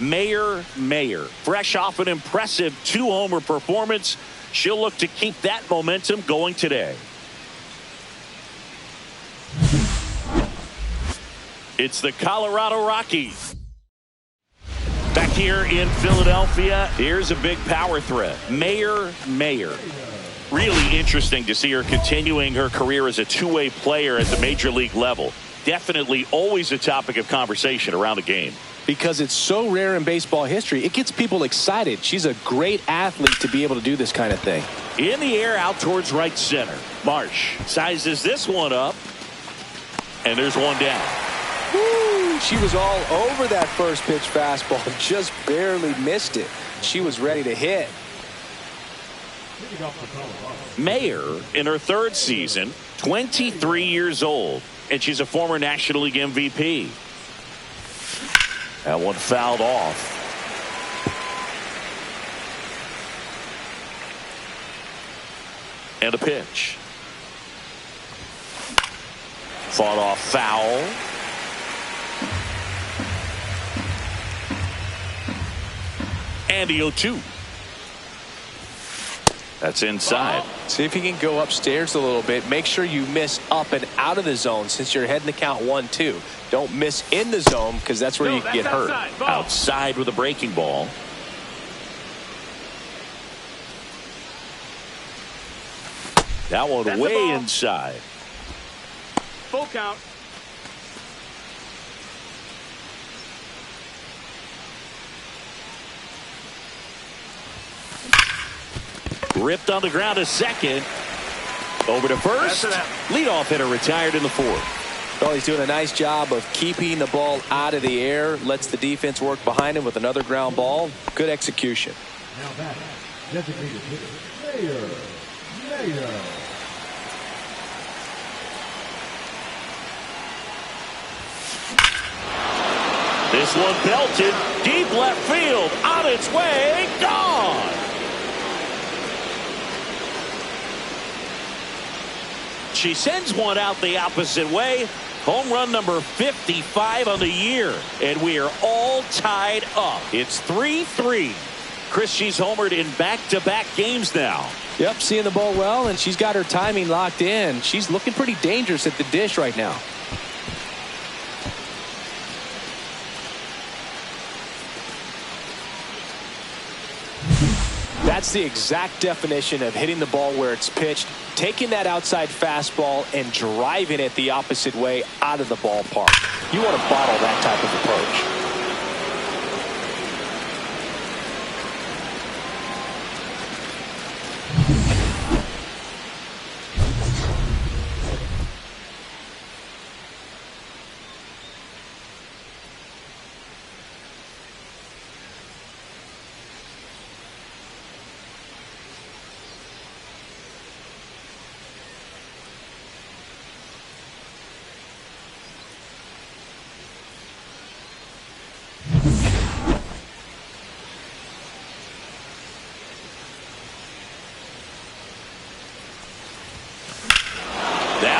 Mayer, fresh off an impressive 2-homer performance. She'll look to keep that momentum going today. It's the Colorado Rockies. Back here in Philadelphia, here's a big power threat. Mayer. Really interesting to see her continuing her career as a two-way player at the major league level. Definitely always a topic of conversation around the game. Because it's so rare in baseball history, it gets people excited. She's a great athlete to be able to do this kind of thing. In the air, out towards right center. Marsh sizes this one up, and there's one down. Woo! She was all over that first pitch fastball, just barely missed it. She was ready to hit. Mayer, in her third season, 23 years old, and she's a former National League MVP. That one fouled off. And a pitch. Fought off foul. And the 0-2. That's inside. See if you can go upstairs a little bit. Make sure you miss up and out of the zone since you're heading to count 1-2. Don't miss in the zone because that's where you can get hurt. Outside with a breaking ball. That one way inside. Full count. Ripped on the ground to second. Over to first. Leadoff hitter retired in the fourth. Well, he's doing a nice job of keeping the ball out of the air. Lets the defense work behind him with another ground ball. Good execution. Now back, designated hitter, Mayer. This one belted deep left field. On its way. Gone. She sends one out the opposite way. Home run number 55 on the year. And we are all tied up. It's 3-3. Chris, she's homered in back-to-back games now. Yep, seeing the ball well, and she's got her timing locked in. She's looking pretty dangerous at the dish right now. That's the exact definition of hitting the ball where it's pitched, taking that outside fastball and driving it the opposite way out of the ballpark. You want to bottle that type of approach.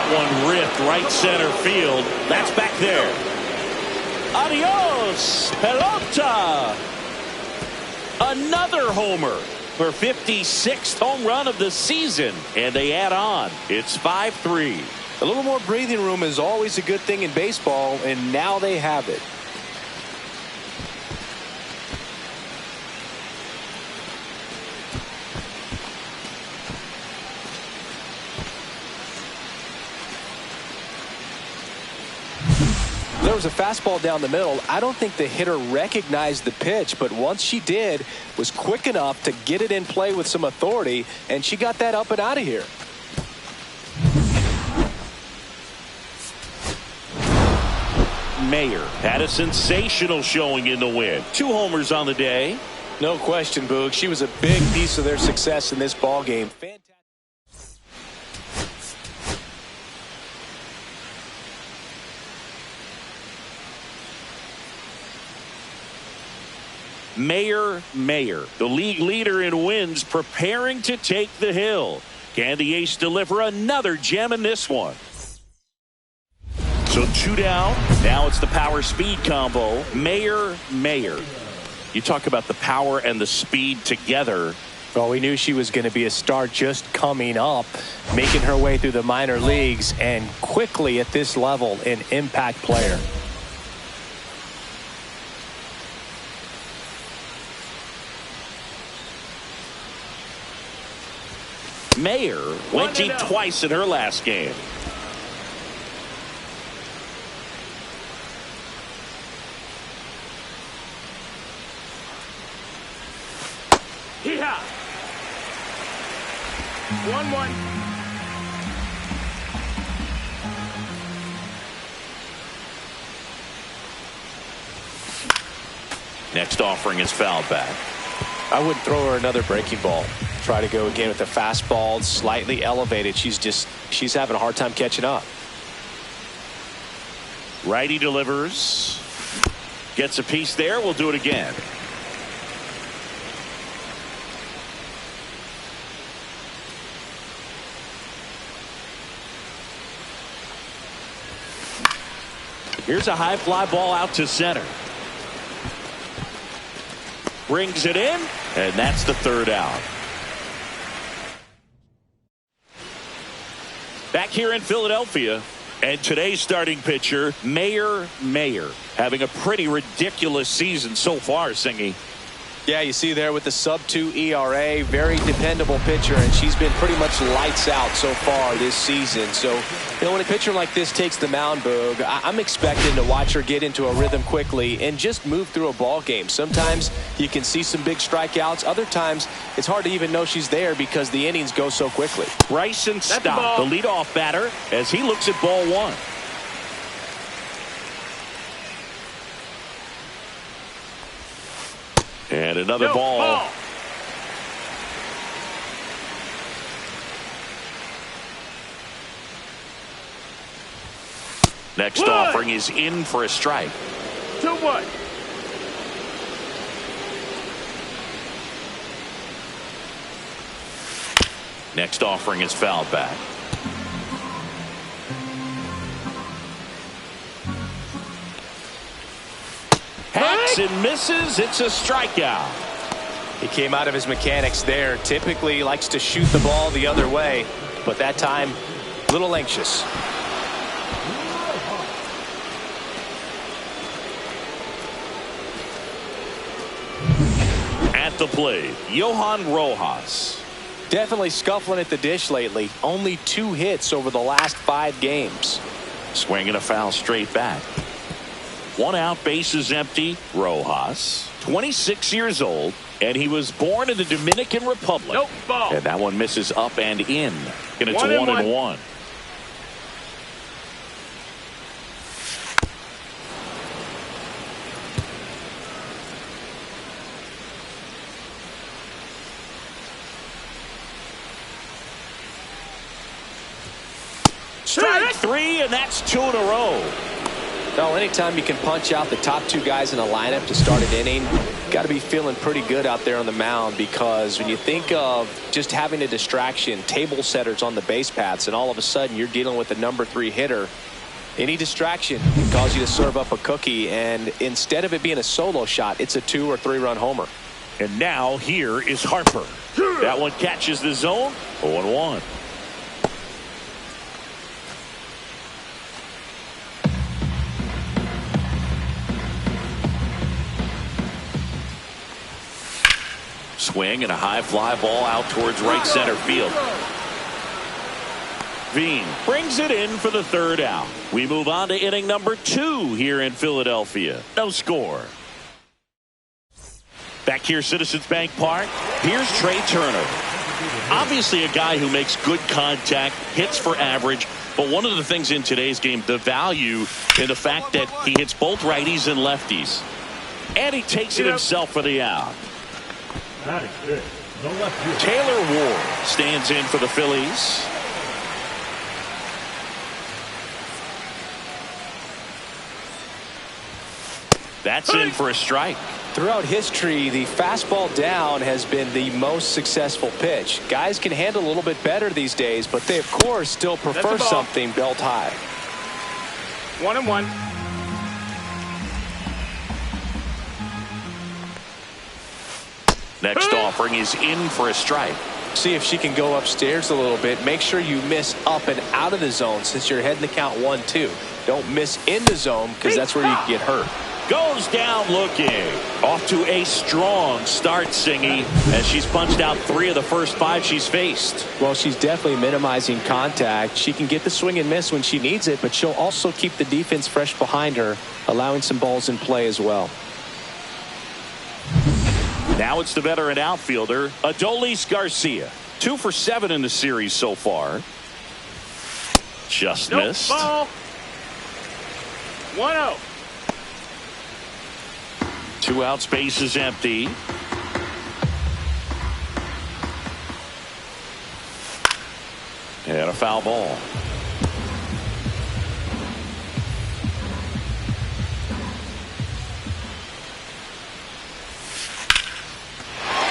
One ripped right center field. That's back there. Adios, pelota. Another homer. Her 56th home run of the season. And they add on. It's 5-3. A little more breathing room is always a good thing in baseball, and now they have it. There was a fastball down the middle. I don't think the hitter recognized the pitch, but once she did, was quick enough to get it in play with some authority, and she got that up and out of here. Mayer had a sensational showing in the win. 2 homers on the day. No question, Boog. She was a big piece of their success in this ball game. Fantastic. Mayer, the league leader in wins, preparing to take the hill. Can the ace deliver another gem in this one? So 2 down. Now it's the power speed combo. Mayer. You talk about the power and the speed together. Well, we knew she was going to be a star just coming up, making her way through the minor leagues, and quickly at this level, an impact player. Mayer went deep twice in her last game. Hee-haw! 1-1. Next offering is fouled back. I wouldn't throw her another breaking ball. Try to go again with the fastball, slightly elevated. She's having a hard time catching up. Righty delivers. Gets a piece there. We'll do it again. Here's a high fly ball out to center. Brings it in, and that's the 3rd out. Back here in Philadelphia, and today's starting pitcher, Mayer, having a pretty ridiculous season so far, Singy. Yeah, you see there with the sub-2 ERA, very dependable pitcher, and she's been pretty much lights out so far this season. So, when a pitcher like this takes the mound, Boog, I'm expecting to watch her get into a rhythm quickly and just move through a ball game. Sometimes you can see some big strikeouts. Other times, it's hard to even know she's there because the innings go so quickly. Bryson Stott, the leadoff batter, as he looks at ball 1. And another ball. Next offering is in for a strike. 2-1. Next offering is fouled back. Hacks and misses. It's a strikeout. He came out of his mechanics there. Typically likes to shoot the ball the other way, but that time a little anxious. At the plate, Johan Rojas. Definitely scuffling at the dish lately. Only 2 hits over the last 5 games. Swinging a foul straight back. 1 out, bases empty. Rojas, 26 years old, and he was born in the Dominican Republic. Nope, ball. And that one misses up and in. And it's 1-1. Strike 3, and that's 2 in a row. No, anytime you can punch out the top 2 guys in a lineup to start an inning, got to be feeling pretty good out there on the mound, because when you think of just having a distraction, table setters on the base paths, and all of a sudden you're dealing with the number 3 hitter, any distraction can cause you to serve up a cookie, and instead of it being a solo shot, it's a 2 or 3 run homer. And now here is Harper. That one catches the zone. 0-1. Swing and a high fly ball out towards right center field. Veen brings it in for the 3rd out. We move on to inning number 2 here in Philadelphia. No score. Back here, Citizens Bank Park. Here's Trey Turner. Obviously a guy who makes good contact, hits for average, but one of the things in today's game, the value in the fact that he hits both righties and lefties. And he takes it himself for the out. Taylor Ward stands in for the Phillies. That's in for a strike. Throughout history, the fastball down has been the most successful pitch. Guys can handle a little bit better these days, but they, of course, still prefer something belt high. 1-1. Next offering is in for a strike. See if she can go upstairs a little bit. Make sure you miss up and out of the zone since you're heading the count 1-2. Don't miss in the zone because that's where you can get hurt. Goes down looking. Off to a strong start, Singy, as she's punched out 3 of the first 5 she's faced. Well, she's definitely minimizing contact. She can get the swing and miss when she needs it, but she'll also keep the defense fresh behind her, allowing some balls in play as well. Now it's the veteran outfielder, Adolis Garcia. 2 for 7 in the series so far. Just missed. Ball. 1-0. 2 outs, base is empty. And a foul ball.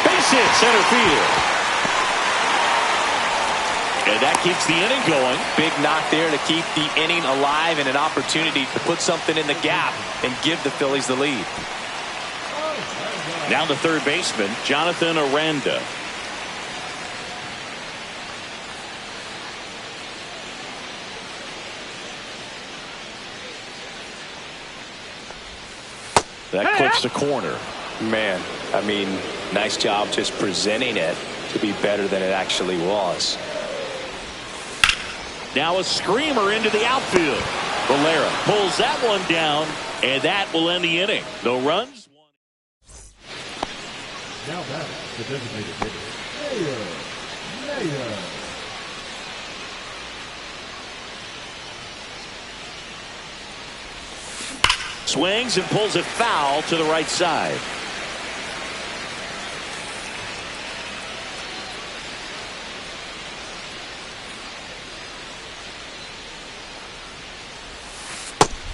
Base hit, center field. And that keeps the inning going. Big knock there to keep the inning alive and an opportunity to put something in the gap and give the Phillies the lead. Now the third baseman, Jonathan Aranda. That clips the corner. Man, I mean, nice job just presenting it to be better than it actually was. Now a screamer into the outfield. Valera pulls that one down, and that will end the inning. No runs. Now back the designated hitter, Mayer. Swings and pulls it foul to the right side.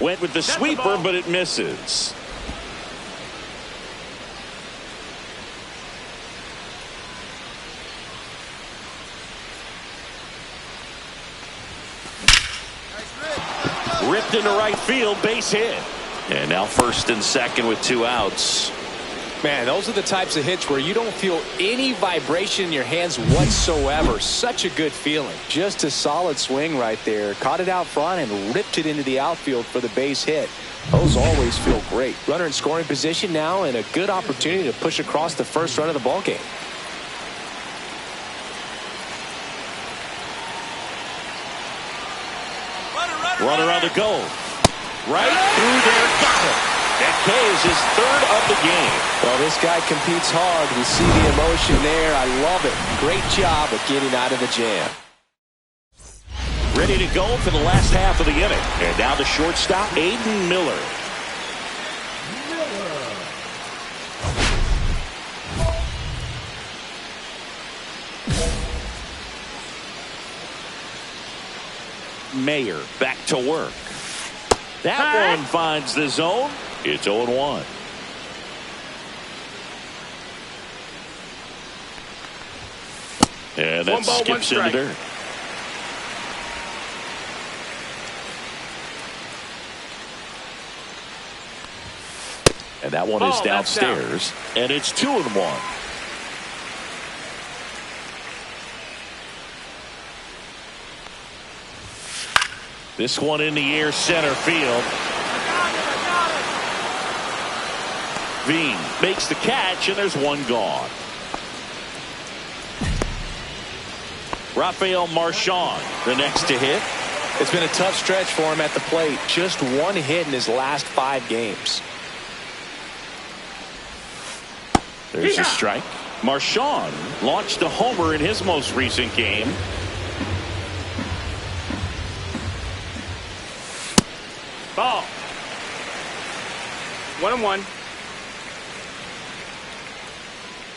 Went with the sweeper, but it misses. Ripped into right field, base hit. And now first and second with 2 outs. Man, those are the types of hits where you don't feel any vibration in your hands whatsoever. Such a good feeling. Just a solid swing right there. Caught it out front and ripped it into the outfield for the base hit. Those always feel great. Runner in scoring position now and a good opportunity to push across the first run of the ballgame. Runner on the go. Right through there, got it. That K is his 3rd of the game. Well, this guy competes hard. We see the emotion there. I love it. Great job of getting out of the jam. Ready to go for the last half of the inning. And now the shortstop, Aiden Miller. Mayer back to work. That one finds the zone. It's 0-1. And that skips in the dirt. And that one is downstairs. And it's 2-1. This one in the air, center field. Veen makes the catch, and there's one gone. Rafael Marchand, the next to hit. It's been a tough stretch for him at the plate. Just 1 hit in his last 5 games. There's a strike. Marchand launched a homer in his most recent game. Ball. 1-1.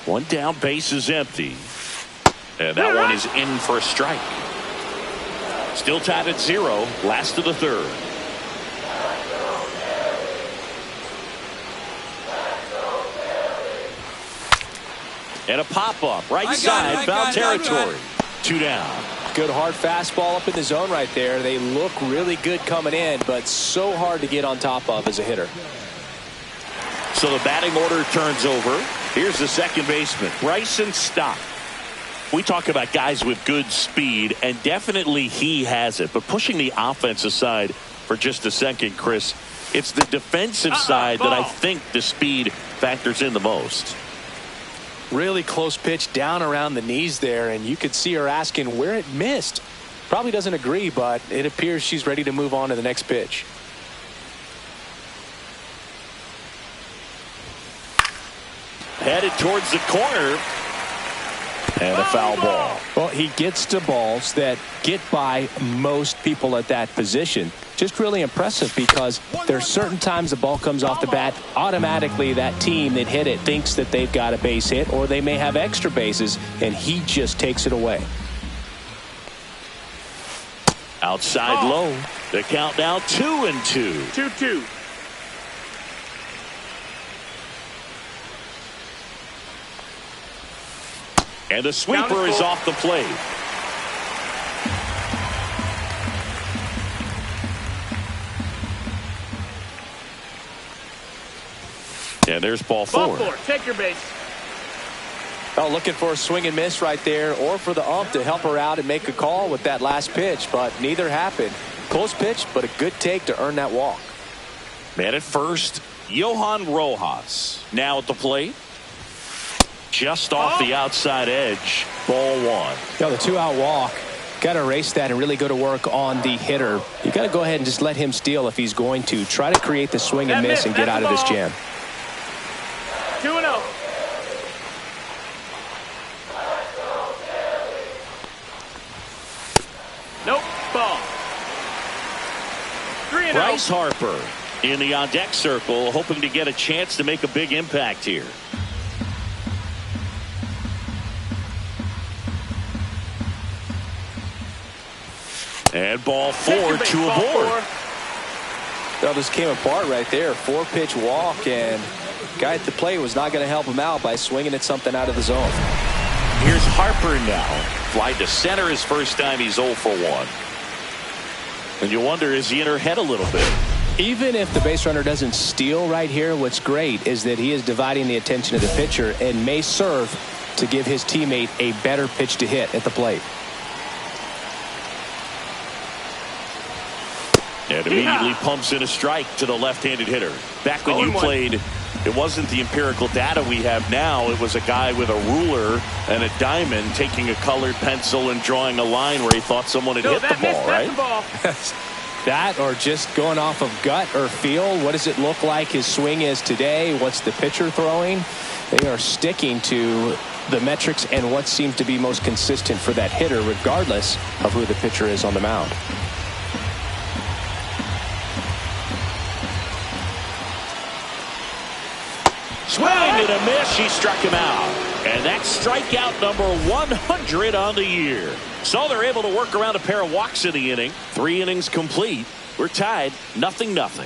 1 down, base is empty. And that one is in for a strike. Still tied at 0, last of the 3rd. And a pop-up right side, foul territory. 2 down. Good hard fastball up in the zone right there. They look really good coming in, but so hard to get on top of as a hitter. So the batting order turns over. Here's the second baseman, Bryson Stott. We talk about guys with good speed, and definitely he has it. But pushing the offense aside for just a second, Chris, it's the defensive side that I think the speed factors in the most. Really close pitch down around the knees there, and you could see her asking where it missed. Probably doesn't agree, but it appears she's ready to move on to the next pitch. Headed towards the corner. And a foul ball. Well, he gets to balls that get by most people at that position. Just really impressive because there's certain times the ball comes off the bat, automatically that team that hit it thinks that they've got a base hit or they may have extra bases, and he just takes it away. Outside low. The count now 2-2. 2-2. And the sweeper is off the plate. And there's ball four. Take your base. Oh, looking for a swing and miss right there, or for the ump to help her out and make a call with that last pitch, but neither happened. Close pitch, but a good take to earn that walk. Man at first, Johan Rojas. Now at the plate. Just off the outside edge. Ball one. The 2-out walk. Got to erase that and really go to work on the hitter. You got to go ahead and just let him steal if he's going to. Try to create the swing and miss and get out of this jam. 2-0. Nope. Ball. 3-0. Bryce Harper in the on-deck circle, hoping to get a chance to make a big impact here. And ball four to a board. Well, this came apart right there. 4-pitch walk, and guy at the plate was not going to help him out by swinging at something out of the zone. Here's Harper now. Fly to center his first time. He's 0 for 1. And you wonder, is he in her head a little bit? Even if the base runner doesn't steal right here, what's great is that he is dividing the attention of the pitcher and may serve to give his teammate a better pitch to hit at the plate. And immediately pumps in a strike to the left-handed hitter. Back when you played, it wasn't the empirical data we have now. It was a guy with a ruler and a diamond taking a colored pencil and drawing a line where he thought someone had hit the ball, right? That, or just going off of gut or feel. What does it look like his swing is today? What's the pitcher throwing? They are sticking to the metrics and what seems to be most consistent for that hitter, regardless of who the pitcher is on the mound. Swing and a miss. She struck him out. And that's strikeout number 100 on the year. So they're able to work around a pair of walks in the inning. 3 innings complete. We're tied 0-0.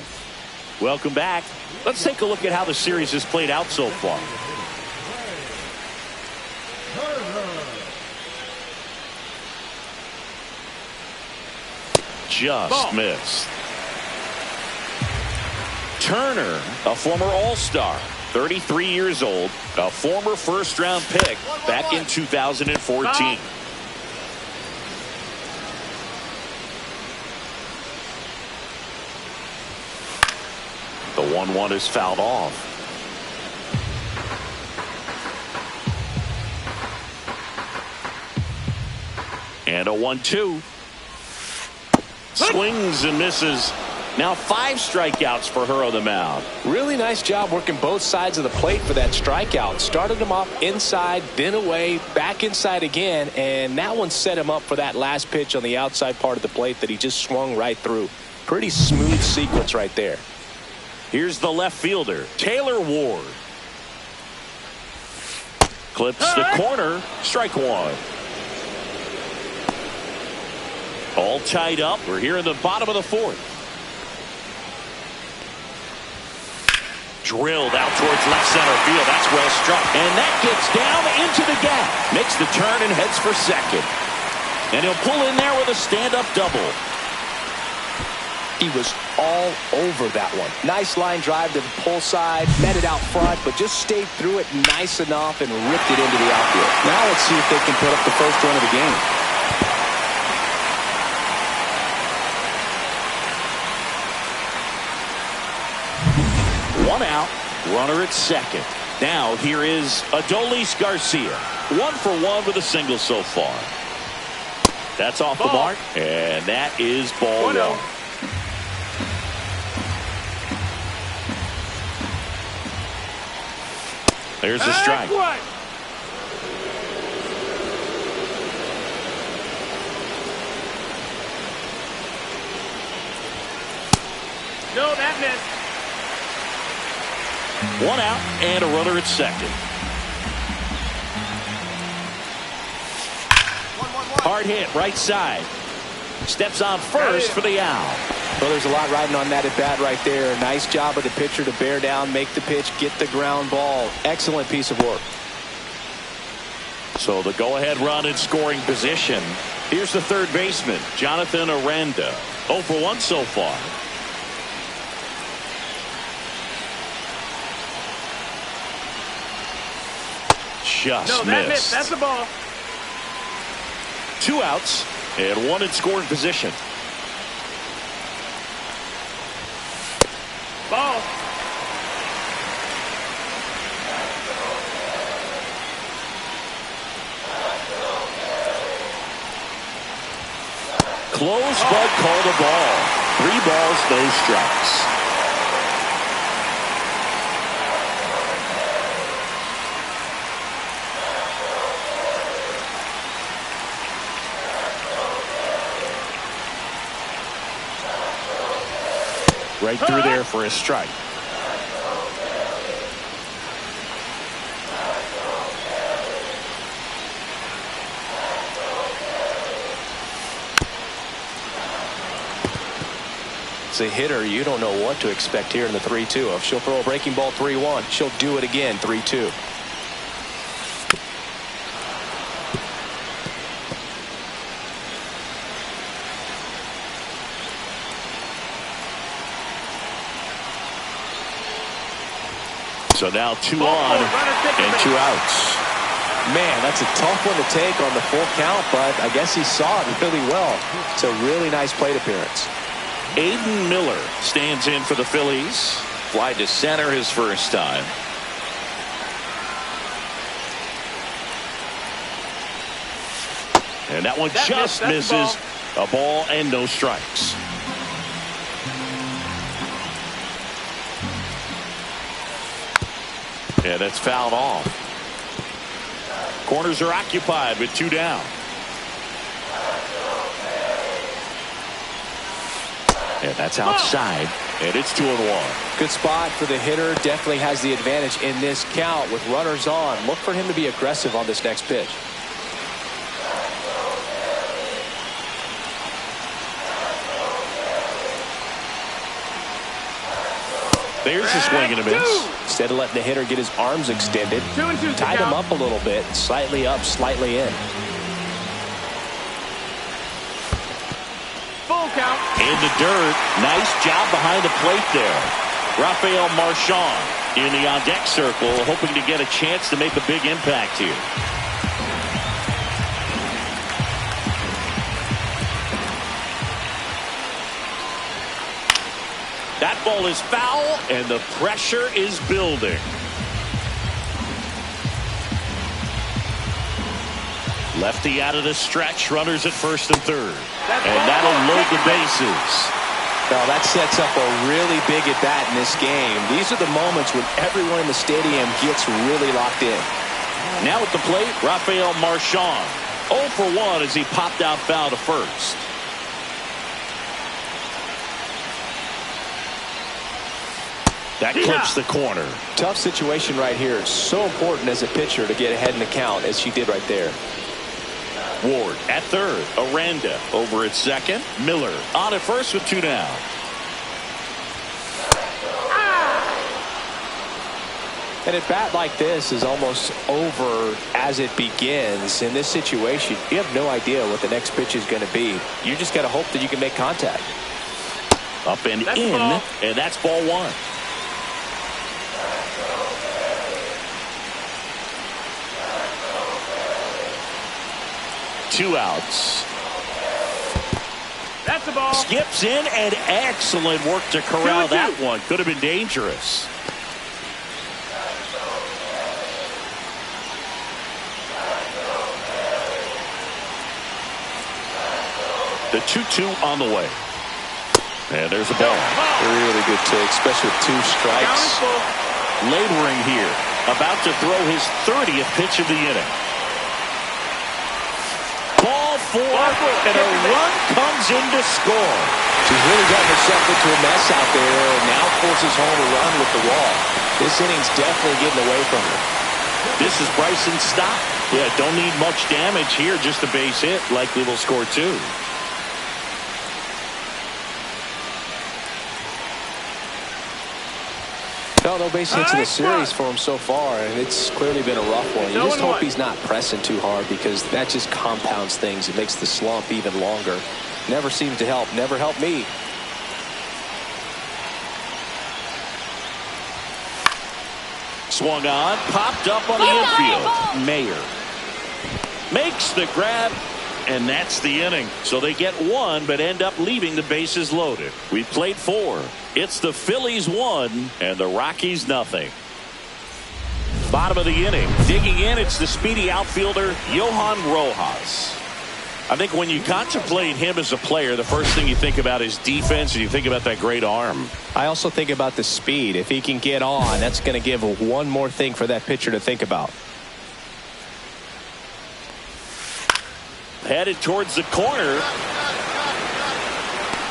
Welcome back. Let's take a look at how the series has played out so far. Just missed. Turner, a former All-Star. 33 years old, a former first-round pick back in 2014. The 1-1 is fouled off. And a 1-2. Swings and misses. Now 5 strikeouts for her on the mound. Really nice job working both sides of the plate for that strikeout. Started him off inside, then away, back inside again, and that one set him up for that last pitch on the outside part of the plate that he just swung right through. Pretty smooth sequence right there. Here's the left fielder, Taylor Ward. Clips the corner, strike one. All tied up. We're here in the bottom of the 4th. drilled out towards left center field. That's well struck. And that gets down into the gap. Makes the turn and heads for second. And he'll pull in there with a stand-up double. He was all over that one. Nice line drive to the pull side, met it out front, but just stayed through it nice enough and ripped it into the outfield. Now let's see if they can put up the first run of the game. One out, runner at second. Now here is Adolis Garcia. 1 for 1 with a single so far. That's off the mark, and that is ball 1. There's the strike. No, that missed. 1 out and a runner at second. Hard hit right side. Steps on first for the out. Well, there's a lot riding on that at bat right there. Nice job of the pitcher to bear down, make the pitch, get the ground ball. Excellent piece of work. So the go-ahead run in scoring position. Here's the third baseman, Jonathan Aranda. 0 for 1 so far. Just missed. That's the ball. 2 outs and 1 in scoring position. Ball. Close, but called a ball. 3 balls, no strikes. Right through there for a strike. It's a hitter. You don't know what to expect here in the 3-2. If she'll throw a breaking ball 3-1, she'll do it again 3-2. So now 2 on and 2 outs. Man, that's a tough one to take on the full count, but I guess he saw it really well. It's a really nice plate appearance. Aiden Miller stands in for the Phillies. Fly to center his first time. And that one just misses. A ball and no strikes. Yeah, that's fouled off. Corners are occupied with 2 down. And that's outside, and it's 2-1. Good spot for the hitter. Definitely has the advantage in this count with runners on. Look for him to be aggressive on this next pitch. There's a swing and a miss. Instead of letting the hitter get his arms extended, tied him up a little bit, slightly up, slightly in. Full count. In the dirt. Nice job behind the plate there. Rafael Marchand in the on-deck circle, hoping to get a chance to make a big impact here. That ball is foul, and the pressure is building. Lefty out of the stretch, runners at first and third. And that'll load the bases. Well, that sets up a really big at-bat in this game. These are the moments when everyone in the stadium gets really locked in. Now at the plate, Rafael Marchand. 0 for 1 as he popped out foul to first. That clips the corner. Tough situation right here. So important as a pitcher to get ahead in the count as she did right there. Ward at third. Aranda over at second. Miller on at first with 2 down. And a bat like this is almost over as it begins. In this situation, you have no idea what the next pitch is going to be. You just got to hope that you can make contact. Up and in, and that's ball one. Two outs. That's the ball. Skips in, and excellent work to corral that one. Could have been dangerous. The 2-2 on the way. And there's a ball. Really good take, especially with 2 strikes. Laboring here. About to throw his 30th pitch of the inning. Ball 4, and a run comes in to score. She's really gotten herself into a mess out there and now forces home a run with the wall. This inning's definitely getting away from her. This is Bryson's stop. Yeah, don't need much damage here, just a base hit. Likely will score 2. No base hits in the series for him so far, and it's clearly been a rough one. You just hope he's not pressing too hard, because that just compounds things. It makes the slump even longer. Never seems to help. Never helped me. Swung on, popped up on the infield. Mayer makes the grab, and that's the inning. So they get 1, but end up leaving the bases loaded. We played 4. It's the Phillies 1 and the Rockies nothing. Bottom of the inning, digging in, it's the speedy outfielder Johan Rojas. I think when you contemplate him as a player, the first thing you think about is defense, and you think about that great arm. I also think about the speed. If he can get on, that's going to give one more thing for that pitcher to think about. Headed towards the corner.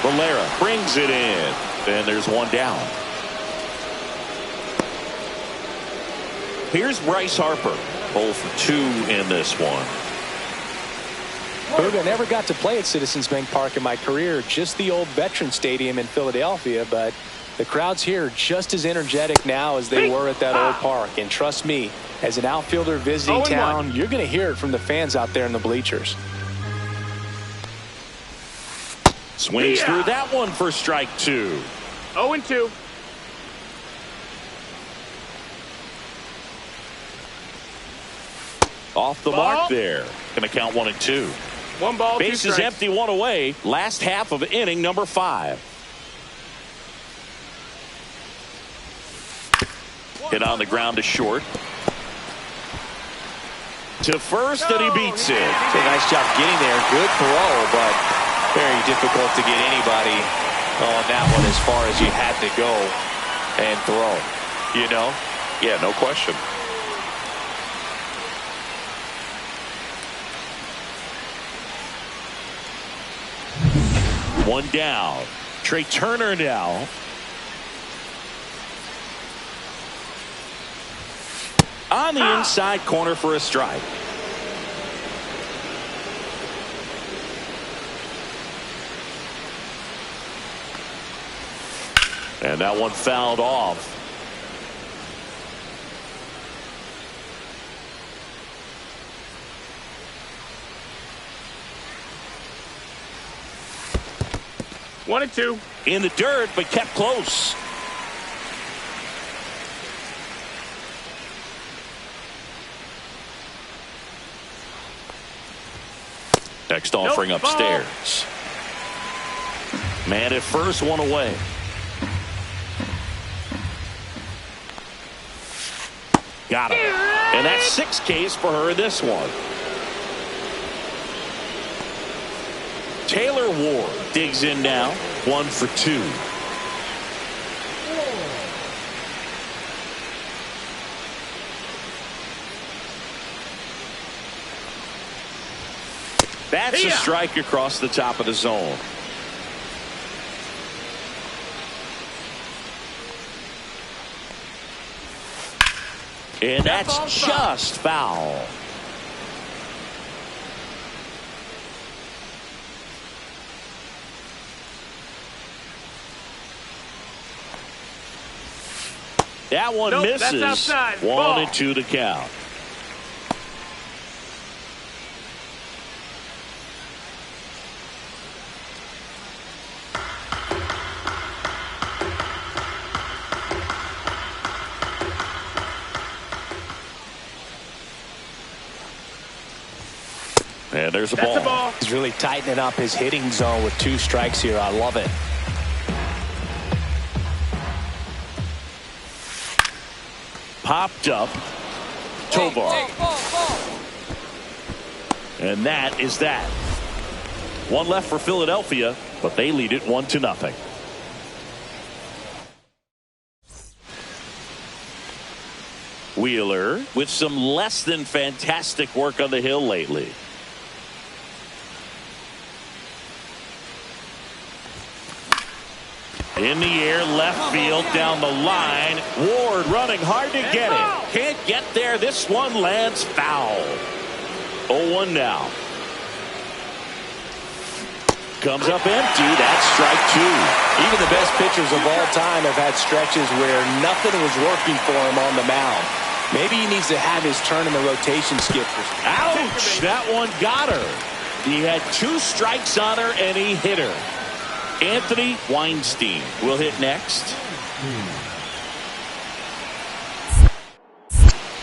Valera brings it in. And there's 1 down. Here's Bryce Harper. 0 for 2 in this one. Boog, I never got to play at Citizens Bank Park in my career, just the old Veterans Stadium in Philadelphia, but the crowds here are just as energetic now as they were at that old park. And trust me, as an outfielder visiting town, you're going to hear it from the fans out there in the bleachers. Swings through that one for strike 2. 0-2. Off the mark there. Going to count 1 and 2. 1 ball, 2 Bases strikes. empty, 1 away. Last half of inning number 5. Hit on the ground to short. To first, and he beats it. Did a nice job getting there. Good throw, but very difficult to get anybody on that one as far as you had to go and throw. You know? Yeah, no question. One down. Trey Turner now. On the inside corner for a strike. And that one fouled off. One and 2. In the dirt, but kept close. Next offering upstairs. Man at first, 1 away. Got him. And that's 6 Ks for her in this one. Taylor Ward digs in now. 1 for 2. That's a strike across the top of the zone. And that's just foul. That one Nope, misses. that's outside. 1-2 to count. And there's a ball. He's really tightening up his hitting zone with 2 strikes here. I love it. Popped up. Tovar. And that is that. One left for Philadelphia, but they lead it 1-0. Wheeler with some less than fantastic work on the hill lately. In the air, left field, down the line. Ward running hard to get it. Can't get there. This one lands foul. 0-1 now. Comes up empty. That's strike 2. Even the best pitchers of all time have had stretches where nothing was working for him on the mound. Maybe he needs to have his turn in the rotation skip. Ouch! That one got her. He had 2 strikes on her, and he hit her. Anthony Weinstein will hit next.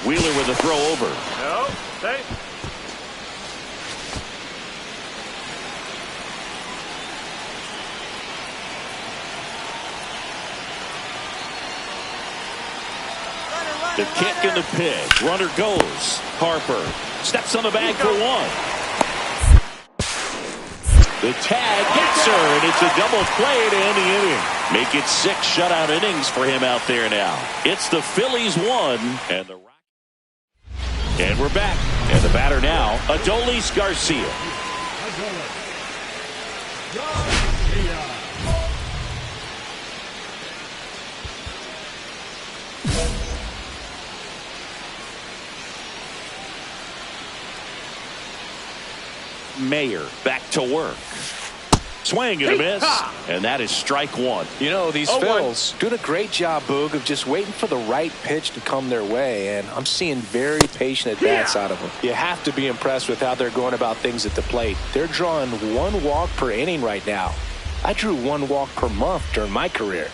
Wheeler with a throw over. No, hey. The kick and the pitch. Runner goes. Harper steps on the bag for 1. The tag gets her, and it's a double play to end the inning. Make it 6 shutout innings for him out there now. It's the Phillies 1 and the Rockies. And we're back. And the batter now, Adolis Garcia. Mayer back to work. Swing and a miss. And that is strike 1. You know, these Phils doing a great job, Boog, of just waiting for the right pitch to come their way. And I'm seeing very patient at-bats out of them. You have to be impressed with how they're going about things at the plate. They're drawing 1 walk per inning right now. I drew 1 walk per month during my career.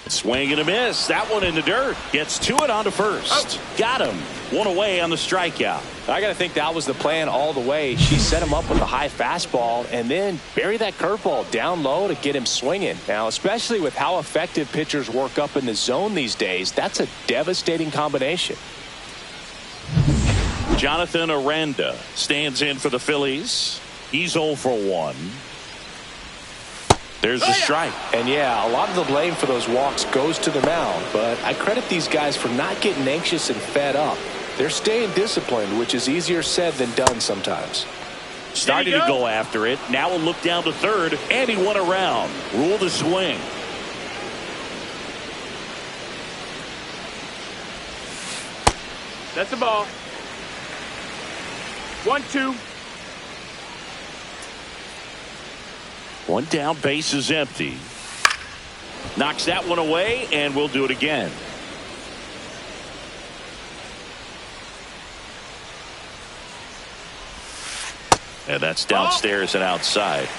Swing and a miss. That one in the dirt. Gets to it on to first. Got him. 1 away on the strikeout. I got to think that was the plan all the way. She set him up with a high fastball and then bury that curveball down low to get him swinging. Now, especially with how effective pitchers work up in the zone these days, that's a devastating combination. Jonathan Aranda stands in for the Phillies. He's 0 for 1. There's the strike. And yeah, a lot of the blame for those walks goes to the mound, but I credit these guys for not getting anxious and fed up. They're staying disciplined, which is easier said than done sometimes. Starting to go after it. Now a look down to third, and he went around. Rule the swing. That's the ball. 1-2. 1 down, base is empty. Knocks that one away, and we'll do it again. And that's downstairs and outside.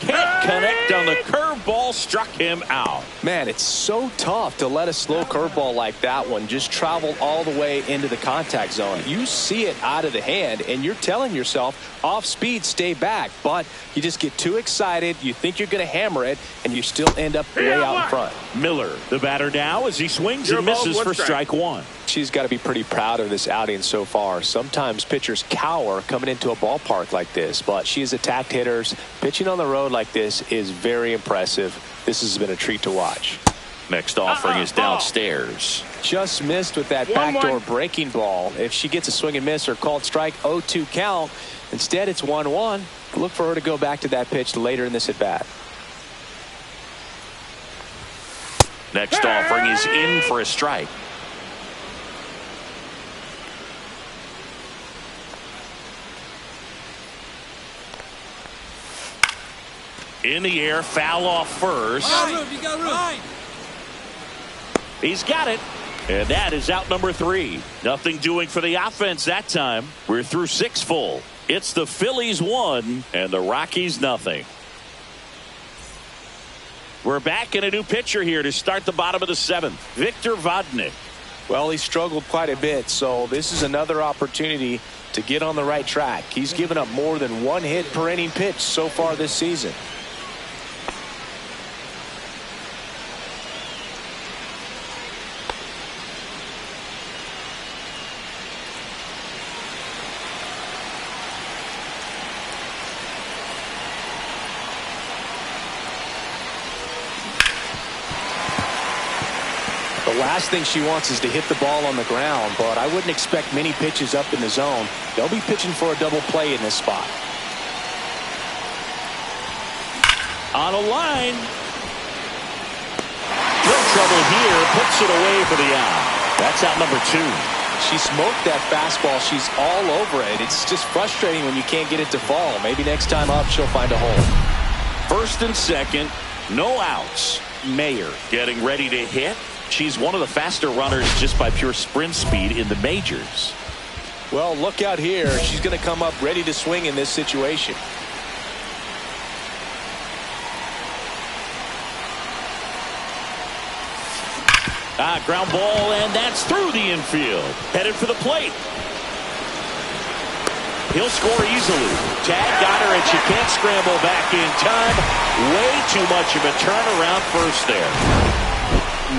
Can't connect on the curveball, struck him out. Man, it's so tough to let a slow curveball like that one just travel all the way into the contact zone. You see it out of the hand, and you're telling yourself, off speed, stay back. But you just get too excited, you think you're going to hammer it, and you still end up way out in front. Miller, the batter now, as he swings and misses for strike 1. She's got to be pretty proud of this outing so far. Sometimes pitchers cower coming into a ballpark like this, but she has attacked hitters. Pitching on the road like this is very impressive. This has been a treat to watch. Next offering is downstairs. Just missed with that backdoor breaking ball. If she gets a swing and miss or called strike, 0-2 count. Instead, it's 1-1. Look for her to go back to that pitch later in this at-bat. Next offering is in for a strike. In the air, foul off first. You got room. He's got it. And that is out number 3. Nothing doing for the offense that time. We're through 6 full. It's the Phillies 1 and the Rockies nothing. We're back in a new pitcher here to start the bottom of the 7th. Victor Vodnik. Well, he struggled quite a bit, so this is another opportunity to get on the right track. He's given up more than 1 hit per inning pitch so far this season. The last thing she wants is to hit the ball on the ground, but I wouldn't expect many pitches up in the zone. They'll be pitching for a double play in this spot. On a line. No trouble here. Puts it away for the out. That's out number 2. She smoked that fastball. She's all over it. It's just frustrating when you can't get it to fall. Maybe next time up she'll find a hole. First and second. No outs. Mayer getting ready to hit. She's one of the faster runners just by pure sprint speed in the majors. Well, look out here. She's going to come up ready to swing in this situation. Ground ball, and that's through the infield. Headed for the plate. He'll score easily. Tag got her, and she can't scramble back in time. Way too much of a turnaround first there.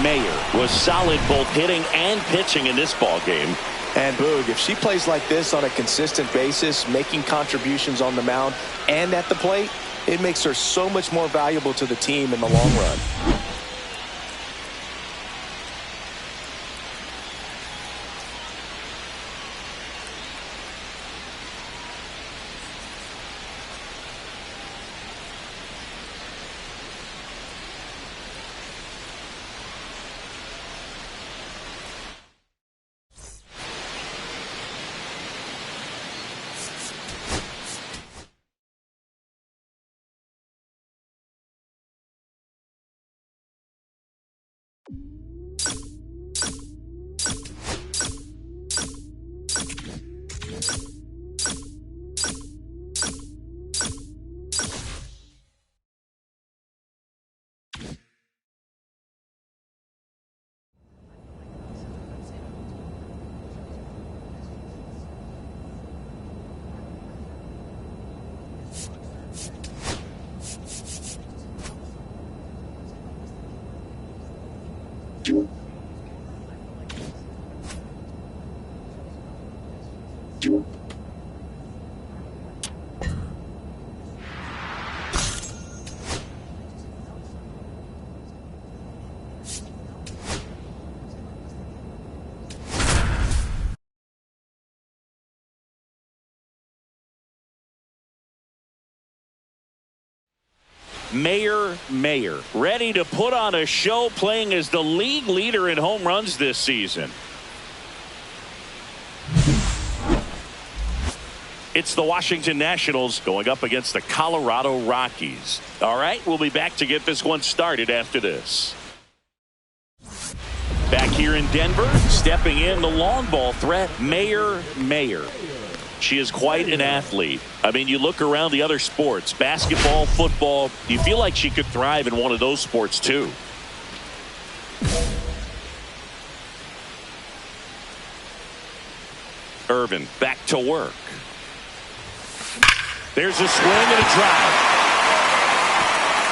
Mayer was solid both hitting and pitching in this ball game. And Boog, if she plays like this on a consistent basis, making contributions on the mound and at the plate, it makes her so much more valuable to the team in the long run. Mayer, ready to put on a show, playing as the league leader in home runs this season. It's the Washington Nationals going up against the Colorado Rockies. All right, we'll be back to get this one started after this. Back here in Denver, stepping in the long ball threat, Mayer. She is quite an athlete. I mean, you look around the other sports, basketball, football, you feel like she could thrive in one of those sports too. Irvin back to work. There's a swing and a drive.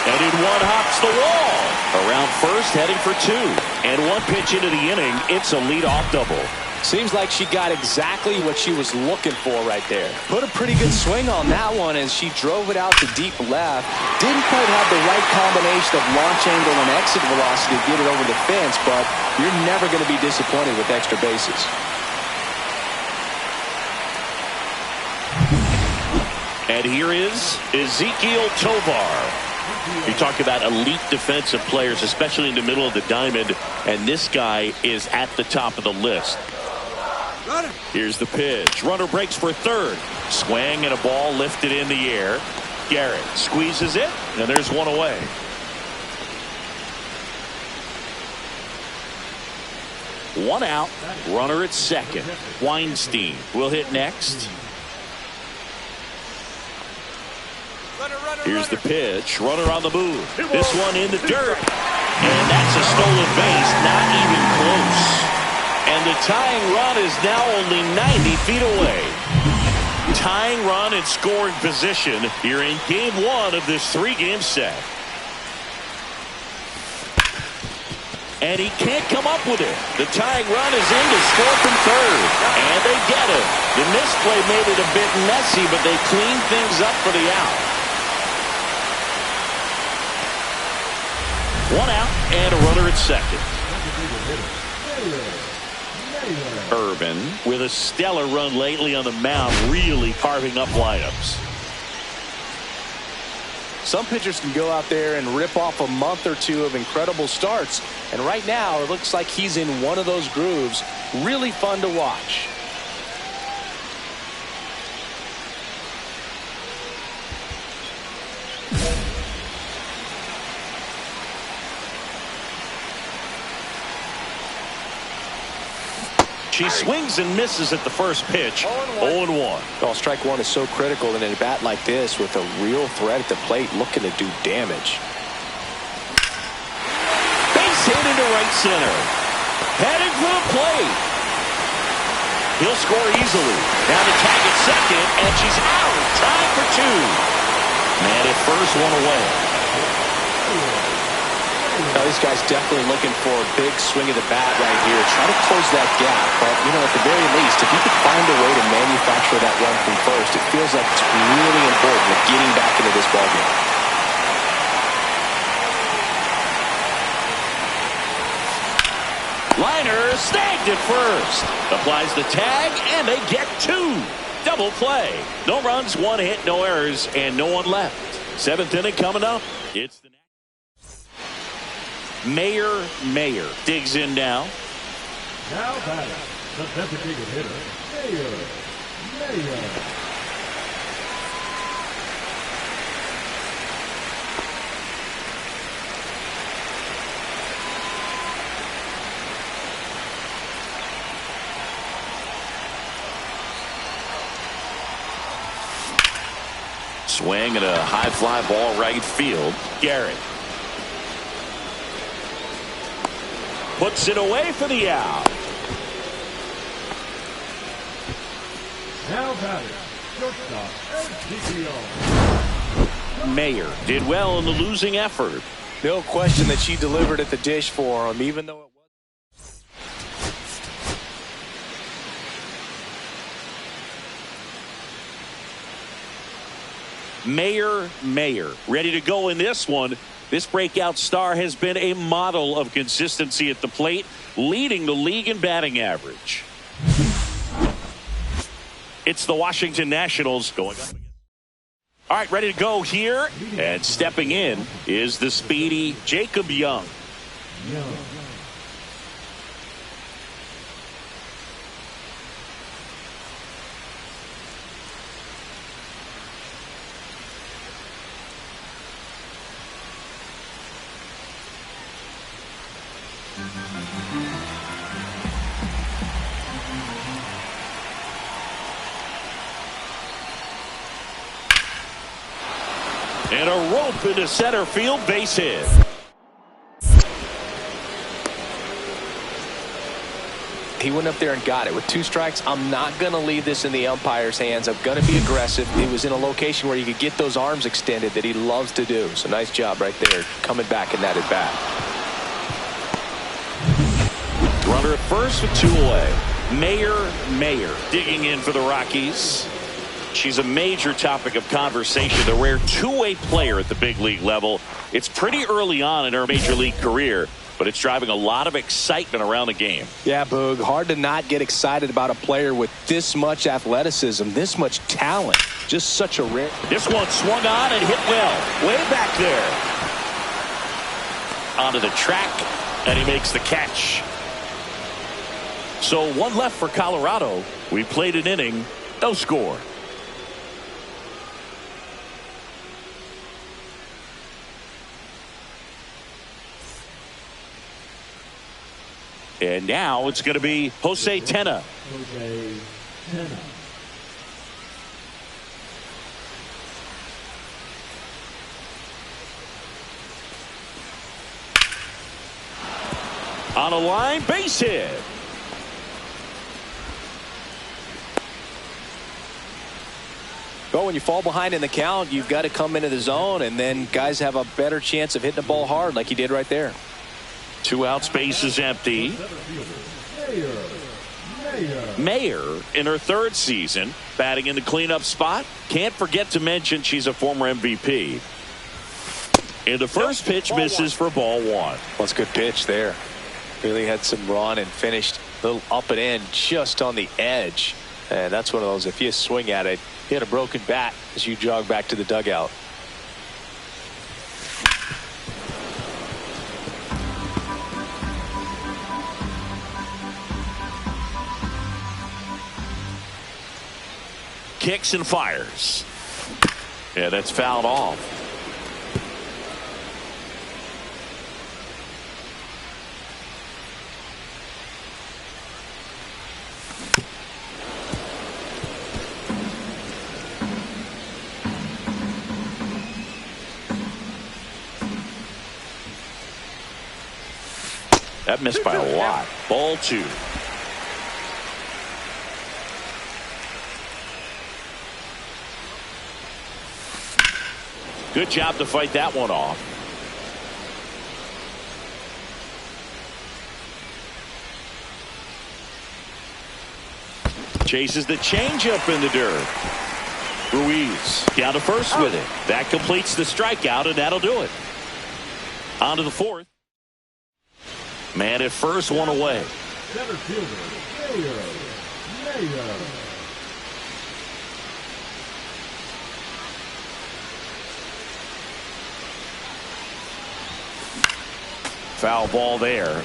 And in one hops the wall. Around first, heading for 2. And one pitch into the inning, it's a leadoff double. Seems like she got exactly what she was looking for right there. Put a pretty good swing on that one as she drove it out to deep left. Didn't quite have the right combination of launch angle and exit velocity to get it over the fence, but you're never going to be disappointed with extra bases. And here is Ezequiel Tovar. You talk about elite defensive players, especially in the middle of the diamond, and this guy is at the top of the list. Here's the pitch. Runner breaks for third. Swing and a ball lifted in the air. Garrett squeezes it, and there's one away. One out, runner at second. Weinstein will hit next. Here's the pitch, runner on the move. This one in the dirt, and that's a stolen base, not even close. And the tying run is now only 90 feet away. Tying run in scoring position here in game one of this three-game set. And he can't come up with it. The tying run is in to score from third. And they get it. The misplay made it a bit messy, but they clean things up for the out. One out and a runner at second. Urban with a stellar run lately on the mound, really carving up lineups. Some pitchers can go out there and rip off a month or two of incredible starts. And right now, it looks like he's in one of those grooves. Really fun to watch. She swings and misses at the first pitch. 0-1. Well, strike one is so critical in a bat like this with a real threat at the plate looking to do damage. Base hit into right center. Heading for the plate. He'll score easily. Now the tag at second, and she's out. Tied for two. Man at first, one away. Now, this guy's definitely looking for a big swing of the bat right here. Try to close that gap. But, you know, at the very least, if you could find a way to manufacture that run from first, it feels like it's really important with getting back into this ballgame. Liner snagged at first. Applies the tag, and they get two. Double play. No runs, one hit, no errors, and no one left. Seventh inning coming up. It's the Mayer digs in now. Now batting, the designated hitter, Mayer. Swing and a high fly ball right field. Garrett puts it away for the out. Now batting, shortstop, GPO. Mayer did well in the losing effort. No question that she delivered at the dish for him, even though it was. Mayer ready to go in this one. This breakout star has been a model of consistency at the plate, leading the league in batting average. It's the Washington Nationals going up. All right, ready to go here. And stepping in is the speedy Jacob Young. And a rope into center field, base hit. He went up there and got it. With two strikes, I'm not going to leave this in the umpire's hands. I'm going to be aggressive. It was in a location where you could get those arms extended that he loves to do. So nice job right there, coming back in that at bat. Runner at first with two away. Mayer digging in for the Rockies. She's a major topic of conversation, the rare two-way player at the big league level. It's pretty early on in her major league career, but it's driving a lot of excitement around the game. Yeah, Boog, hard to not get excited about a player with this much athleticism, this much talent. Just such a rare. This one swung on and hit well, way back there. Onto the track, and he makes the catch. So one left for Colorado. We played an inning, no score. And now it's going to be Jose Tena. Jose Tena. On a line, base hit. Well, when you fall behind in the count, you've got to come into the zone, and then guys have a better chance of hitting the ball hard like he did right there. 2 outs, base is empty. Mayer in her 3rd season, batting in the cleanup spot. Can't forget to mention she's a former MVP. And the first pitch misses for ball 1. Well, it's a good pitch there. Really had some run and finished a little up and in just on the edge. And that's one of those, if you swing at it, hit a broken bat as you jog back to the dugout. Kicks and fires. Yeah, that's fouled off. That missed by a lot. Ball 2. Good job to fight that one off. Chases the changeup in the dirt. Ruiz down to first with it. That completes the strikeout, and that'll do it. On to the 4th. Man at first, one away. Center fielder, Mayer. Foul ball there.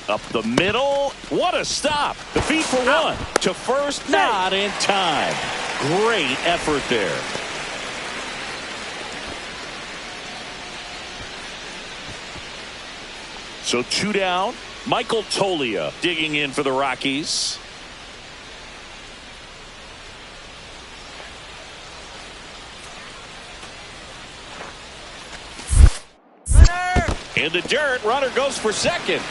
Up the middle. What a stop. The feet for 1. To first, not in time. Great effort there. So 2 down. Michael Tolia digging in for the Rockies. In the dirt, runner goes for second.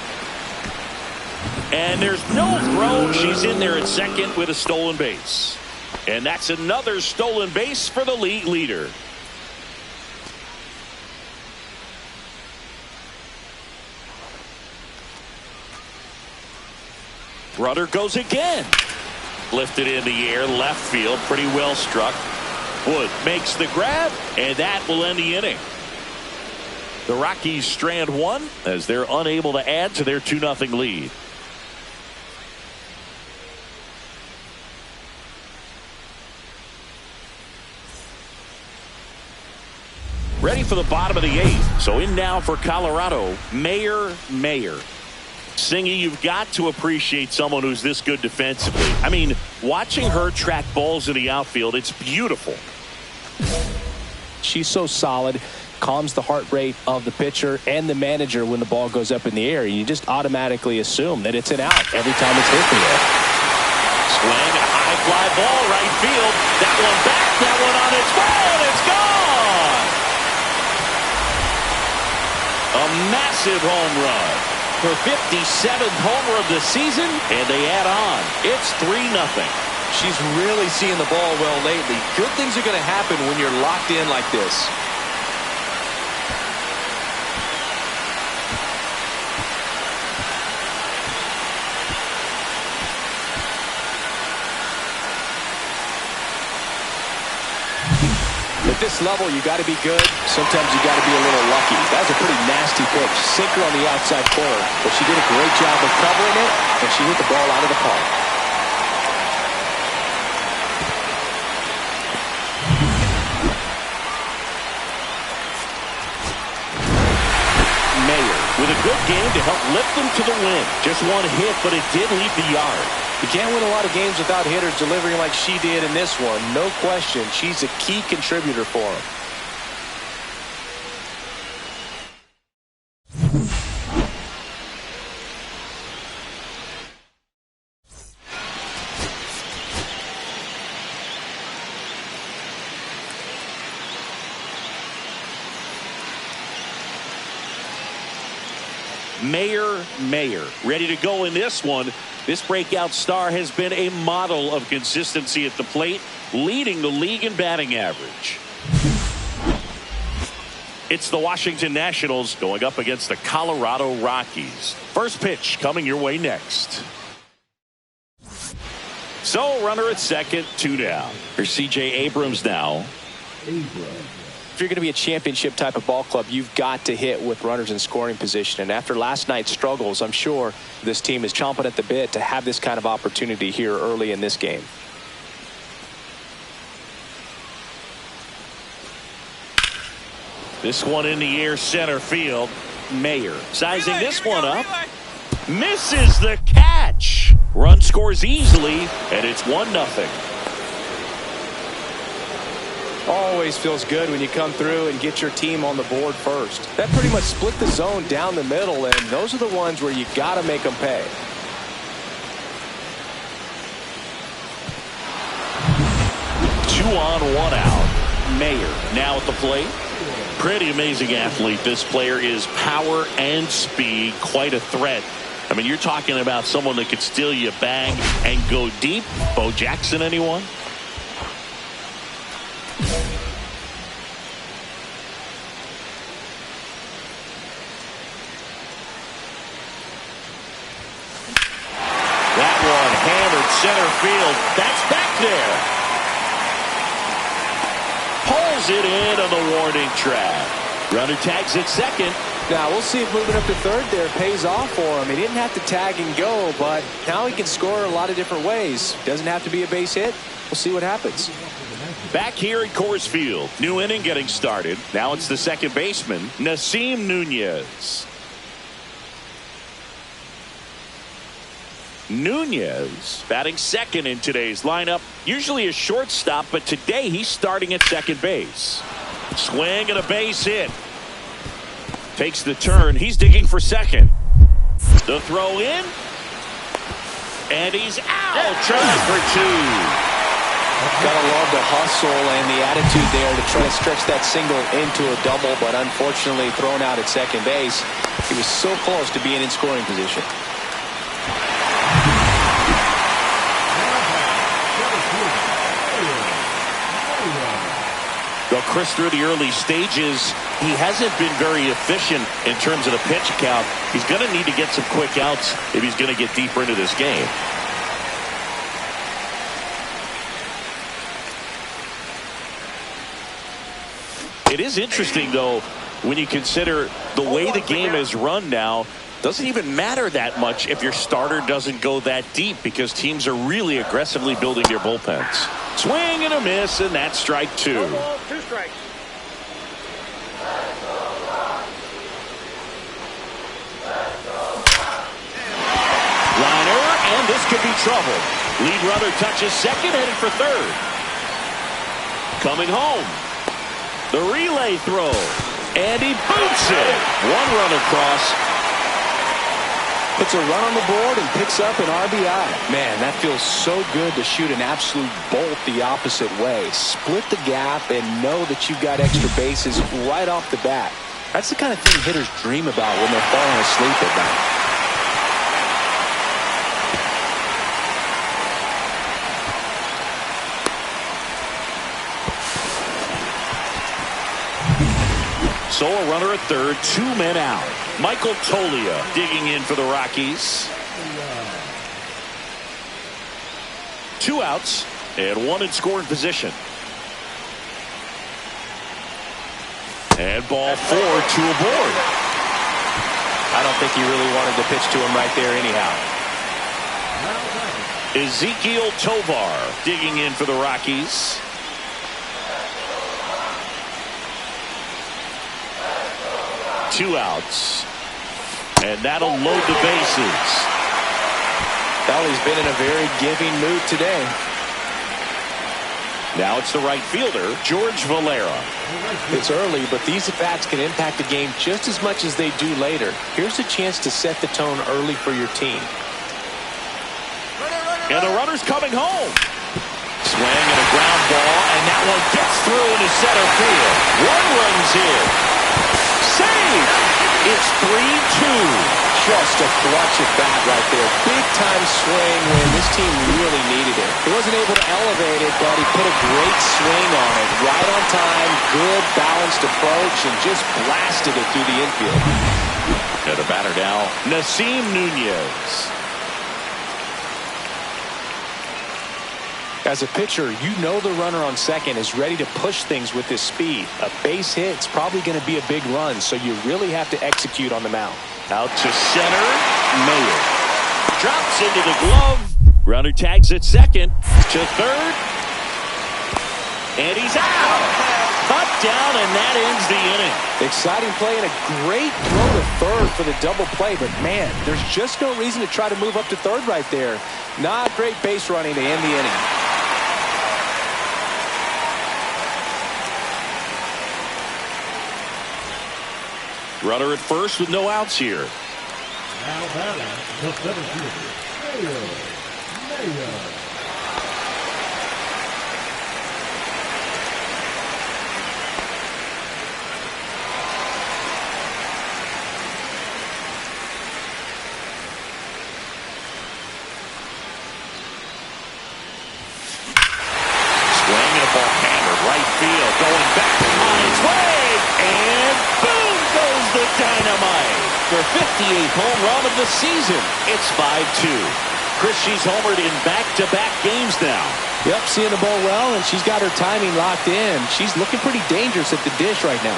And there's no throw. She's in there at second with a stolen base. And that's another stolen base for the league leader. Runner goes again. Lifted in the air, left field, pretty well struck. Wood makes the grab, and that will end the inning. The Rockies strand 1 as they're unable to add to their 2-0 lead. Ready for the bottom of the 8th. So in now for Colorado, Mayer. Singy, you've got to appreciate someone who's this good defensively. I mean, watching her track balls in the outfield, it's beautiful. She's so solid. Calms the heart rate of the pitcher and the manager when the ball goes up in the air. You just automatically assume that it's an out every time it's hit the air. Swing, a high fly ball, right field. That one back, that one on its way, and it's gone! A massive home run. Her 57th homer of the season, and they add on. It's 3-0. She's really seeing the ball well lately. Good things are going to happen when you're locked in like this. At this level, you got to be good. Sometimes you got to be a little lucky. That was a pretty nasty pitch. Sinker on the outside corner. But she did a great job of covering it, and she hit the ball out of the park. Mayer with a good game to help lift them to the win. Just one hit, but it did leave the yard. You can't win a lot of games without hitters delivering like she did in this one. No question, she's a key contributor for them. Mayer, ready to go in this one. This breakout star has been a model of consistency at the plate, leading the league in batting average. It's the Washington Nationals going up against the Colorado Rockies. First pitch coming your way next. So, runner at second, 2 down. Here's C.J. Abrams now. If you're going to be a championship type of ball club, you've got to hit with runners in scoring position. And after last night's struggles, I'm sure this team is chomping at the bit to have this kind of opportunity here early in this game. This one in the air, center field. Mayer sizing this one up. Misses the catch. Run scores easily, and it's 1-0. Always feels good when you come through and get your team on the board first. That pretty much split the zone down the middle, and those are the ones where you got to make them pay. Two on, 1 out. Mayer now at the plate. Pretty amazing athlete. This player is power and speed. Quite a threat. I mean, you're talking about someone that could steal you a bag and go deep. Bo Jackson, anyone? That one hammered center field. That's back there. Pulls it in on the warning track. Runner tags at second. Now, we'll see if moving up to third there pays off for him. He didn't have to tag and go, but now he can score a lot of different ways. Doesn't have to be a base hit. We'll see what happens. Back here at Coors Field. New inning getting started. Now it's the second baseman, Nasim Nunez. Nunez batting second in today's lineup. Usually a shortstop, but today he's starting at second base. Swing and a base hit. Takes the turn. He's digging for second. The throw in. And he's out. Trying for 2. Gotta love the hustle and the attitude there to try to stretch that single into a double, but unfortunately thrown out at second base. He was so close to being in scoring position. Well, Chris, through the early stages, he hasn't been very efficient in terms of the pitch count. He's going to need to get some quick outs if he's going to get deeper into this game. It is interesting, though, when you consider the way the game is run now. Doesn't even matter that much if your starter doesn't go that deep, because teams are really aggressively building their bullpens. Swing and a miss, and that's strike 2. 2 strikes. Liner, and this could be trouble. Lead runner touches second, headed for third. Coming home. The relay throw, and he boots it. 1 run across. Puts a run on the board and picks up an RBI. Man, that feels so good to shoot an absolute bolt the opposite way. Split the gap and know that you've got extra bases right off the bat. That's the kind of thing hitters dream about when they're falling asleep at night. So a runner at third, 2 men out. Michael Tolia digging in for the Rockies. 2 outs and 1 in scoring position. And ball 4, 2 aboard. I don't think he really wanted to pitch to him right there anyhow. Ezekiel Tovar digging in for the Rockies. 2 outs. And that'll load the bases. Well, he's been in a very giving mood today. Now it's the right fielder, George Valera. It's early, but these at-bats can impact the game just as much as they do later. Here's a chance to set the tone early for your team. And the runner's coming home. Swing and a ground ball, and that one gets through into center field. One run's in. Saved! It's 3-2. Just a clutch at bat right there. Big time swing when this team really needed it. He wasn't able to elevate it, but he put a great swing on it. Right on time, good balanced approach, and just blasted it through the infield. And the batter now, Nasim Nunez. As a pitcher, you know the runner on second is ready to push things with his speed. A base hit's probably going to be a big run, so you really have to execute on the mound. Out to center, Mayer. Drops into the glove. Runner tags at second. To third. And he's out. Cut down, and that ends the inning. Exciting play and a great throw to third for the double play, but man, there's just no reason to try to move up to third right there. Not great base running to end the inning. Runner at first with no outs here. Now batting, the center fielder, Mayer. Swing and a ball hammered right field, going back on its way, and boom goes the dynamite. Their 58th home run of the season. It's 5-2. Chris, she's homered in back-to-back games now. Yep, seeing the ball well, and she's got her timing locked in. She's looking pretty dangerous at the dish right now.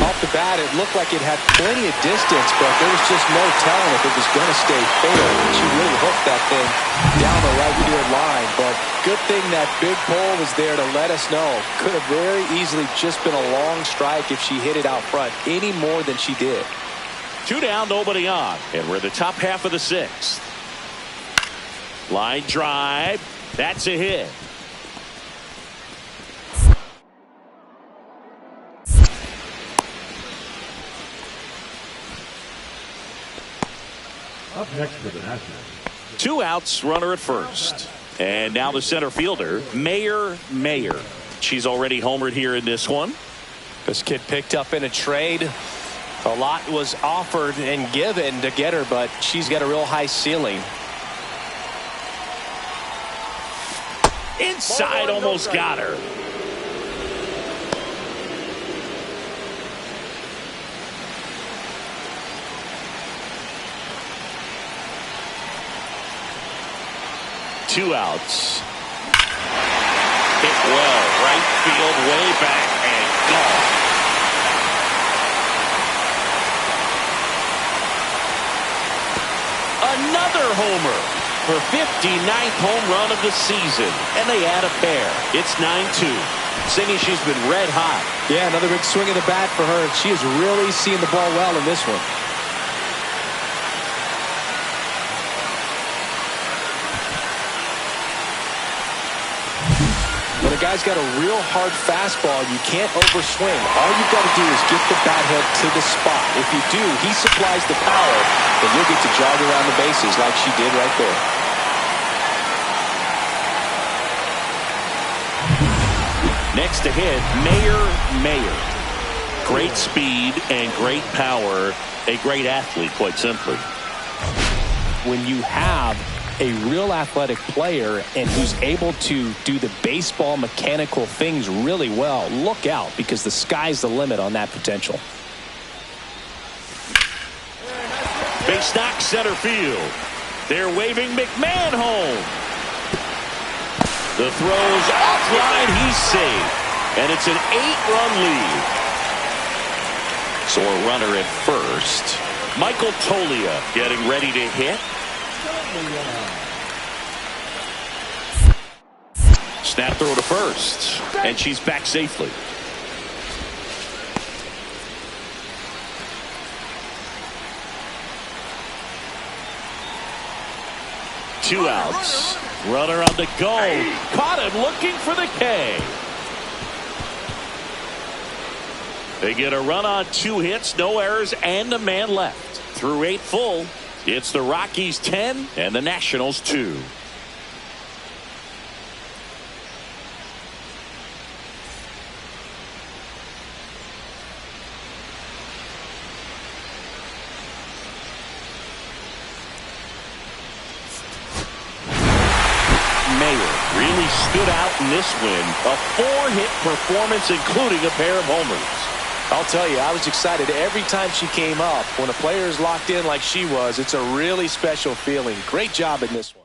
Off the bat, it looked like it had plenty of distance, but there was just no telling if it was going to stay fair. She really hooked that thing down the right field line, but good thing that big pole was there to let us know. Could have very easily just been a long strike if she hit it out front any more than she did. 2 down, nobody on, and we're in the top half of the 6th. Line drive. That's a hit. Up next for the Nationals. 2 outs, runner at first. And now the center fielder, Mayer. She's already homered here in this one. This kid picked up in a trade. A lot was offered and given to get her, but she's got a real high ceiling. Inside, almost got her. Two outs. Hit well, right field, way back, and gone. Another homer. Her 59th home run of the season, and they add a pair. It's 9-2. Cindy, she's been red hot. Yeah, another big swing of the bat for her. She is really seeing the ball well in this one. When a guy's got a real hard fastball, you can't overswing. All you've got to do is get the bat head to the spot. If you do, he supplies the power, then you'll get to jog around the bases like she did right there. Next to hit, Mayer. Great speed and great power. A great athlete, quite simply. When you have a real athletic player and who's able to do the baseball mechanical things really well, look out, because the sky's the limit on that potential. Base knock center field. They're waving McMahon home. The throw's offline. He's safe. And it's an 8-run lead. So a runner at first. Michael Tolia getting ready to hit. snap throw to first, and she's back safely. Two outs. Runner on the go. Caught him looking for the K. They get a run on 2 hits, no errors, and a man left. Through 8 full, it's the Rockies 10 and the Nationals 2. Really stood out in this win. A 4-hit performance, including a pair of homers. I'll tell you, I was excited every time she came up. When a player is locked in like she was, it's a really special feeling. Great job in this one.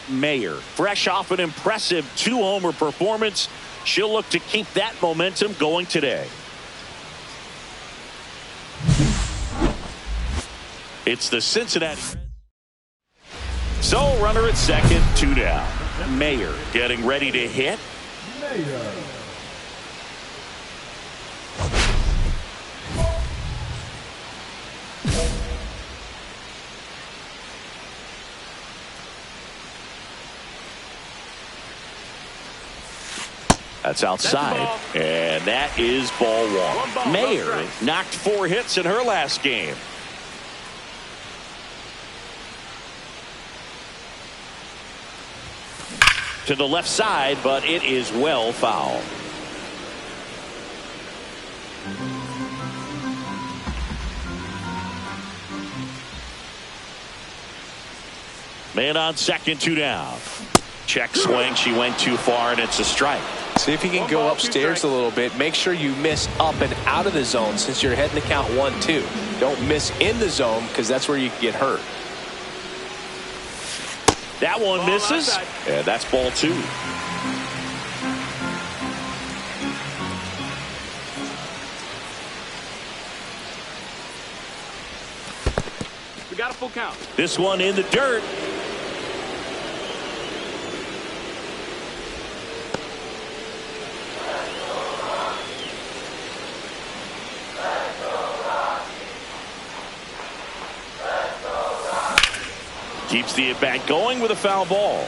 Mayer, fresh off an impressive 2-homer performance. She'll look to keep that momentum going today. It's the Cincinnati. So runner at second, 2 down. Mayer getting ready to hit. Mayer. That's outside, and that is ball 1. Mayer knocked 4 hits in her last game. To the left side, but it is well fouled. Man on second, 2 down. Check swing, she went too far, and it's a strike. See if you can go upstairs a little bit. Make sure you miss up and out of the zone since you're heading to count 1-2. Don't miss in the zone because that's where you can get hurt. That one misses, and that's ball 2. We got a full count. This one in the dirt. Keeps the at-bat going with a foul ball.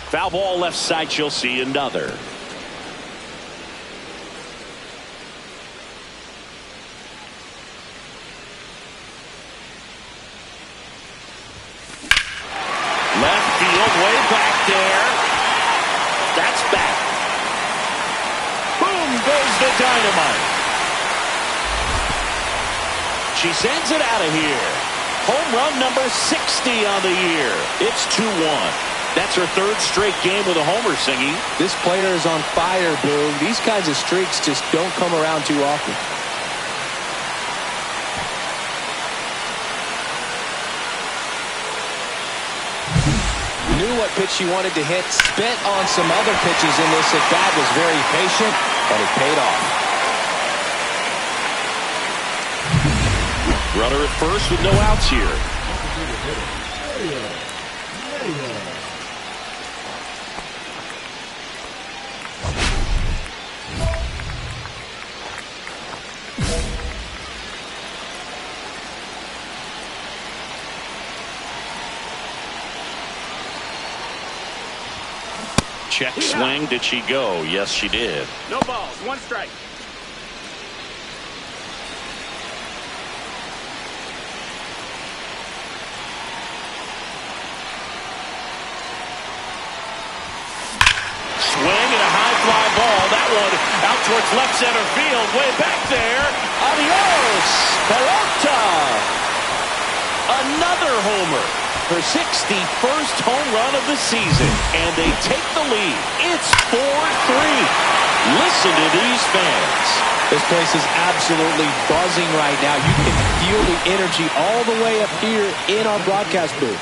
Foul ball left side, she'll see another. Left field, way back there. That's back. Boom goes the dynamite. She sends it out of here. Home run number 60 on the year. It's 2-1. That's her third straight game with a homer, Singy. This player is on fire, Boo. These kinds of streaks just don't come around too often. Knew what pitch she wanted to hit, spent on some other pitches in this at bat, was very patient, and it paid off. Runner at first with no outs here. Check swing. Did she go? Yes, she did. No balls. 1 strike. Swing and a high fly ball. That one out towards left center field. Way back there. Adios. Pelota. Another homer. Her 61st home run of the season. And they take the lead. It's 4-3. Listen to these fans. This place is absolutely buzzing right now. You can feel the energy all the way up here in our broadcast booth.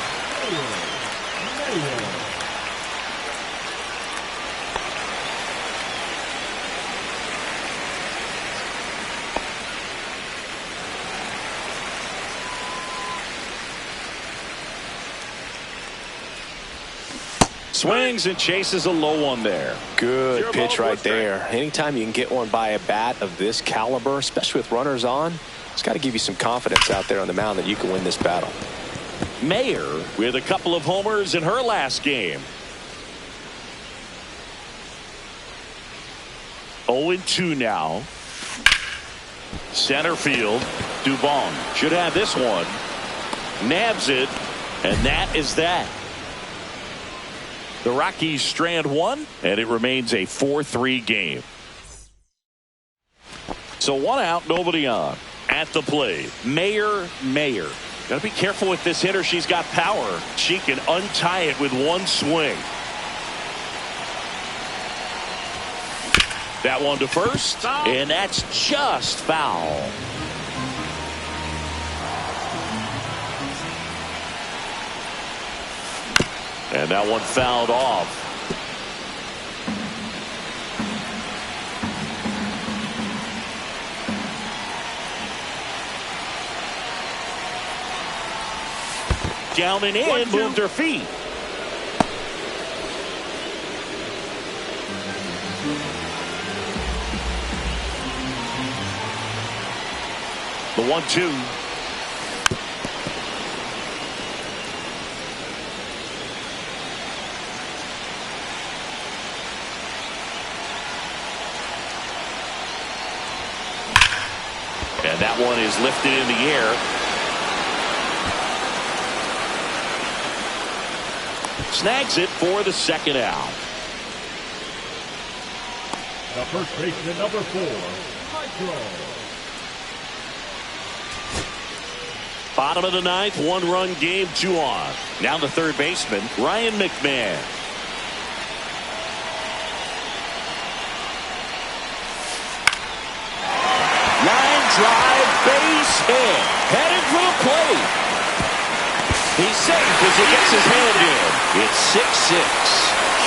Swings and chases a low one there. Good pitch right there. Anytime you can get one by a bat of this caliber, especially with runners on, it's got to give you some confidence out there on the mound that you can win this battle. Mayer with a couple of homers in her last game. 0-2 now. Center field. Dubon should have this one. Nabs it, and that is that. The Rockies strand one, and it remains a 4-3 game. So 1 out, nobody on. At the plate, Mayer. Got to be careful with this hitter. She's got power. She can untie it with 1 swing. That one to first, and that's just foul. And that one fouled off. Down and in, moved her feet. The 1-2. And that one is lifted in the air. Snags it for the second out. The first baseman, number 4, Micro. Bottom of the 9th, 1-run game, 2 on. Now the third baseman, Ryan McMahon. Line drive, base hit. Headed for the plate. He's safe as he gets his hand in. It's 6-6.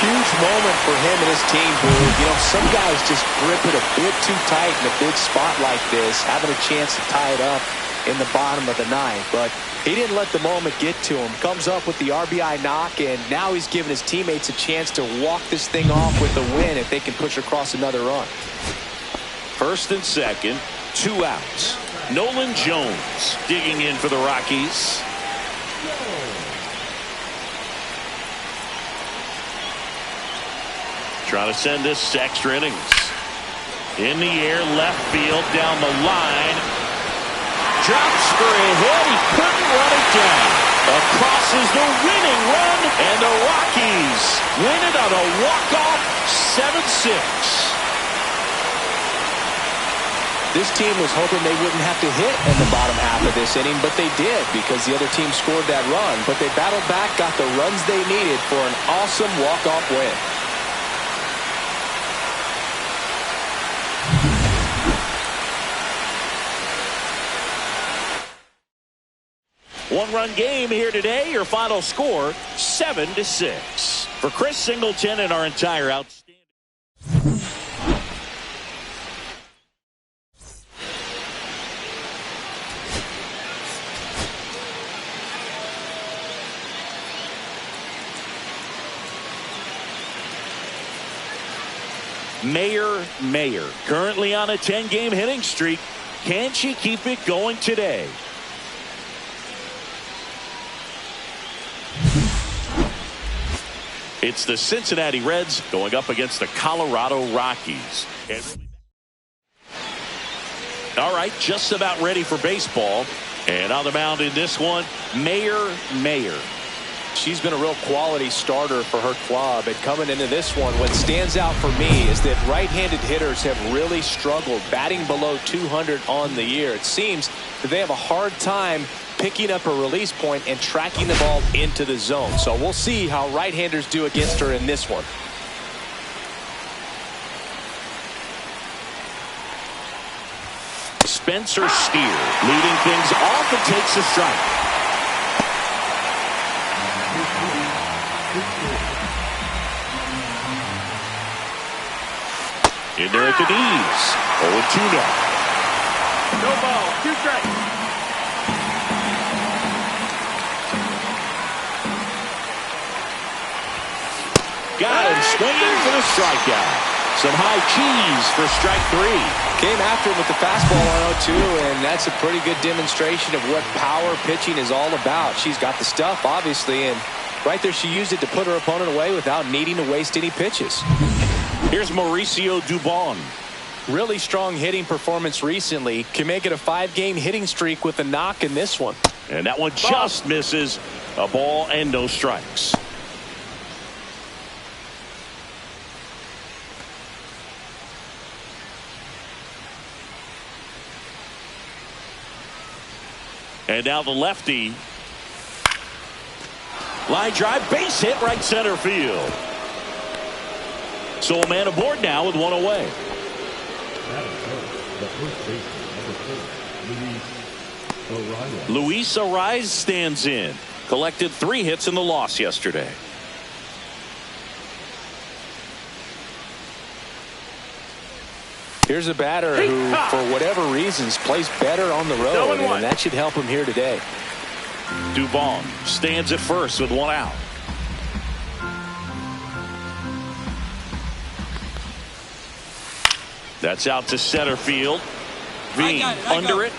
Huge moment for him and his team, Boo. You know, some guys just grip it a bit too tight in a big spot like this, having a chance to tie it up in the bottom of the 9th. But he didn't let the moment get to him. Comes up with the RBI knock, and now he's giving his teammates a chance to walk this thing off with the win if they can push across another run. First and second, 2 outs. Nolan Jones digging in for the Rockies. Trying to send this to extra innings. In the air, left field, down the line. Drops for a hit. He couldn't run it down. Across is the winning run, and the Rockies win it on a walk-off 7-6. This team was hoping they wouldn't have to hit in the bottom half of this inning, but they did because the other team scored that run. But they battled back, got the runs they needed for an awesome walk-off win. One-run game here today. Your final score, 7-6. For Chris Singleton and our entire outstanding. Mayer, currently on a 10-game hitting streak. Can she keep it going today? It's the Cincinnati Reds going up against the Colorado Rockies. All right, just about ready for baseball. And on the mound in this one, Mayer. She's been a real quality starter for her club. And coming into this one, what stands out for me is that right-handed hitters have really struggled batting below 200 on the year. It seems that they have a hard time picking up a release point and tracking the ball into the zone. So we'll see how right-handers do against her in this one. Spencer Steer leading things off and takes a strike. In there at the knees. 0-2 now. No ball. 2 strikes. Got him swinging for the strikeout. Some high cheese for strike 3. Came after him with the fastball on 0-2, and that's a pretty good demonstration of what power pitching is all about. She's got the stuff, obviously, and right there she used it to put her opponent away without needing to waste any pitches. Here's Mauricio Dubon. Really strong hitting performance recently. Can make it a 5-game hitting streak with a knock in this one. And that one just misses. A ball and no strikes. And now the lefty. Line drive, base hit, right center field. So a man aboard now with one away. Luis Arraez stands in. Collected 3 hits in the loss yesterday. Here's a batter who, for whatever reasons, plays better on the road, and that should help him here today. Dubon stands at first with 1 out. That's out to center field. Veen under it.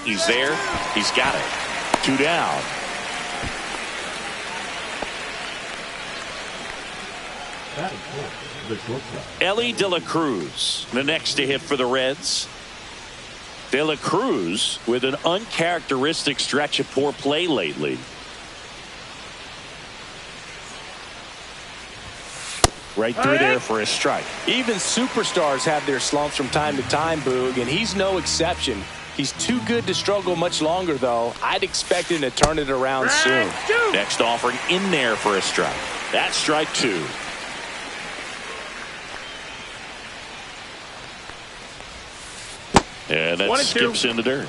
He's there. He's got it. 2 down. Ellie De La Cruz, the next to hit for the Reds. De La Cruz with an uncharacteristic stretch of poor play lately. Right through there for a strike. Even superstars have their slumps from time to time, Boog, and he's no exception. He's too good to struggle much longer, though. I'd expect him to turn it around soon. Next offering in there for a strike. That's strike 2. And that skips in the dirt.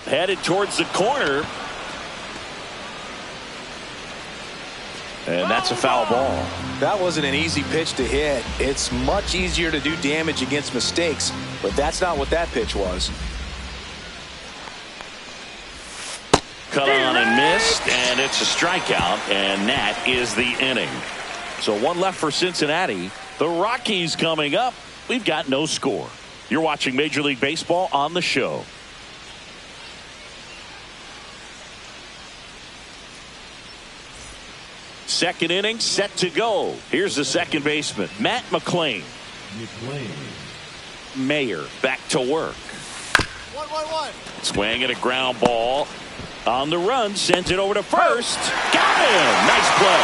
Headed towards the corner. And that's a foul ball. That wasn't an easy pitch to hit. It's much easier to do damage against mistakes, but that's not what that pitch was. Cut on and missed, and it's a strikeout, and that is the inning. So 1 left for Cincinnati. The Rockies coming up. We've got no score. You're watching Major League Baseball on the show. Second inning set to go. Here's the second baseman, Matt McClain. Mayer back to work. 1-1-1. Swing at a ground ball. On the run, sends it over to first. Got him! Nice play.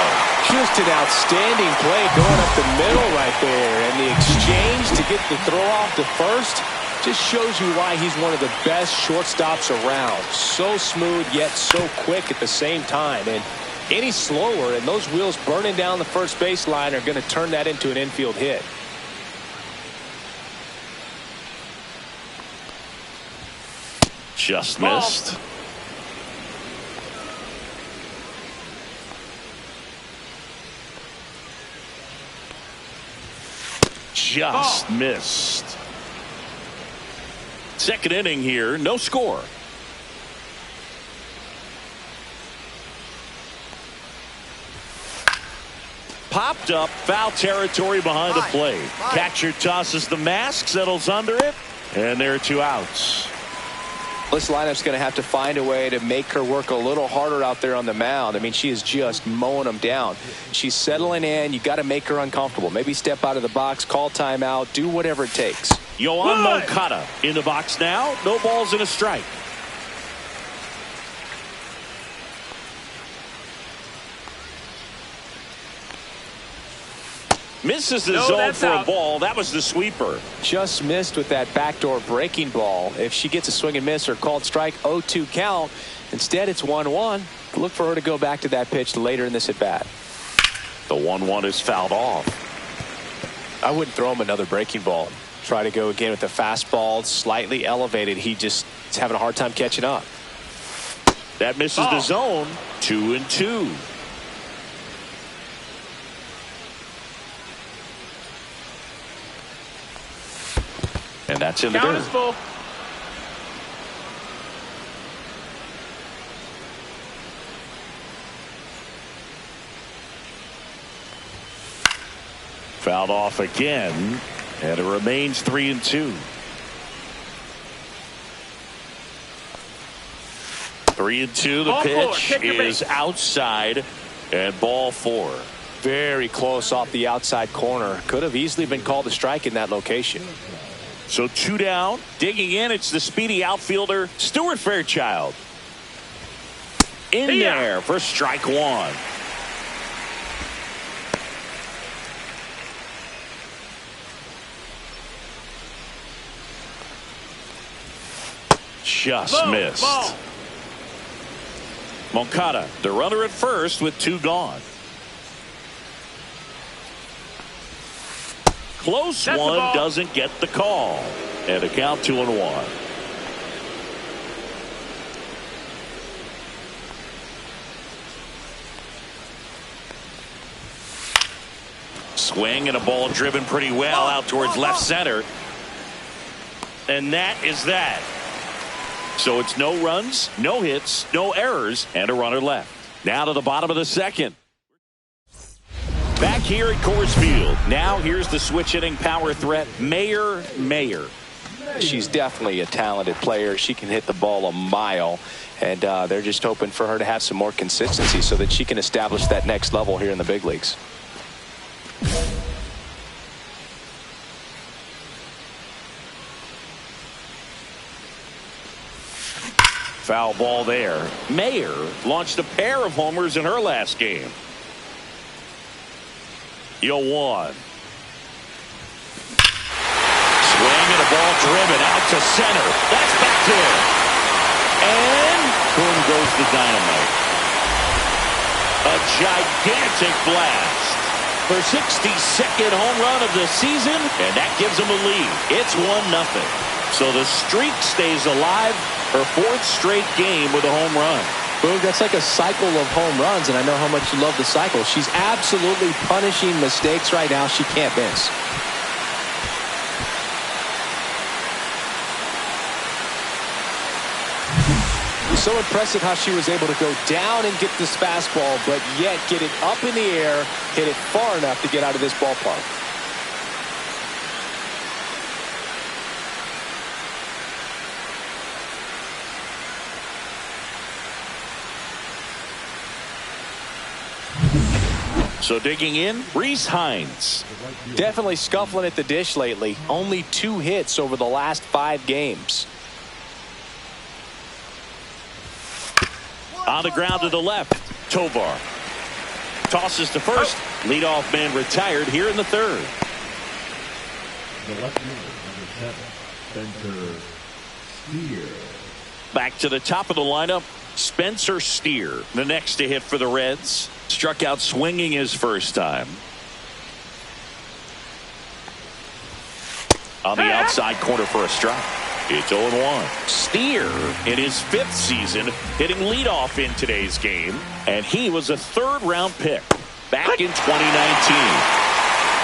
Just an outstanding play going up the middle right there. And the exchange to get the throw off to first just shows you why he's one of the best shortstops around. So smooth, yet so quick at the same time. And any slower, and those wheels burning down the first baseline are going to turn that into an infield hit. Just missed. Just missed. Second inning here, no score. Popped up, foul territory behind the plate. Catcher tosses the mask, settles under it, and there are 2 outs. This lineup's going to have to find a way to make her work a little harder out there on the mound. I mean, she is just mowing them down. She's settling in. You got to make her uncomfortable. Maybe step out of the box, call timeout, do whatever it takes. Yoan Moncada in the box now. No balls and a strike. Misses the zone for a ball. That was the sweeper. Just missed with that backdoor breaking ball. If she gets a swing and miss or called strike, 0-2 count. Instead, it's 1-1. Look for her to go back to that pitch later in this at bat. The 1-1 is fouled off. I wouldn't throw him another breaking ball. Try to go again with the fastball, slightly elevated. He just is having a hard time catching up. That misses the zone. 2-2. And that's in the dirt. Full. Fouled off again, and it remains 3-2. 3-2. The pitch is outside, and ball 4. Very close off the outside corner. Could have easily been called a strike in that location. So 2 down. Digging in, it's the speedy outfielder, Stuart Fairchild. In there for strike 1. Just missed. Moncada, the runner at first with 2 gone. Close one, doesn't get the call. And a count 2-1. Swing and a ball driven pretty well out towards left center. And that is that. So it's no runs, no hits, no errors, and a runner left. Now to the bottom of the second. Back here at Coors Field. Now here's the switch hitting power threat, Mayer. She's definitely a talented player. She can hit the ball a mile. And they're just hoping for her to have some more consistency so that she can establish that next level here in the big leagues. Foul ball there. Mayer launched a pair of homers in her last game. Yoan. Swing and a ball driven out to center. That's back there. And boom goes the dynamite. A gigantic blast. Her 62nd home run of the season, and that gives them a lead. It's 1-0. So the streak stays alive. Her 4th straight game with a home run. Boog, that's like a cycle of home runs, and I know how much you love the cycle. She's absolutely punishing mistakes right now. She can't miss. So impressive how she was able to go down and get this fastball, but yet get it up in the air, hit it far enough to get out of this ballpark. So digging in, Reese Hines. Definitely scuffling at the dish lately. Only 2 hits over the last 5 games. On the ground to the left, Tovar. Tosses to first. Leadoff man retired here in the third. The left fielder, number 7, Spencer Steer. Back to the top of the lineup, Spencer Steer, the next to hit for the Reds. Struck out swinging his first time. On the outside corner for a strike. It's 0-1. Steer in his 5th season hitting leadoff in today's game, and he was a third-round pick back in 2019.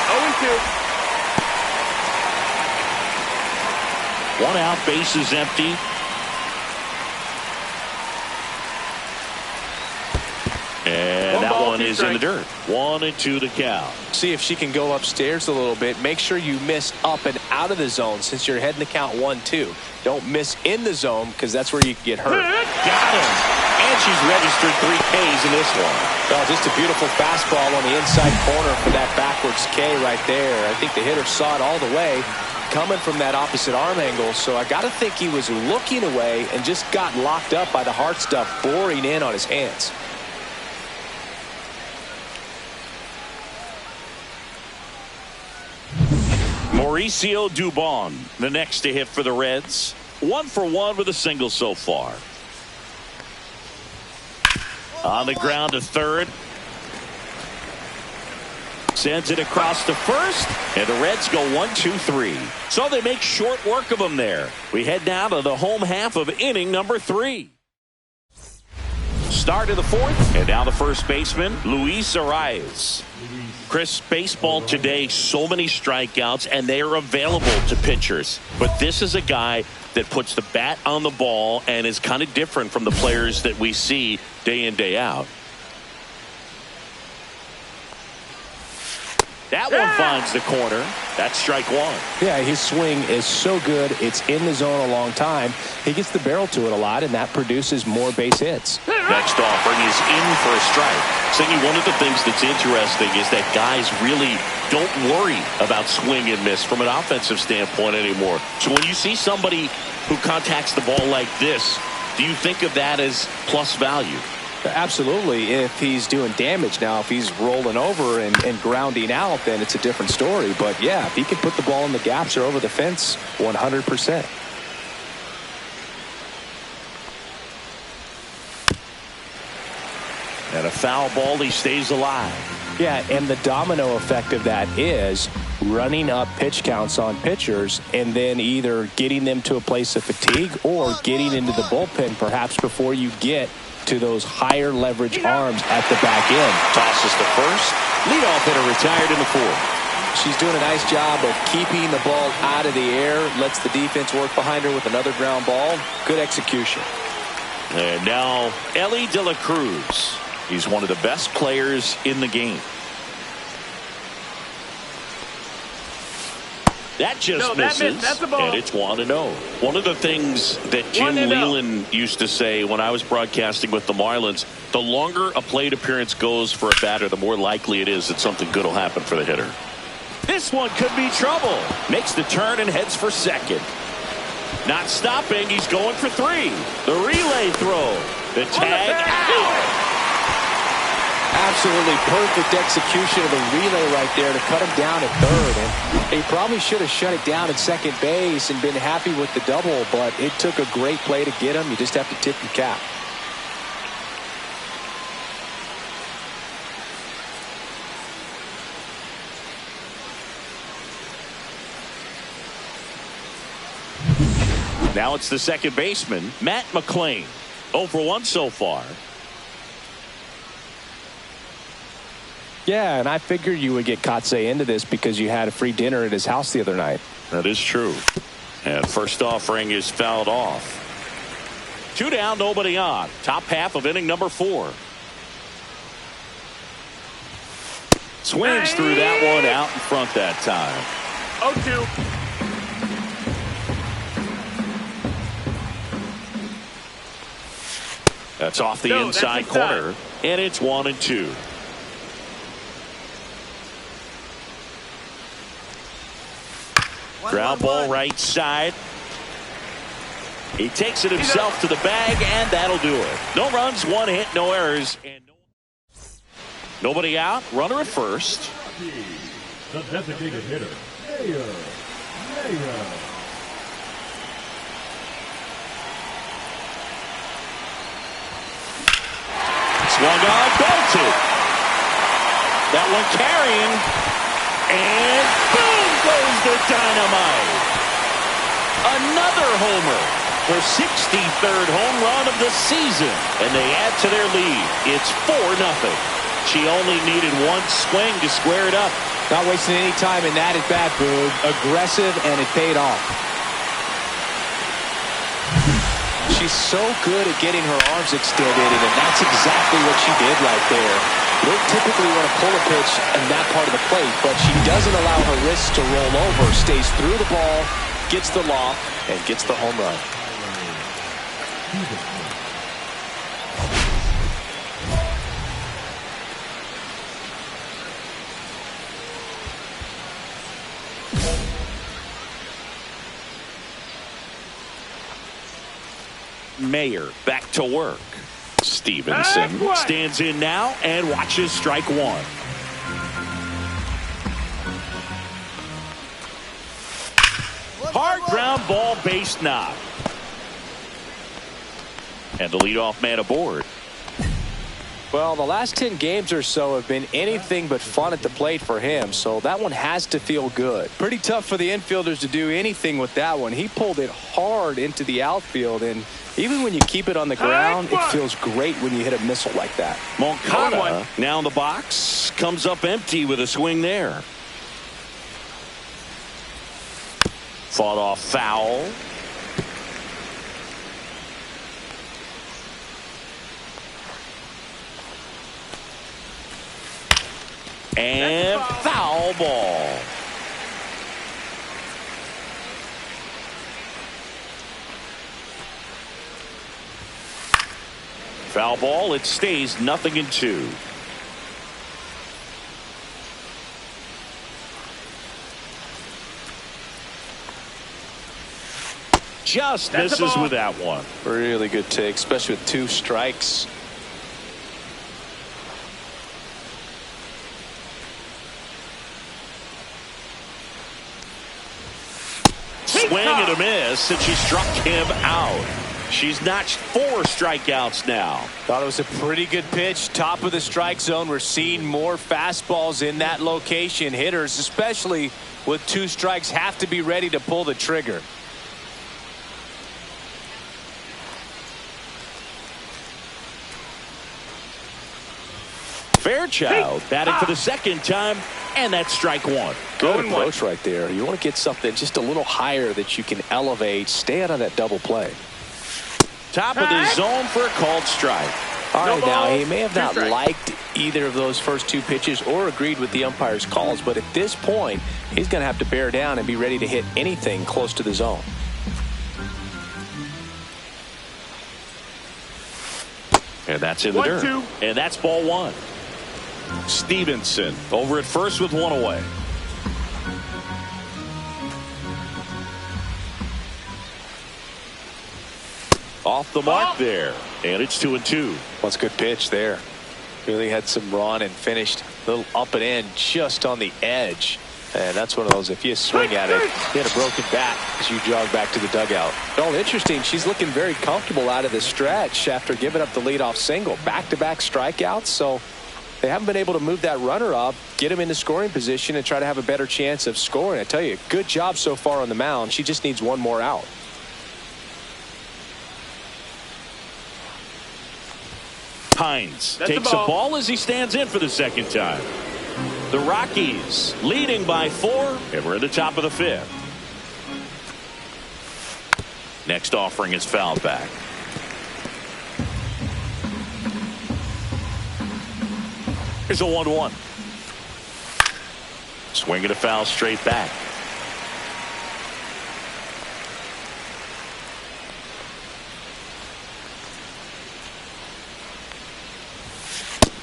0-2. 1 out, bases empty. And that one is in the dirt. 1-2 to count. See if she can go upstairs a little bit. Make sure you miss up and out of the zone since you're heading to count 1-2. Don't miss in the zone because that's where you can get hurt. Got him. And she's registered 3 Ks in this one. Oh, just a beautiful fastball on the inside corner for that backwards K right there. I think the hitter saw it all the way coming from that opposite arm angle. So I got to think he was looking away and just got locked up by the hard stuff boring in on his hands. Mauricio Dubon, the next to hit for the Reds. 1 for 1 with a single so far. On the ground to third. Sends it across to first, and the Reds go 1-2-3. So they make short work of them there. We head now to the home half of inning number 3. Start of the 4th, and now the first baseman, Luis Arias. Chris, baseball today, so many strikeouts, and they are available to pitchers. But this is a guy that puts the bat on the ball and is kind of different from the players that we see day in, day out. That one finds the corner. That's strike 1. Yeah, his swing is so good. It's in the zone a long time. He gets the barrel to it a lot, and that produces more base hits. Next offering is in for a strike. Saying one of the things that's interesting is that guys really don't worry about swing and miss from an offensive standpoint anymore. So when you see somebody who contacts the ball like this, do you think of that as plus value? Absolutely, if he's doing damage. Now, if he's rolling over and grounding out, then it's a different story. But, yeah, if he can put the ball in the gaps or over the fence, 100%. And a foul ball, he stays alive. Yeah, and the domino effect of that is running up pitch counts on pitchers and then either getting them to a place of fatigue or getting into the bullpen perhaps before you get to those higher leverage arms at the back end. Tosses to first. Leadoff hitter retired in the 4th. She's doing a nice job of keeping the ball out of the air. Lets the defense work behind her with another ground ball. Good execution. And now Ellie De La Cruz. He's one of the best players in the game. That just misses, That's a ball. and it's 1-0. One of the things that Jim Leland used to say when I was broadcasting with the Marlins, the longer a plate appearance goes for a batter, the more likely it is that something good will happen for the hitter. This one could be trouble. Makes the turn and heads for second. Not stopping. He's going for 3. The relay throw. The tag out. Absolutely perfect execution of the relay right there to cut him down at third. And he probably should have shut it down at second base and been happy with the double, but it took a great play to get him. You just have to tip your cap. Now it's the second baseman, Matt McClain. 0 for 1 so far. Yeah, and I figured you would get Kotsay into this because you had a free dinner at his house the other night. That is true. And first offering is fouled off. 2 down, nobody on. Top half of inning number 4. Swings through that one out in front that time. 0-2. That's off the inside corner, and it's 1-2. Ground ball right side. He takes it himself to the bag, and that'll do it. No runs, one hit, no errors. And nobody out. Runner at first. The designated hitter, Mayer. Swung on, belted. That one carrying. And boom goes the dynamite. Another homer. Her 63rd home run of the season. And they add to their lead. It's 4-0. She only needed one swing to square it up. Not wasting any time in that at bat, Boog. Aggressive, and it paid off. She's so good at getting her arms extended, and that's exactly what she did right there. You don't typically want to pull a pitch in that part of the plate, but she doesn't allow her wrists to roll over, stays through the ball, gets the loft, and gets the home run. Mayer back to work. Stevenson stands in now and watches strike one. Hard ground ball, base knock. And the leadoff man aboard. Well, the last 10 games or so have been anything but fun at the plate for him, so that one has to feel good. Pretty tough for the infielders to do anything with that one. He pulled it hard into the outfield, and even when you keep it on the ground, it feels great when you hit a missile like that. Moncada now in the box, comes up empty with a swing there. Fought off foul. And foul ball. Foul ball. It stays 0-2. Just misses with that one. Really good take, especially with 2 strikes. Swing and a miss, and she struck him out. She's notched 4 strikeouts now. Thought it was a pretty good pitch. Top of the strike zone. We're seeing more fastballs in that location. Hitters, especially with 2 strikes, have to be ready to pull the trigger. Fairchild batting for the 2nd time, and that's strike 1. Good approach right there. You want to get something just a little higher that you can elevate. Stay out of that double play. Top of the zone for a called strike. All right, now he may have not liked either of those first 2 pitches or agreed with the umpire's calls, but at this point, he's going to have to bear down and be ready to hit anything close to the zone. And that's in the dirt. And that's ball 1. Stevenson over at first with 1 away. Off the mark there, and it's 2-2. That's a good pitch there. Really had some run and finished a little up and in just on the edge. And that's one of those, if you swing at it, you had a broken bat as you jog back to the dugout. Oh, interesting. She's looking very comfortable out of the stretch after giving up the leadoff single. Back-to-back strikeouts, so they haven't been able to move that runner up, get him into scoring position, and try to have a better chance of scoring. I tell you, good job so far on the mound. She just needs 1 more out. Hines takes a ball as he stands in for the 2nd time. The Rockies leading by 4, and we're at the top of the 5th. Next offering is fouled back. Here's a 1-1. Swing and a foul straight back.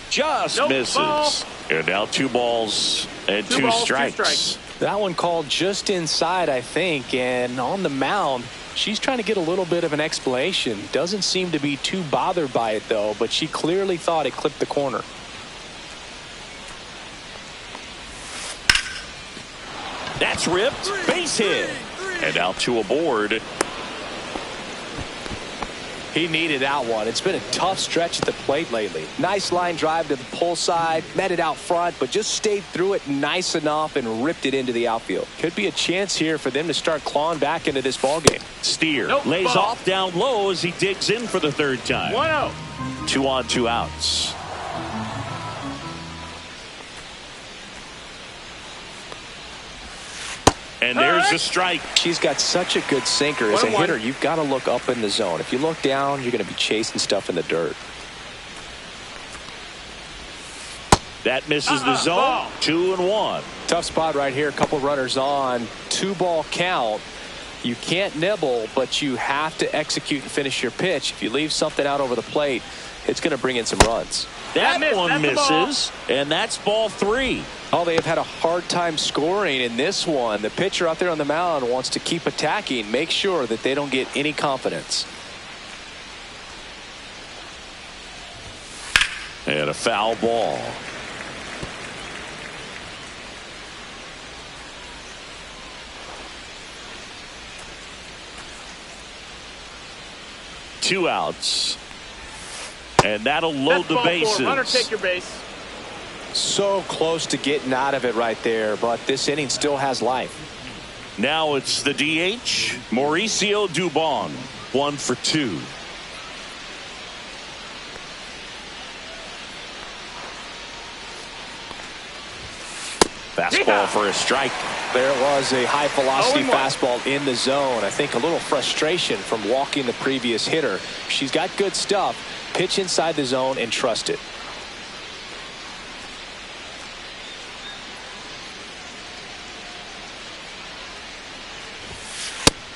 Just misses. Ball. And now 2 balls and 2 strikes. That one called just inside, I think, and on the mound, She's trying to get a little bit of an explanation. Doesn't seem to be too bothered by it, though, but she clearly thought it clipped the corner. That's ripped. Base hit. And out to a board. He needed that one. It's been a tough stretch at the plate lately. Nice line drive to the pull side, met it out front, but just stayed through it nice enough and ripped it into the outfield. Could be a chance here for them to start clawing back into this ballgame. Steer lays off down low as he digs in for the third time. 1-0. 2 on, 2 outs. And there's a strike. She's got such a good sinker. As a hitter, you've got to look up in the zone. If you look down, you're going to be chasing stuff in the dirt. That misses the zone. 2-1. Tough spot right here. A couple runners on. 2-ball count. You can't nibble, but you have to execute and finish your pitch. If you leave something out over the plate, it's going to bring in some runs. That one misses, and that's ball 3. Oh, they have had a hard time scoring in this one. The pitcher out there on the mound wants to keep attacking, make sure that they don't get any confidence. And a foul ball. Two outs. And that'll load the bases. Runner, take your base. So close to getting out of it right there, but this inning still has life. Now it's the DH, Mauricio Dubon, 1 for 2. Fastball for a strike. There was a high velocity fastball in the zone. I think a little frustration from walking the previous hitter. She's got good stuff. Pitch inside the zone and trust it.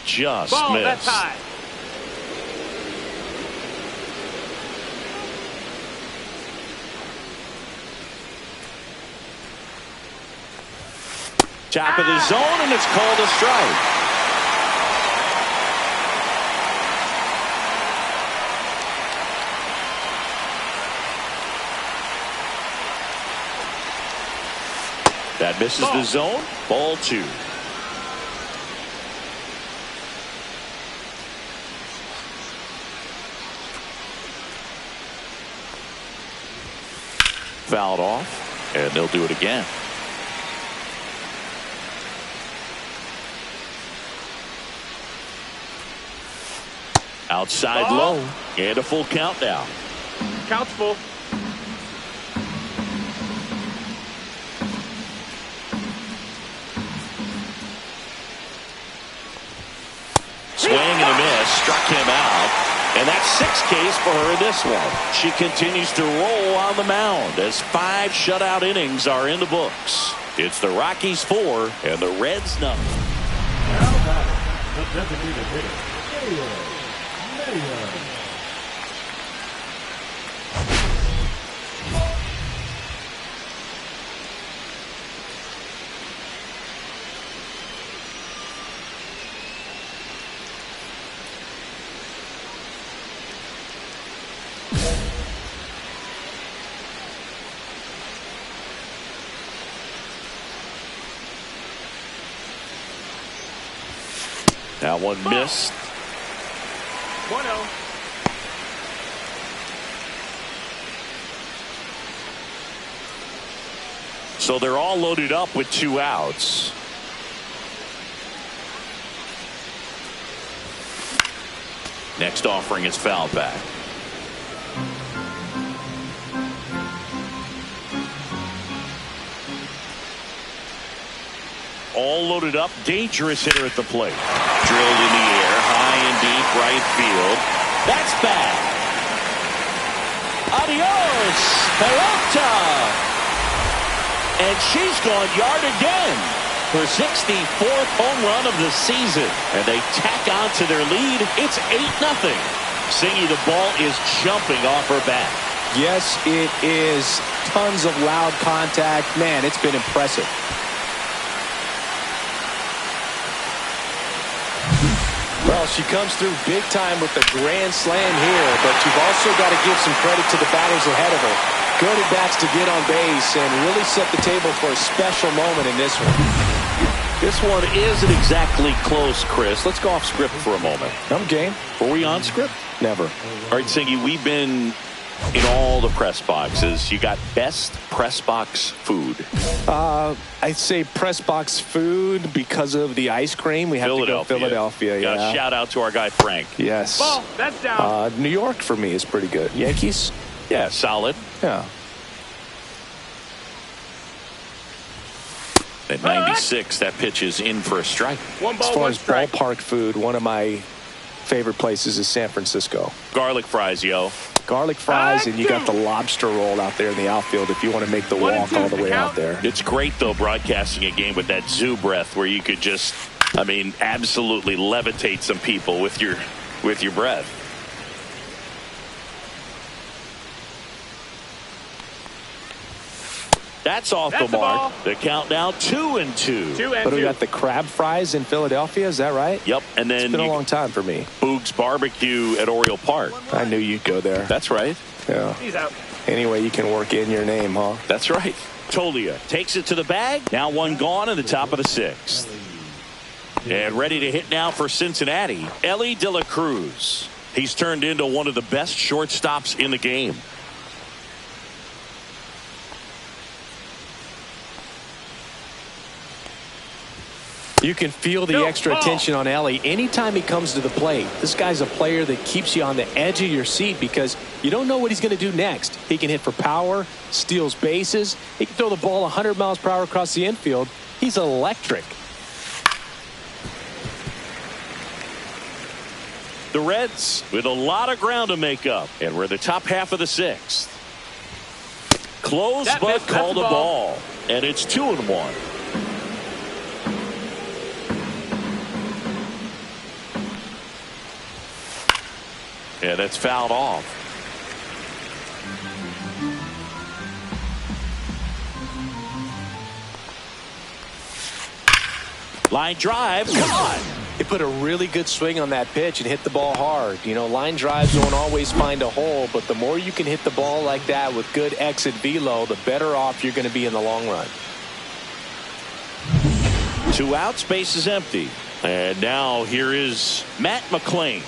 Just Ball, missed. that's high. Top of the zone, and it's called a strike. That misses the zone. Ball 2. Fouled off, and they'll do it again. Outside low, and a full count now. Count's full. Swing and a miss, struck him out. And that's 6 Ks for her in this one. She continues to roll on the mound as 5 shutout innings are in the books. It's the Rockies 4 and the Reds nothing. Now batting, the designated hitter, Mayor. That one missed. 1-0. So they're all loaded up with 2 outs. Next offering is fouled back. All loaded up, dangerous hitter at the plate. Drilled in the air, high and deep right field. That's bad. Adios, Peralta. And she's gone yard again. Her 64th home run of the season. And they tack on to their lead. It's 8-0. Singy, the ball is jumping off her bat. Yes, it is. Tons of loud contact. Man, it's been impressive. Well, she comes through big time with the grand slam here, but you've also got to give some credit to the batters ahead of her. Good at-bats to get on base and really set the table for a special moment in this one. This one isn't exactly close, Chris. Let's go off script for a moment. I'm game. Were we on script? Never. All right, Singy, we've been in all the press boxes. You got best press box food. I'd say press box food because of the ice cream. We have to go Philadelphia. Yeah. Shout out to our guy Frank. Yes. Ball, that's down. New York for me is pretty good. Yankees? Yeah, solid. Yeah. At 96, that pitch is in for a strike. One ball, as far one as strike. ballpark food, one of my favorite places is San Francisco. Garlic fries, yo. Garlic fries, and you got the lobster roll out there in the outfield if you want to make the walk all the way out there. It's great, though, broadcasting a game with that zoo breath where you could just, I mean, absolutely levitate some people with your breath. That's off the mark. The count now 2-2. But we got the crab fries in Philadelphia, is that right? Yep, and then it's been a long time for me. Boog's Barbecue at Oriole Park. I knew you'd go there. That's right. Yeah. He's out. Anyway, you can work in your name, huh? That's right. Tolia takes it to the bag. Now one gone in the top of the sixth. And ready to hit now for Cincinnati, Ellie De La Cruz. He's turned into one of the best shortstops in the game. You can feel the extra attention on Ellie anytime he comes to the plate. This guy's a player that keeps you on the edge of your seat because you don't know what he's going to do next. He can hit for power, steals bases. He can throw the ball 100 miles per hour across the infield. He's electric. The Reds with a lot of ground to make up. And we're in the top half of the sixth. Close, but called a ball. And it's 2-1. Yeah, that's fouled off. Line drive, come on. He put a really good swing on that pitch and hit the ball hard. You know, line drives don't always find a hole, but the more you can hit the ball like that with good exit velo, the better off you're going to be in the long run. 2 outs, base is empty. And now here is Matt McClain.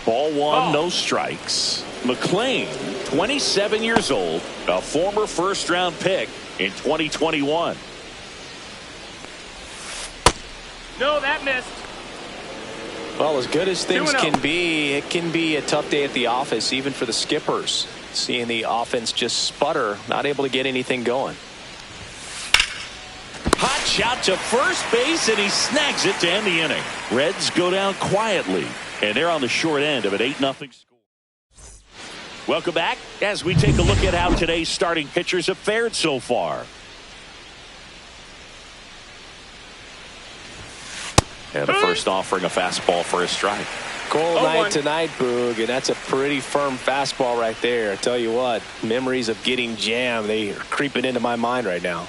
Ball one, no strikes. McClain, 27 years old, a former first-round pick in 2021. No, that missed. Well, as good as things can be, it can be a tough day at the office, even for the skippers. Seeing the offense just sputter, not able to get anything going. Hot shot to first base, and he snags it to end the inning. Reds go down quietly. And they're on the short end of an 8-0 score. Welcome back as we take a look at how today's starting pitchers have fared so far. And the first offering a fastball for a strike. Cold night tonight, Boog, and that's a pretty firm fastball right there. I tell you what, memories of getting jammed, they are creeping into my mind right now.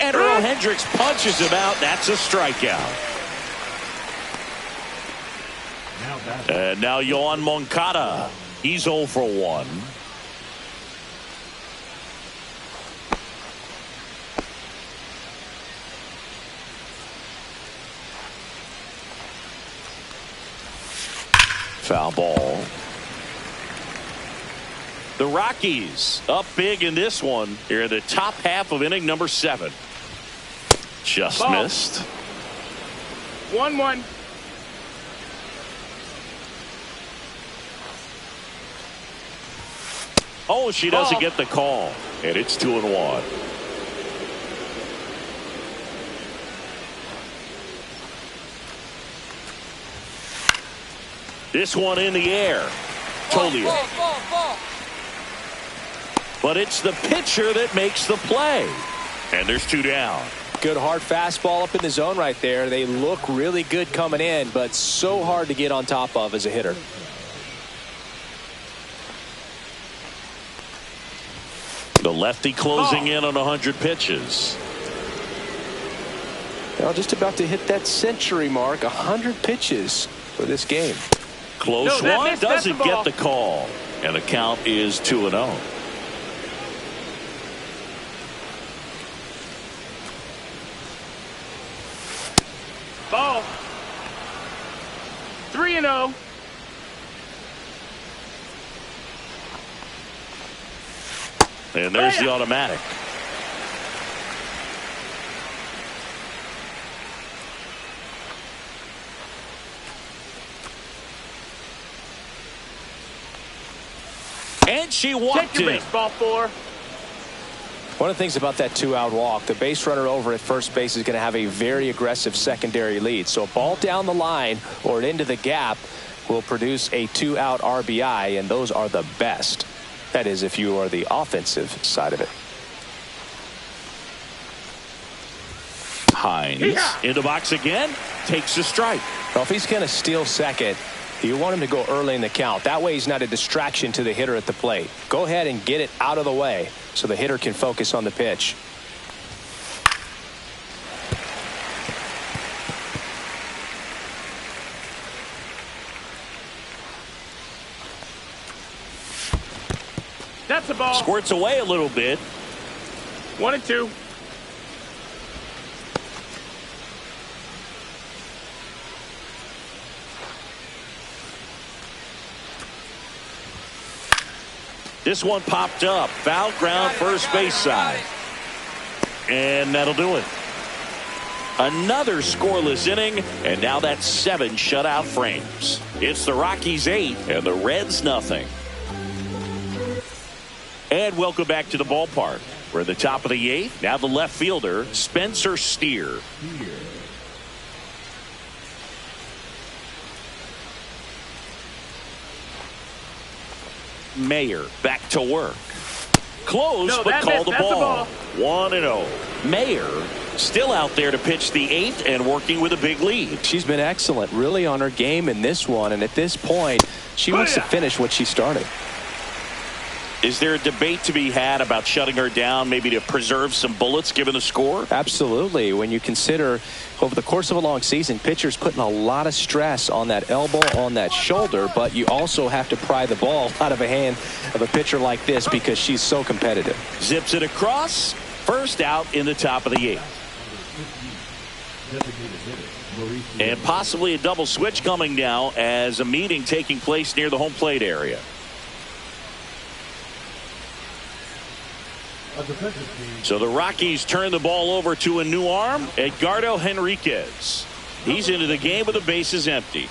And Earl Hendricks punches him out. That's a strikeout. And now Yohan Moncada. He's 0 for 1. Foul ball. The Rockies up big in this one. Here in the top half of inning number 7. Just missed. 1-1. Oh, she doesn't get the call. And it's 2-1. This one in the air. Tolia. But it's the pitcher that makes the play. And there's 2 down. Good hard fastball up in the zone right there. They look really good coming in, but so hard to get on top of as a hitter. The lefty closing in on 100 pitches. Well, just about to hit that century mark. 100 pitches for this game. Close one, doesn't get the call. And the count is 2-0. Ball. 3-0. And there's the automatic. And she walked Take your it. base, ball 4. One of the things about that 2-out walk, the base runner over at first base is going to have a very aggressive secondary lead. So a ball down the line or into the gap will produce a 2-out RBI, and those are the best. That is, if you are the offensive side of it. Hines into box again, takes a strike. Well, if he's going to steal second, you want him to go early in the count. That way he's not a distraction to the hitter at the plate. Go ahead and get it out of the way so the hitter can focus on the pitch. That's a ball. Squirts away a little bit. 1-2. This one popped up. Foul ground, first base side. And that'll do it. Another scoreless inning, and now that's 7 shutout frames. It's the Rockies 8 and the Reds nothing. And welcome back to the ballpark. We're at the top of the 8th. Now the left fielder, Spencer Steer. Mayer back to work. Close, but called the ball. 1-0. Mayer still out there to pitch the 8th and working with a big lead. She's been excellent, really on her game in this one, and at this point she wants to finish what she started. Is there a debate to be had about shutting her down, maybe to preserve some bullets given the score? Absolutely. When you consider over the course of a long season, pitchers putting a lot of stress on that elbow, on that shoulder, but you also have to pry the ball out of a hand of a pitcher like this because she's so competitive. Zips it across. First out in the top of the 8th. And possibly a double switch coming now as a meeting taking place near the home plate area. So the Rockies turn the ball over to a new arm, Edgardo Henriquez. He's into the game with the bases empty.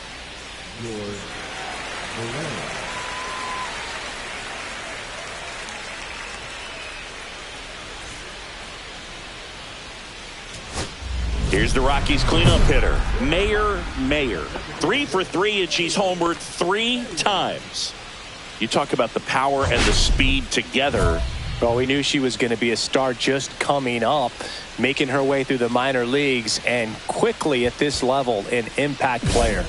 Here's the Rockies cleanup hitter, Mayer. 3 for 3, and she's homered 3 times. You talk about the power and the speed together. Well, we knew she was going to be a star just coming up, making her way through the minor leagues, and quickly at this level, an impact player.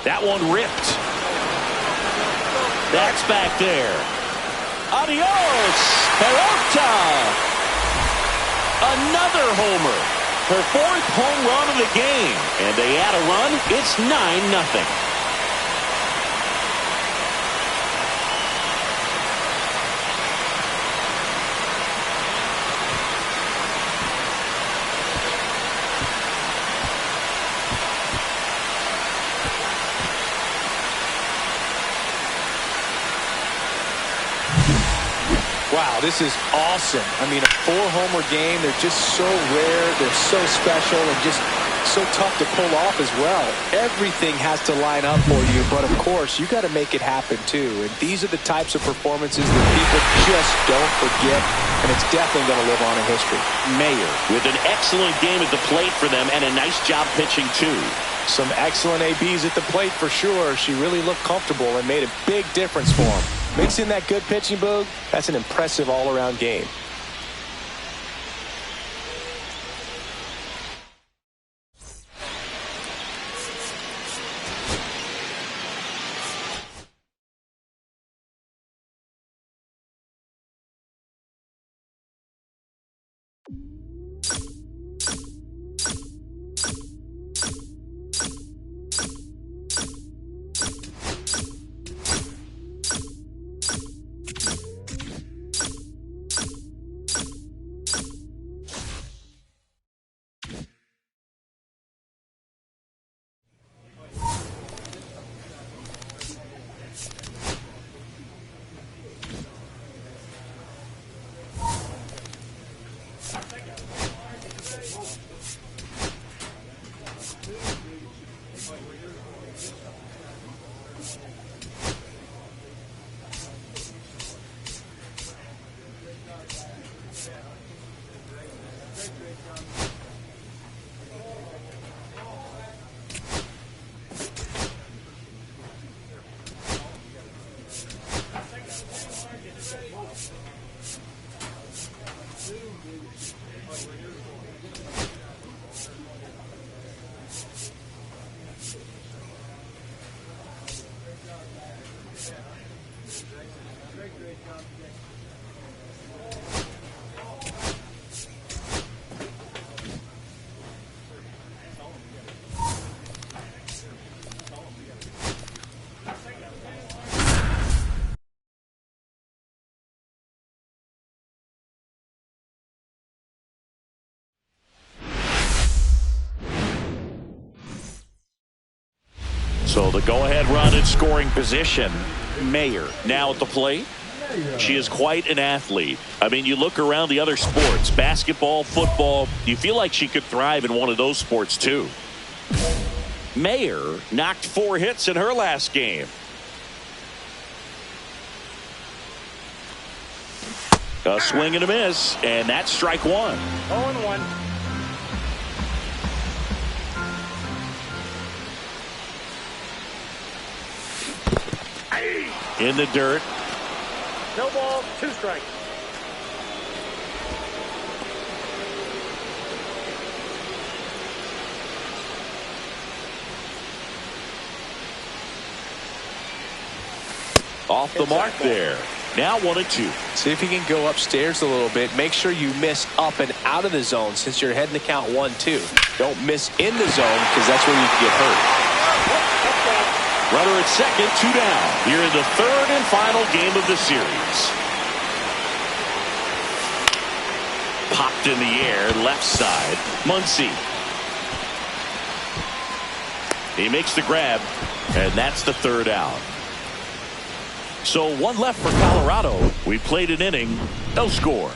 That one ripped. That's back there. Adios, Peralta. Another homer. Her 4th home run of the game. And they add a run. It's 9-0. Wow, this is awesome. I mean, a 4-homer game, they're just so rare, they're so special, and just so tough to pull off as well. Everything has to line up for you, but of course, you got to make it happen too. And these are the types of performances that people just don't forget and it's definitely going to live on in history. Mayer with an excellent game at the plate for them and a nice job pitching too. Some excellent ABs at the plate for sure. She really looked comfortable and made a big difference for him. Mixing that good pitching, Boog, that's an impressive all-around game. So the go-ahead run in scoring position. Mayer now at the plate. She is quite an athlete. I mean, you look around the other sports, basketball, football, you feel like she could thrive in one of those sports too. Mayer knocked 4 hits in her last game. A swing and a miss, and that's strike 1. 0-1. In the dirt. No ball, 2 strikes. Off the mark there. Now 1-2. See if you can go upstairs a little bit. Make sure you miss up and out of the zone since you're heading to count 1-2. Don't miss in the zone because that's where you can get hurt. Runner at second, 2 down. Here in the 3rd and final game of the series. Popped in the air, left side. Muncy. He makes the grab, and that's the 3rd out. So 1 left for Colorado. We played an inning, no score.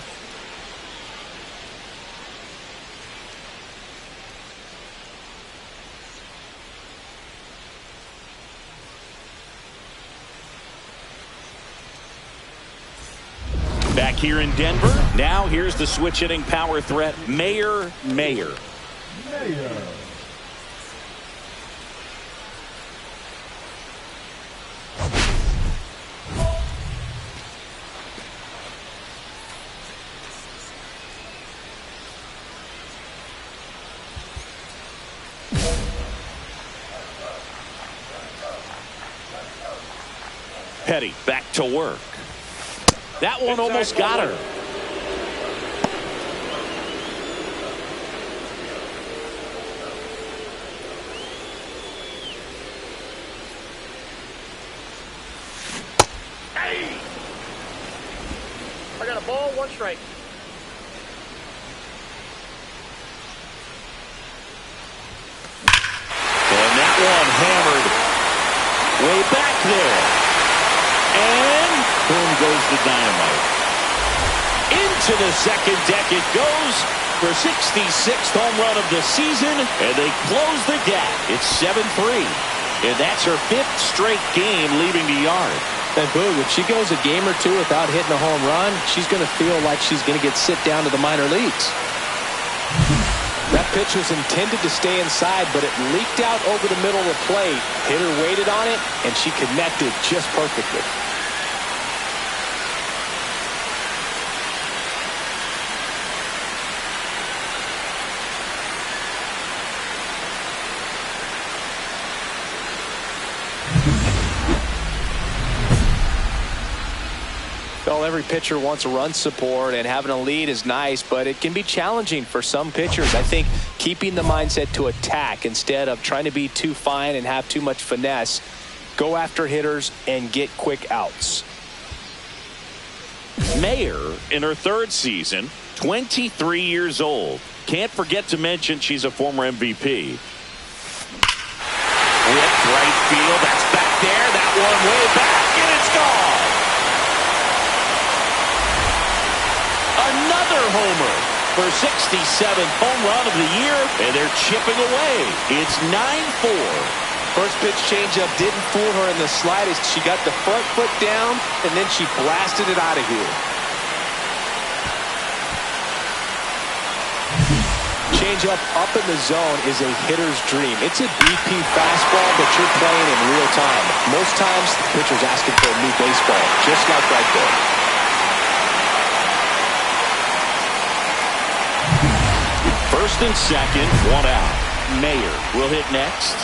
Back here in Denver. Now here's the switch hitting power threat, Mayer. Petty back to work. That one almost got her. Hey! I got a ball, 1 strike. And that one hammered way back there. And boom goes the dynamite. Into the second deck it goes for 66th home run of the season, and they close the gap. It's 7-3, and that's her 5th straight game leaving the yard. And Boog, if she goes a game or two without hitting a home run, she's going to feel like she's going to get sent down to the minor leagues. That pitch was intended to stay inside, but it leaked out over the middle of the plate. Hitter waited on it, and she connected just perfectly. Well, every pitcher wants run support, and having a lead is nice, but it can be challenging for some pitchers. I think keeping the mindset to attack instead of trying to be too fine and have too much finesse. Go after hitters and get quick outs. Mayer in her third season, 23 years old. Can't forget to mention she's a former MVP. Whipped right field. That's back there. That one way back, and it's gone. Another homer for 67th home run of the year, and they're chipping away. It's 9-4. First pitch changeup didn't fool her in the slightest. She got the front foot down, and then she blasted it out of here. Changeup up in the zone is a hitter's dream. It's a BP fastball, but you're playing in real time. Most times, the pitcher's asking for a new baseball, just like right there. First and second, one out. Mayer will hit next.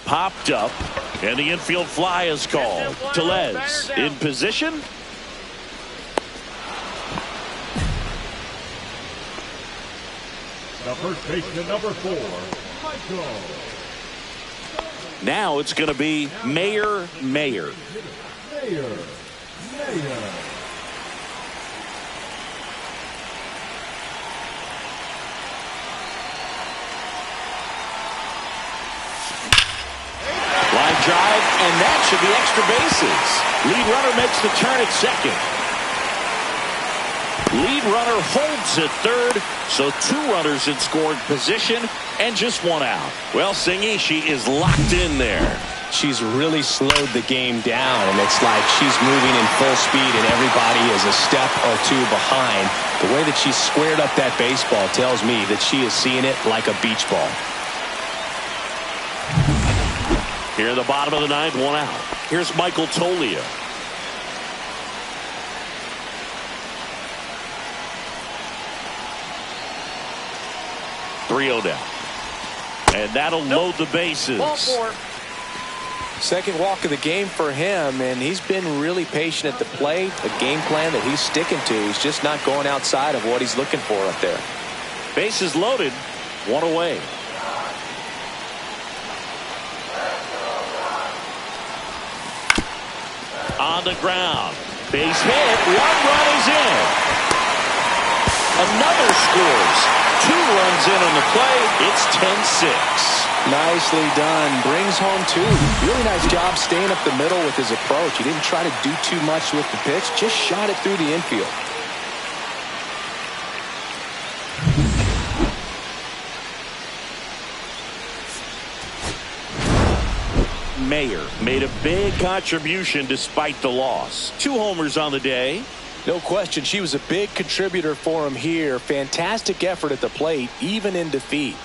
Popped up, and the infield fly is called. Tellez in position. The first baseman, number 4, Michael. Now it's going to be Mayer. Mayer. Line drive, and that should be extra bases. Lead runner makes the turn at second. Lead runner holds at third, so 2 runners in scoring position and just 1 out. Well, Singy, she is locked in there. She's really slowed the game down, and it's like she's moving in full speed and everybody is a step or 2 behind. The way that she squared up that baseball tells me that she is seeing it like a beach ball. Here in the bottom of the 9th, 1 out. Here's Michael Tolia. Three-0 down. And that'll load the bases. Second walk of the game for him, and he's been really patient at the plate. A game plan that he's sticking to. He's just not going outside of what he's looking for up there. Bases loaded, 1 away. On the ground. Base hit. 1 run is in. Another scores. 2 runs in on the play. It's 10-6. Nicely done. Brings home 2. Really nice job staying up the middle with his approach. He didn't try to do too much with the pitch. Just shot it through the infield. Mayer made a big contribution despite the loss. 2 homers on the day. No question, she was a big contributor for him here. Fantastic effort at the plate, even in defeat.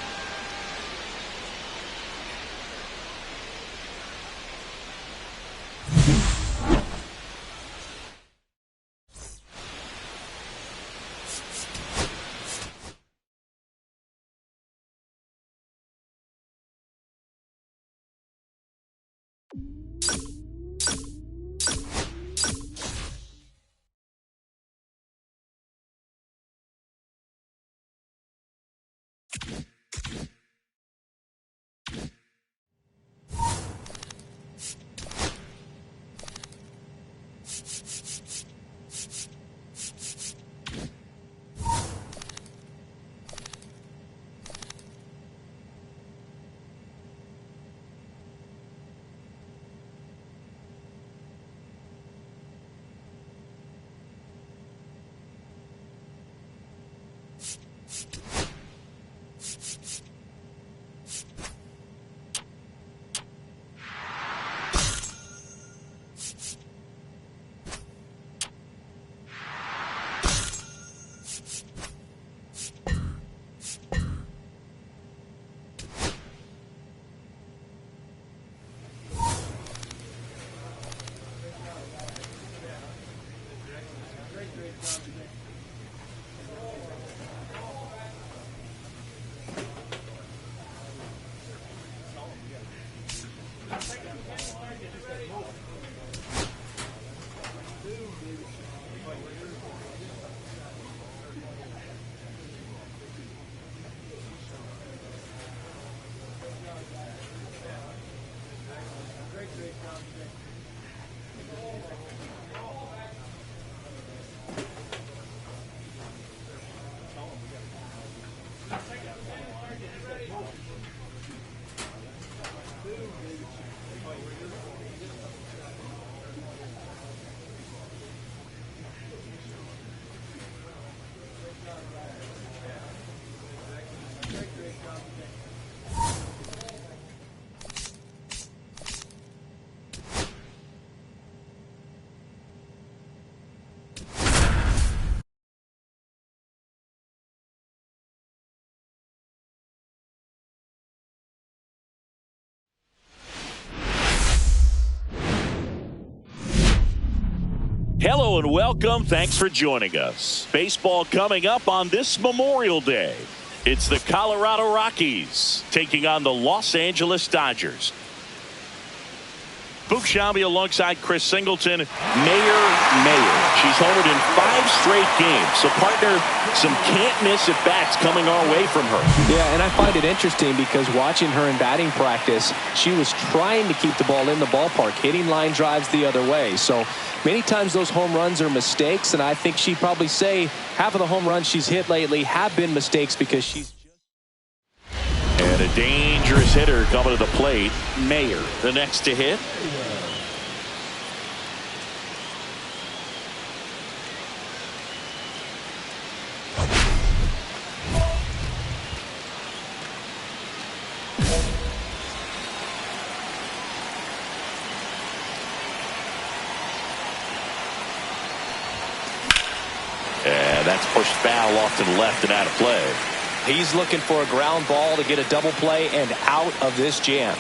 Hello and welcome. Thanks for joining us. Baseball coming up on this Memorial Day. It's the Colorado Rockies taking on the Los Angeles Dodgers. Boog Sciambi alongside Chris Singleton. Mayer. She's homered in 5 straight games. So, partner, some can't-miss at-bats coming our way from her. Yeah, and I find it interesting because watching her in batting practice, she was trying to keep the ball in the ballpark, hitting line drives the other way. So many times those home runs are mistakes, and I think she'd probably say half of the home runs she's hit lately have been mistakes because she's... And a dangerous hitter coming to the plate. Mayer, the next to hit. And that's pushed foul off to the left and out of play. He's looking for a ground ball to get a double play and out of this jam.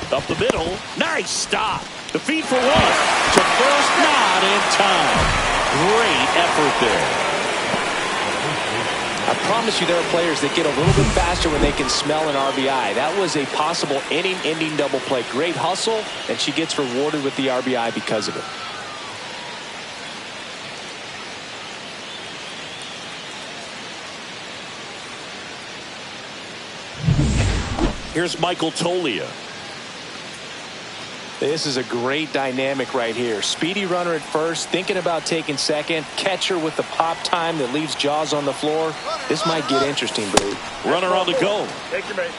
Up the middle. Nice stop. The feed for 1. To first, not in time. Great effort there. I promise you there are players that get a little bit faster when they can smell an RBI. That was a possible inning-ending double play. Great hustle, and she gets rewarded with the RBI because of it. Here's Michael Toglia. This is a great dynamic right here. Speedy runner at first, thinking about taking second. Catcher with the pop time that leaves Jaws on the floor. This might get interesting, Boo. Runner on the go. Take your base.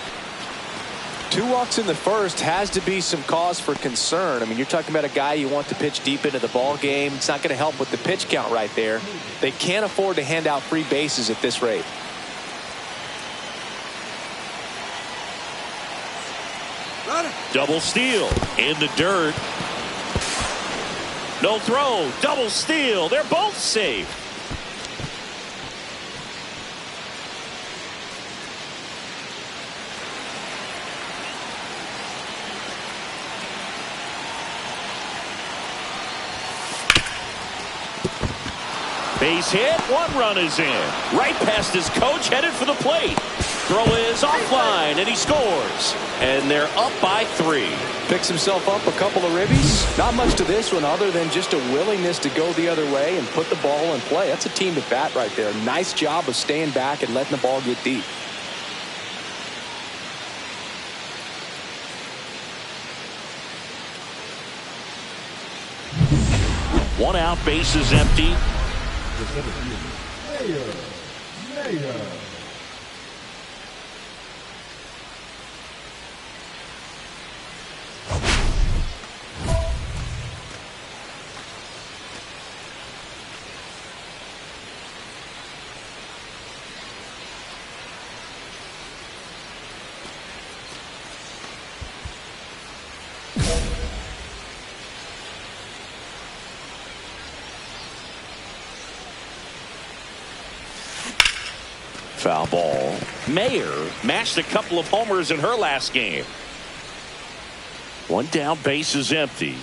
2 walks in the first has to be some cause for concern. I mean, you're talking about a guy you want to pitch deep into the ball game. It's not going to help with the pitch count right there. They can't afford to hand out free bases at this rate. Double steal in the dirt. No throw. Double steal. They're both safe. Base hit. 1 run is in. Right past his coach, headed for the plate. Throw is offline, and he scores. And they're up by 3. Picks himself up a couple of ribbies. Not much to this one other than just a willingness to go the other way and put the ball in play. That's a team at bat right there. Nice job of staying back and letting the ball get deep. One out, base is empty. Mayer. Foul ball. Mayer mashed a couple of homers in her last game. One down, base is empty.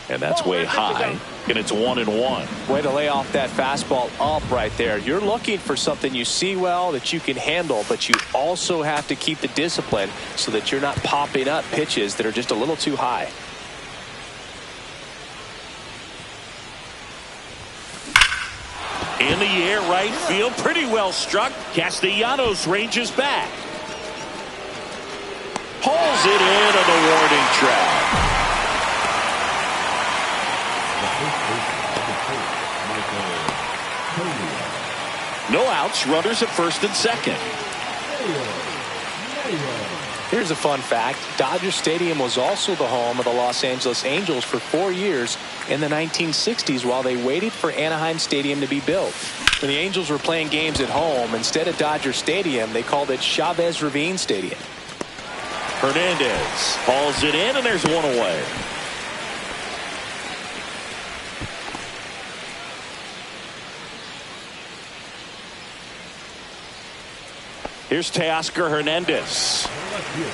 And that's way high, and it's 1-1. Way to lay off that fastball up right there. You're looking for something you see well that you can handle, but you also have to keep the discipline so that you're not popping up pitches that are just a little too high. In the air, right field, pretty well struck. Castellanos ranges back. Pulls it in on the warning track. No outs, runners at first and second. Here's a fun fact. Dodger Stadium was also the home of the Los Angeles Angels for 4 years in the 1960s while they waited for Anaheim Stadium to be built. When the Angels were playing games at home, instead of Dodger Stadium, they called it Chavez Ravine Stadium. Hernandez hauls it in, and there's one away. Here's Teoscar Hernandez.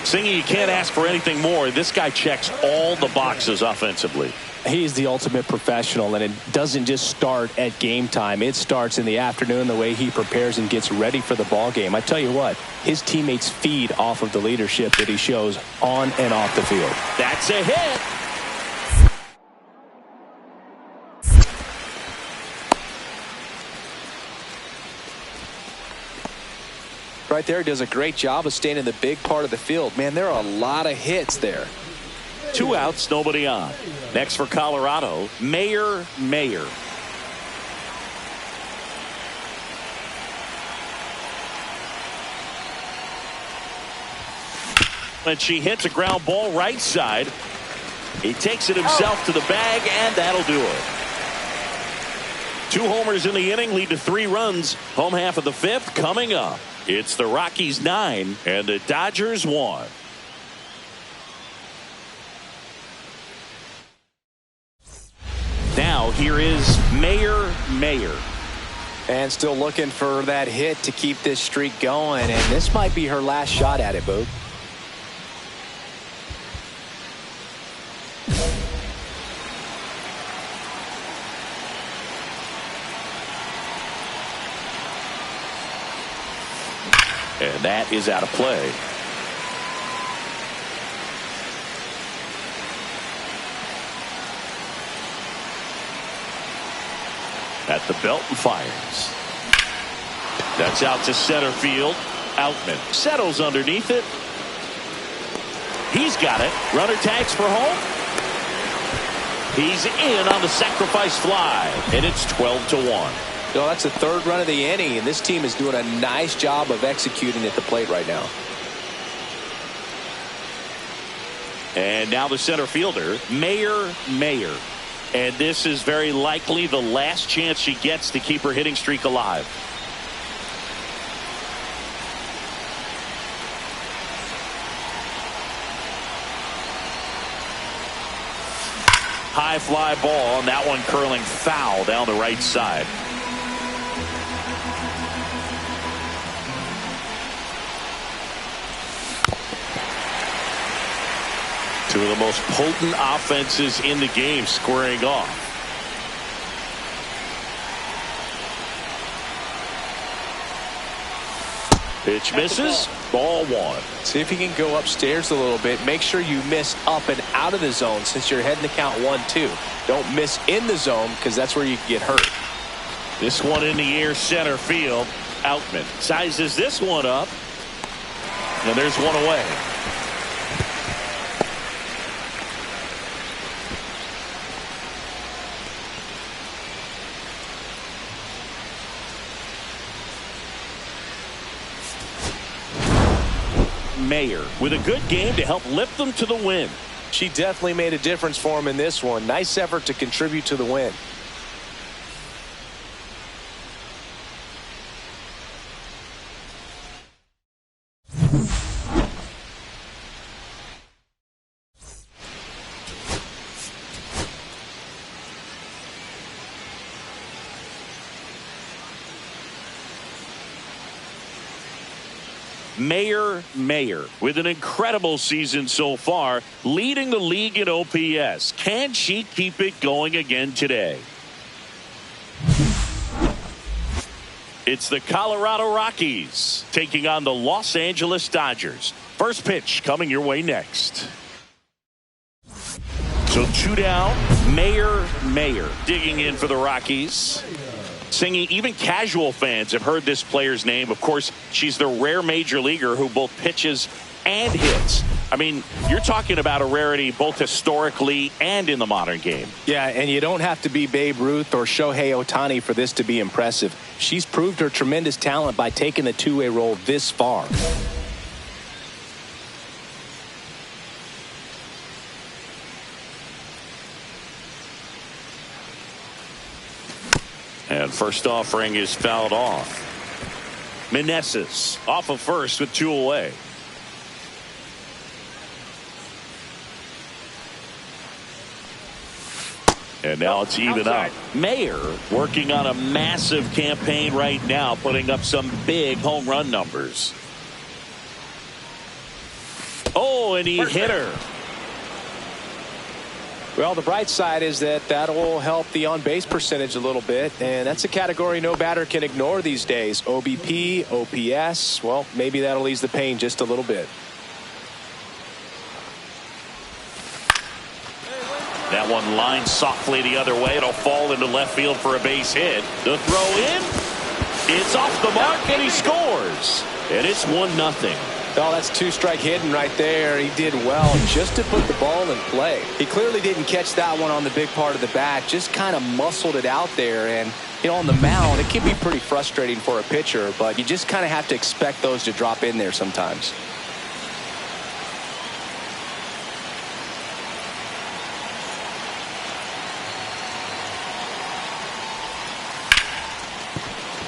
Singing, you can't ask for anything more. This guy checks all the boxes offensively. He's the ultimate professional, and it doesn't just start at game time. It starts in the afternoon, the way he prepares and gets ready for the ball game. I tell you what, his teammates feed off of the leadership that he shows on and off the field. That's a hit. Right there, does a great job of staying in the big part of the field. Man, there are a lot of hits there. 2 outs, nobody on. Next for Colorado, Mayer. And she hits a ground ball right side. He takes it himself to the bag, and that'll do it. 2 homers in the inning lead to 3 runs. Home half of the 5th coming up. It's the Rockies 9 and the Dodgers 1. Now here is Mayer. And still looking for that hit to keep this streak going, and this might be her last shot at it, Boog. And that is out of play. At the belt and fires. That's out to center field. Outman settles underneath it. He's got it. Runner tags for home. He's in on the sacrifice fly, and it's 12-1. No, that's the 3rd run of the inning, and this team is doing a nice job of executing at the plate right now. And now the center fielder, Mayer. And this is very likely the last chance she gets to keep her hitting streak alive. High fly ball, and that one curling foul down the right side. Two of the most potent offenses in the game squaring off. Pitch misses. Ball 1. See if you can go upstairs a little bit. Make sure you miss up and out of the zone since you're heading to count 1-2. Don't miss in the zone because that's where you can get hurt. This one in the air, center field. Outman sizes this one up. And there's one away. Mayer with a good game to help lift them to the win. She definitely made a difference for him in this one. Nice effort to contribute to the win. Mayor with an incredible season so far, leading the league in OPS. Can she keep it going again today? It's the Colorado Rockies taking on the Los Angeles Dodgers. First pitch coming your way next. So 2 down, Mayor digging in for the Rockies. Singing, even casual fans have heard this player's name. Of course, she's the rare major leaguer who both pitches and hits. I mean, you're talking about a rarity both historically and in the modern game. Yeah, and you don't have to be Babe Ruth or Shohei Ohtani for this to be impressive. She's proved her tremendous talent by taking the two-way role this far. And first offering is fouled off. Meneses off of first with 2 away. And now it's even up. Mayor working on a massive campaign right now, putting up some big home run numbers. Oh, and he hit her. Well, the bright side is that will help the on-base percentage a little bit, and that's a category no batter can ignore these days. OBP, OPS, well, maybe that'll ease the pain just a little bit. That one lined softly the other way. It'll fall into left field for a base hit. The throw in. It's off the mark, and he scores. And it's 1-0. Oh, that's 2-strike hitting right there. He did well just to put the ball in play. He clearly didn't catch that one on the big part of the bat, just kind of muscled it out there. And, you know, on the mound, it can be pretty frustrating for a pitcher, but you just kind of have to expect those to drop in there sometimes.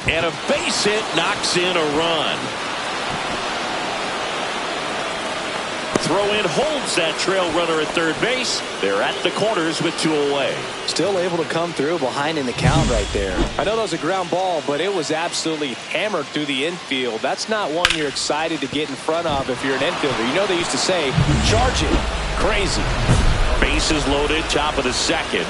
And a base hit knocks in a run. Throw in holds that trail runner at third base. They're at the corners with 2 away. Still able to come through behind in the count right there. I know that was a ground ball, but it was absolutely hammered through the infield. That's not one you're excited to get in front of if you're an infielder. You know they used to say, charge it. Crazy. Bases loaded, top of the second.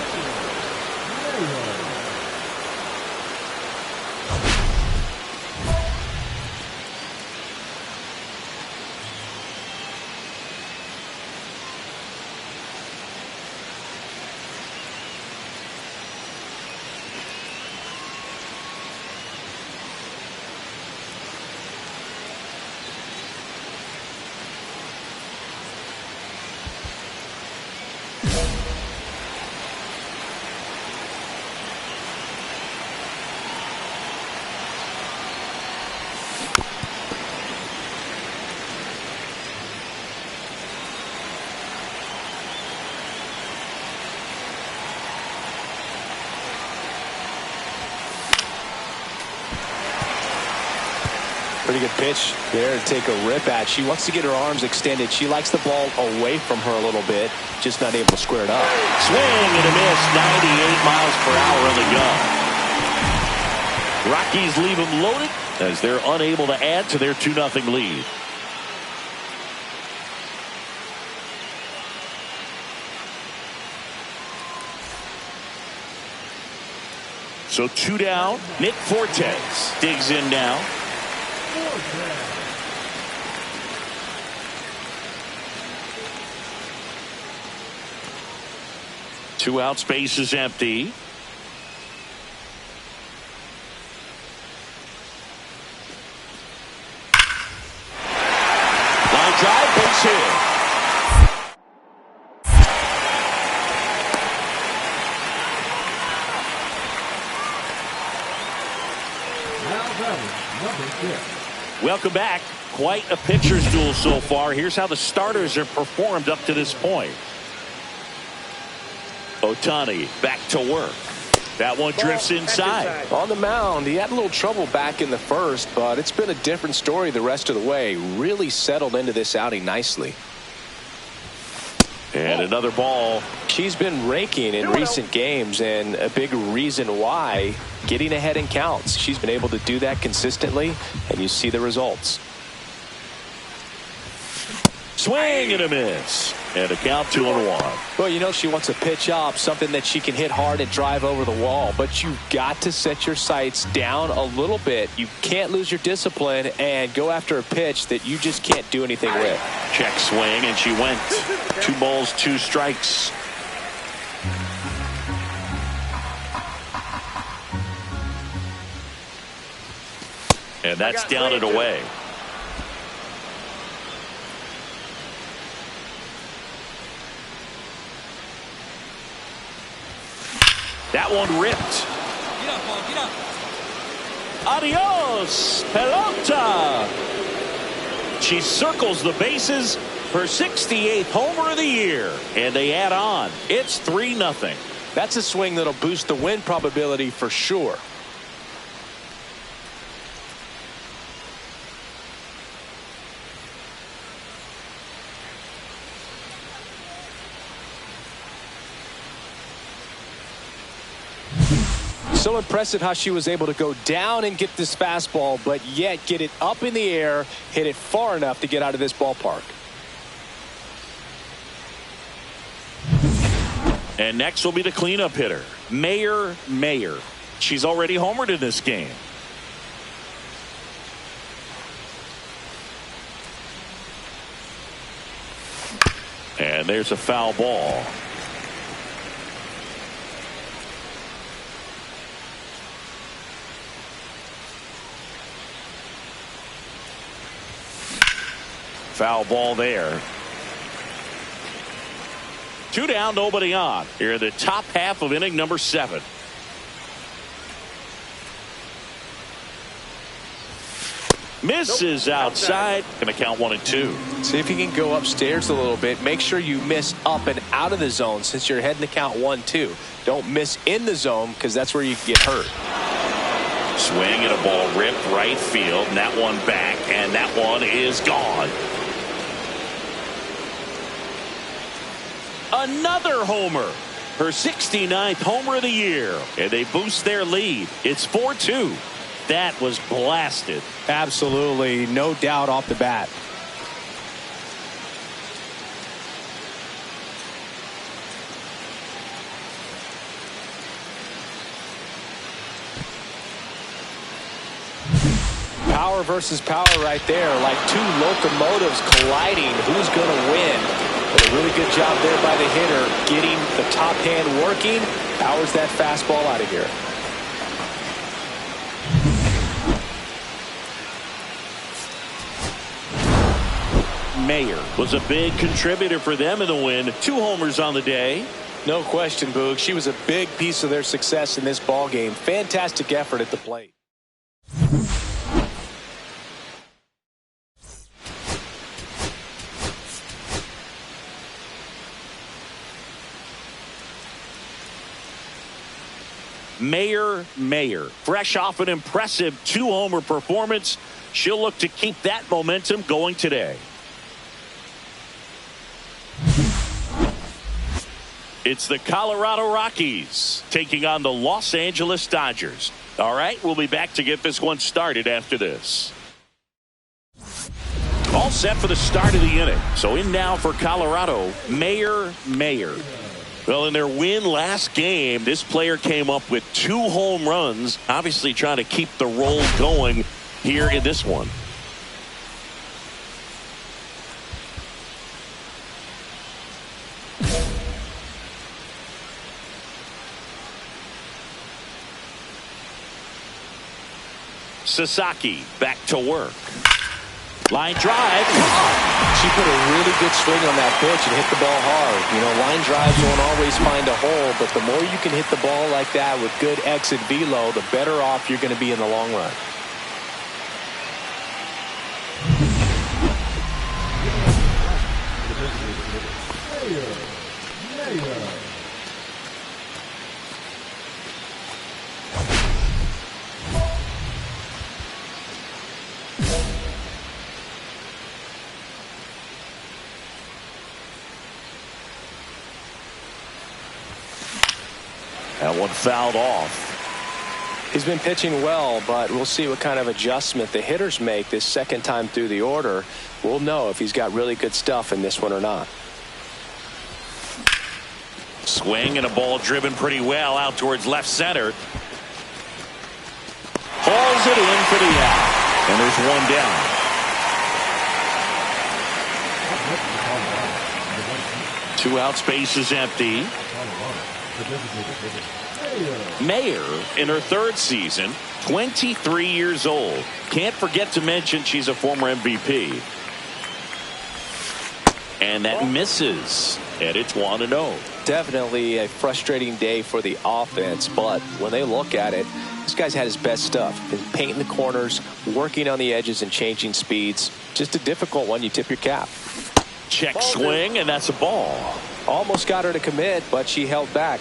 Pretty good pitch there to take a rip at. She wants to get her arms extended. She likes the ball away from her a little bit, just not able to square it up. Swing and a miss, 98 miles per hour on the gun. Rockies leave them loaded as they're unable to add to their 2-0 lead. So 2 down. Nick Fortes digs in now. 2 out, space is empty. Line drive, base hit. Welcome back. Quite a pitcher's duel so far. Here's how the starters have performed up to this point. Ohtani back to work. That one drifts inside. On the mound, he had a little trouble back in the first, but it's been a different story the rest of the way. Really settled into this outing nicely. And another ball. She's been raking in recent games, and a big reason why, getting ahead in counts. She's been able to do that consistently, and you see the results. swing and a miss. And a count 2-1. Well, you know she wants a pitch up, something that she can hit hard and drive over the wall. But you've got to set your sights down a little bit. You can't lose your discipline and go after a pitch that you just can't do anything with. Check swing, and she went. 2 balls, 2 strikes. And that's down and away. That one ripped. Adios, pelota. She circles the bases, her 68th homer of the year. And they add on. It's 3-0. That's a swing that'll boost the win probability for sure. So impressive how she was able to go down and get this fastball, but yet get it up in the air, hit it far enough to get out of this ballpark. And next will be the cleanup hitter, Mayer. She's already homered in this game. And there's a foul ball. Foul ball there. 2 down, nobody on. Here in the top half of inning number 7. Misses outside. Gonna count 1-2. See if you can go upstairs a little bit. Make sure you miss up and out of the zone since you're heading to count 1-2. Don't miss in the zone because that's where you get hurt. Swing and a ball ripped right field. And that one back, and that one is gone. Another homer. Her 69th homer of the year. And they boost their lead. It's 4-2. That was blasted. Absolutely. No doubt off the bat. Power versus power right there. Like 2 locomotives colliding. Who's going to win? But a really good job there by the hitter, getting the top hand working. Powers that fastball out of here. Mayer was a big contributor for them in the win. 2 homers on the day. No question, Boog. She was a big piece of their success in this ball game. Fantastic effort at the plate. Mayer, fresh off an impressive 2-homer performance. She'll look to keep that momentum going today. It's the Colorado Rockies taking on the Los Angeles Dodgers. All right, we'll be back to get this one started after this. All set for the start of the inning. So in now for Colorado, Mayer. Well, in their win last game, this player came up with 2 home runs, obviously trying to keep the roll going here in this one. Sasaki back to work. Line drive. She put a really good swing on that pitch and hit the ball hard. You know, line drives won't always find a hole, but the more you can hit the ball like that with good exit velo, the better off you're going to be in the long run. That one fouled off. He's been pitching well, but we'll see what kind of adjustment the hitters make this second time through the order. We'll know if he's got really good stuff in this one or not. Swing and a ball driven pretty well out towards left center. Hauls it in for the out. And there's one down. Two outs, base is empty. Mayer in her third season, 23 years old. Can't forget to mention she's a former MVP. And that misses. And it's 1-0. Definitely a frustrating day for the offense, but when they look at it, this guy's had his best stuff. Been painting the corners, working on the edges and changing speeds. Just a difficult one. You tip your cap. Check swing, and that's a ball. Almost got her to commit, but she held back.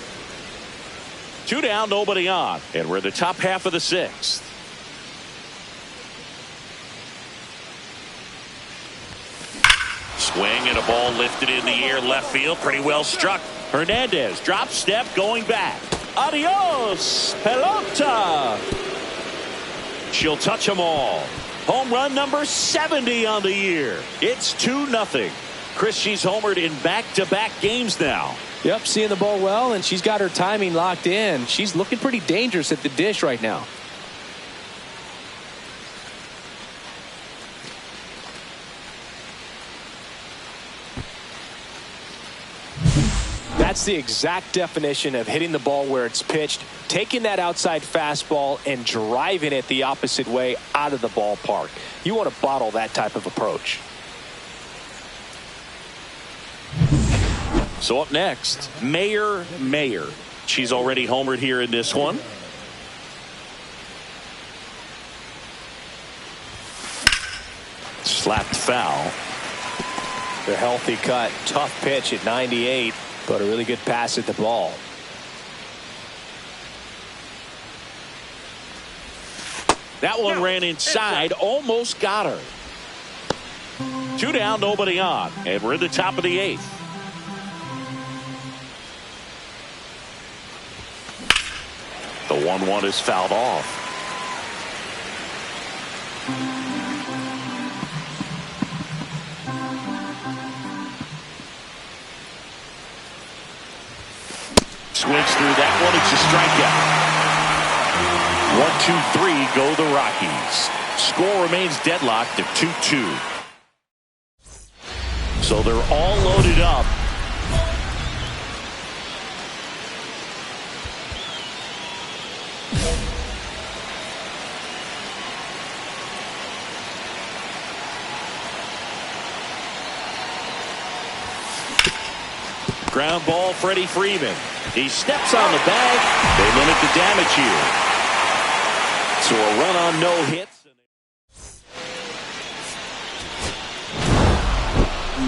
2 down, nobody on. And we're in the top half of the sixth. Swing and a ball lifted in the air left field. Pretty well struck. Hernandez drop step going back. Adios, pelota. She'll touch them all. Home run number 70 on the year. It's 2-0. Chris, she's homered in back-to-back games now. Yep, seeing the ball well, and she's got her timing locked in. She's looking pretty dangerous at the dish right now. That's the exact definition of hitting the ball where it's pitched, taking that outside fastball and driving it the opposite way out of the ballpark. You want to bottle that type of approach. So up next, Mayer. She's already homered here in this one. Slapped foul. The healthy cut. Tough pitch at 98, but a really good pass at the ball. That one ran inside, almost got her. 2 down, nobody on, and we're in the top of the 8th. The 1-1 is fouled off. Swings through that one. It's a strikeout. 1, 2, 3 go the Rockies. Score remains deadlocked at 2-2. So they're all loaded up. Ground ball, Freddie Freeman. He steps on the bag. They limit the damage here. So a run on no hits.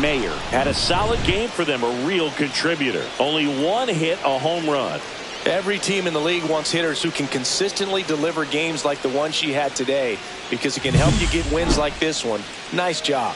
Mayer had a solid game for them, a real contributor. Only 1 hit, a home run. Every team in the league wants hitters who can consistently deliver games like the one she had today, because it can help you get wins like this one. Nice job.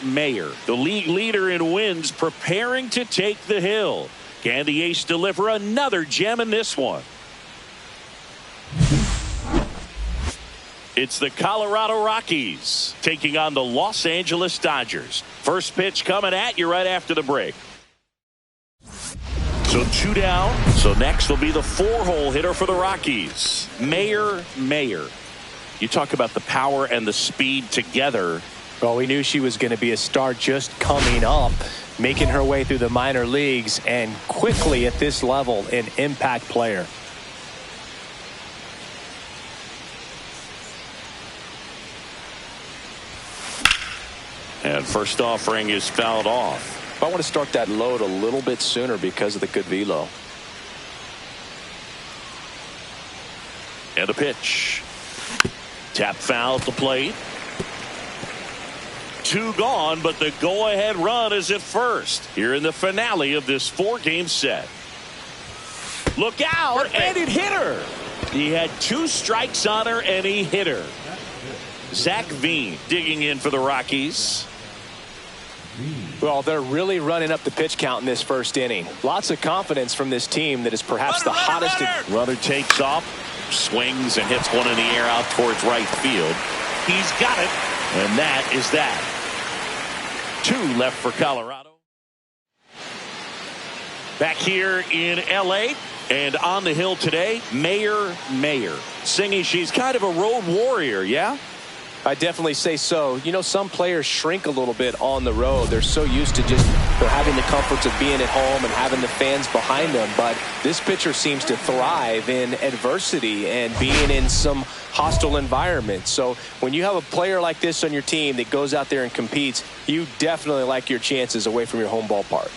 Mayer, the league leader in wins, preparing to take the hill. Can the ace deliver another gem in this one? It's the Colorado Rockies taking on the Los Angeles Dodgers. First pitch coming at you right after the break. So 2 down. So next will be the 4-hole hitter for the Rockies. Mayer. You talk about the power and the speed together. Well, we knew she was going to be a star just coming up, making her way through the minor leagues, and quickly at this level, an impact player. And first offering is fouled off. I want to start that load a little bit sooner because of the good velo. And a pitch. Tap foul at the plate. 2 gone, but the go-ahead run is at first here in the finale of this 4-game set. Look out, and it hit her. He had 2 strikes on her, and he hit her. Zach Veen digging in for the Rockies. Well, they're really running up the pitch count in this first inning. Lots of confidence from this team that is perhaps the hottest. Runner takes off, swings, and hits one in the air out towards right field. He's got it, and that is that. 2 left for Colorado. Back here in L.A., and on the hill today, Mayor singing she's kind of a road warrior, yeah? I definitely say so. You know, some players shrink a little bit on the road. They're so used to just having the comforts of being at home and having the fans behind them. But this pitcher seems to thrive in adversity and being in some hostile environments. So when you have a player like this on your team that goes out there and competes, you definitely like your chances away from your home ballpark.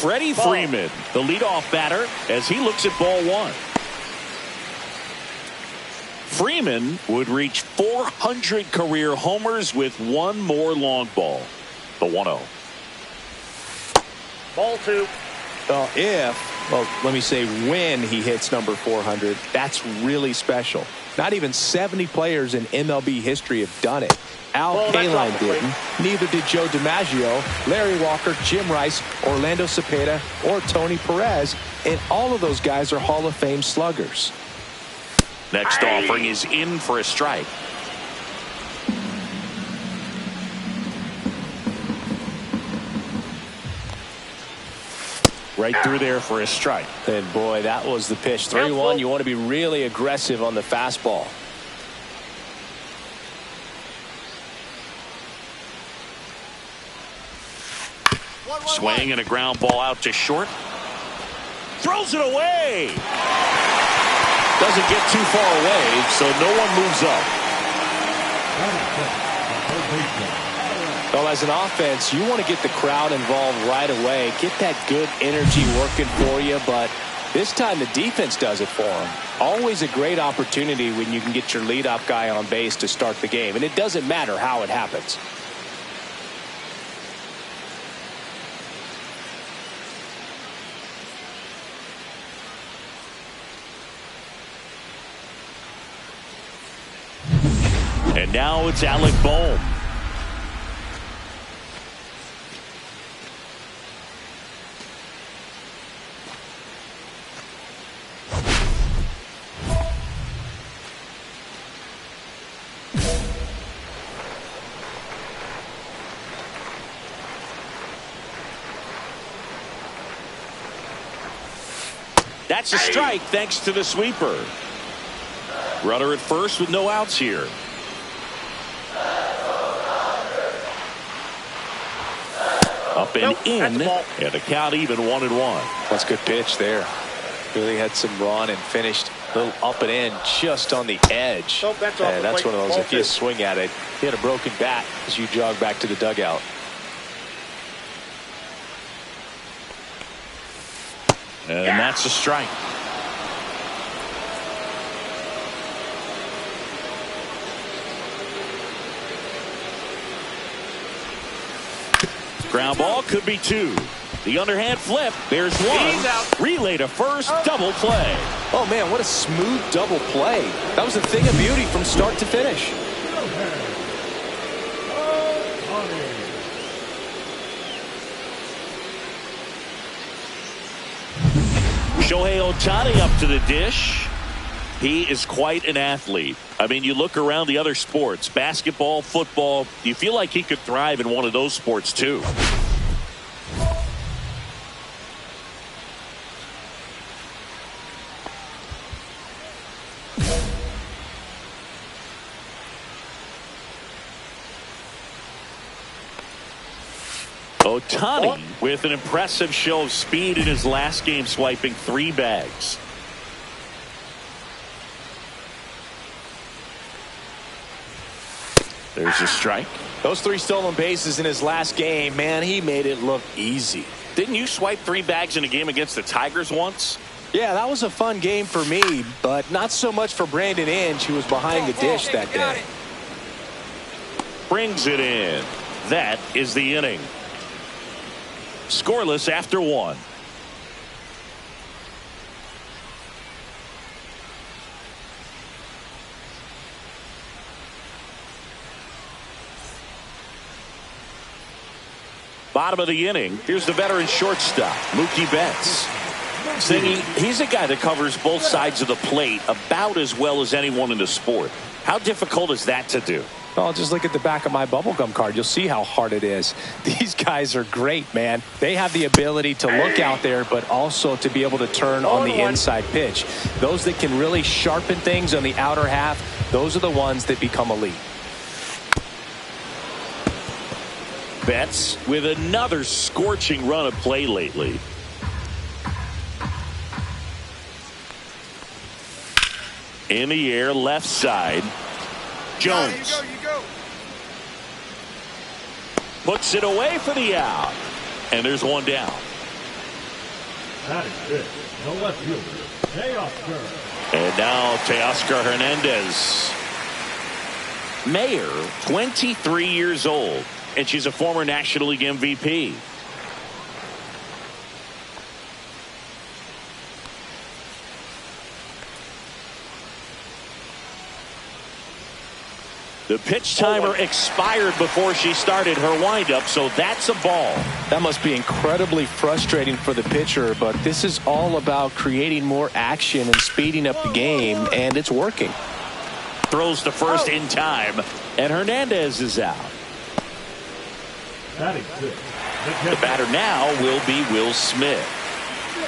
Freddie Freeman, the leadoff batter, as he looks at ball 1. Freeman would reach 400 career homers with 1 more long ball. The 1-0. Ball 2. Let me say when he hits number 400, that's really special. Not even 70 players in MLB history have done it. Al Kaline didn't. Neither did Joe DiMaggio, Larry Walker, Jim Rice, Orlando Cepeda, or Tony Perez. And all of those guys are Hall of Fame sluggers. Next offering is in for a strike. Right through there for a strike. And boy, that was the pitch. 3-1. You want to be really aggressive on the fastball. Swing and a ground ball out to short. Throws it away. Doesn't get too far away, so no one moves up. Well, as an offense, you want to get the crowd involved right away. Get that good energy working for you, but this time the defense does it for them. Always a great opportunity when you can get your leadoff guy on base to start the game, and it doesn't matter how it happens. And now it's Alec Bohm. That's a strike thanks to the sweeper. Runner at first with no outs here. Up and in, and the count even 1-1. That's a good pitch there. Really had some run and finished a little up and in just on the edge. And that's one of those, if you swing at it, he had a broken bat as you jog back to the dugout. And that's a strike. Ground ball could be 2. The underhand flip. There's 1. Relay to first. Double play. Oh, man, what a smooth double play. That was a thing of beauty from start to finish. Shohei Ohtani up to the dish. He is quite an athlete. I mean, you look around the other sports, basketball, football, you feel like he could thrive in one of those sports too. Ohtani with an impressive show of speed in his last game, swiping 3 bags. There's a strike. Those 3 stolen bases in his last game, man, he made it look easy. Didn't you swipe 3 bags in a game against the Tigers once? Yeah, that was a fun game for me, but not so much for Brandon Inge, who was behind the dish that day. Brings it in. That is the inning. Scoreless after 1. Bottom of the inning. Here's the veteran shortstop, Mookie Betts. He's a guy that covers both sides of the plate about as well as anyone in the sport. How difficult is that to do? Oh, just look at the back of my bubblegum card. You'll see how hard it is. These guys are great, man. They have the ability to look out there, but also to be able to turn on the inside pitch. Those that can really sharpen things on the outer half, those are the ones that become elite. Betts with another scorching run of play lately. In the air, left side. Jones puts it away for the out. And there's one down. That is it. The left fielder, Teoscar. And now Teoscar Hernandez. Mayer, 23 years old. And she's a former National League MVP. The pitch timer expired before she started her windup, so that's a ball. That must be incredibly frustrating for the pitcher, but this is all about creating more action and speeding up the game, and it's working. Throws to first in time, and Hernandez is out. That is it. The batter now will be Will Smith.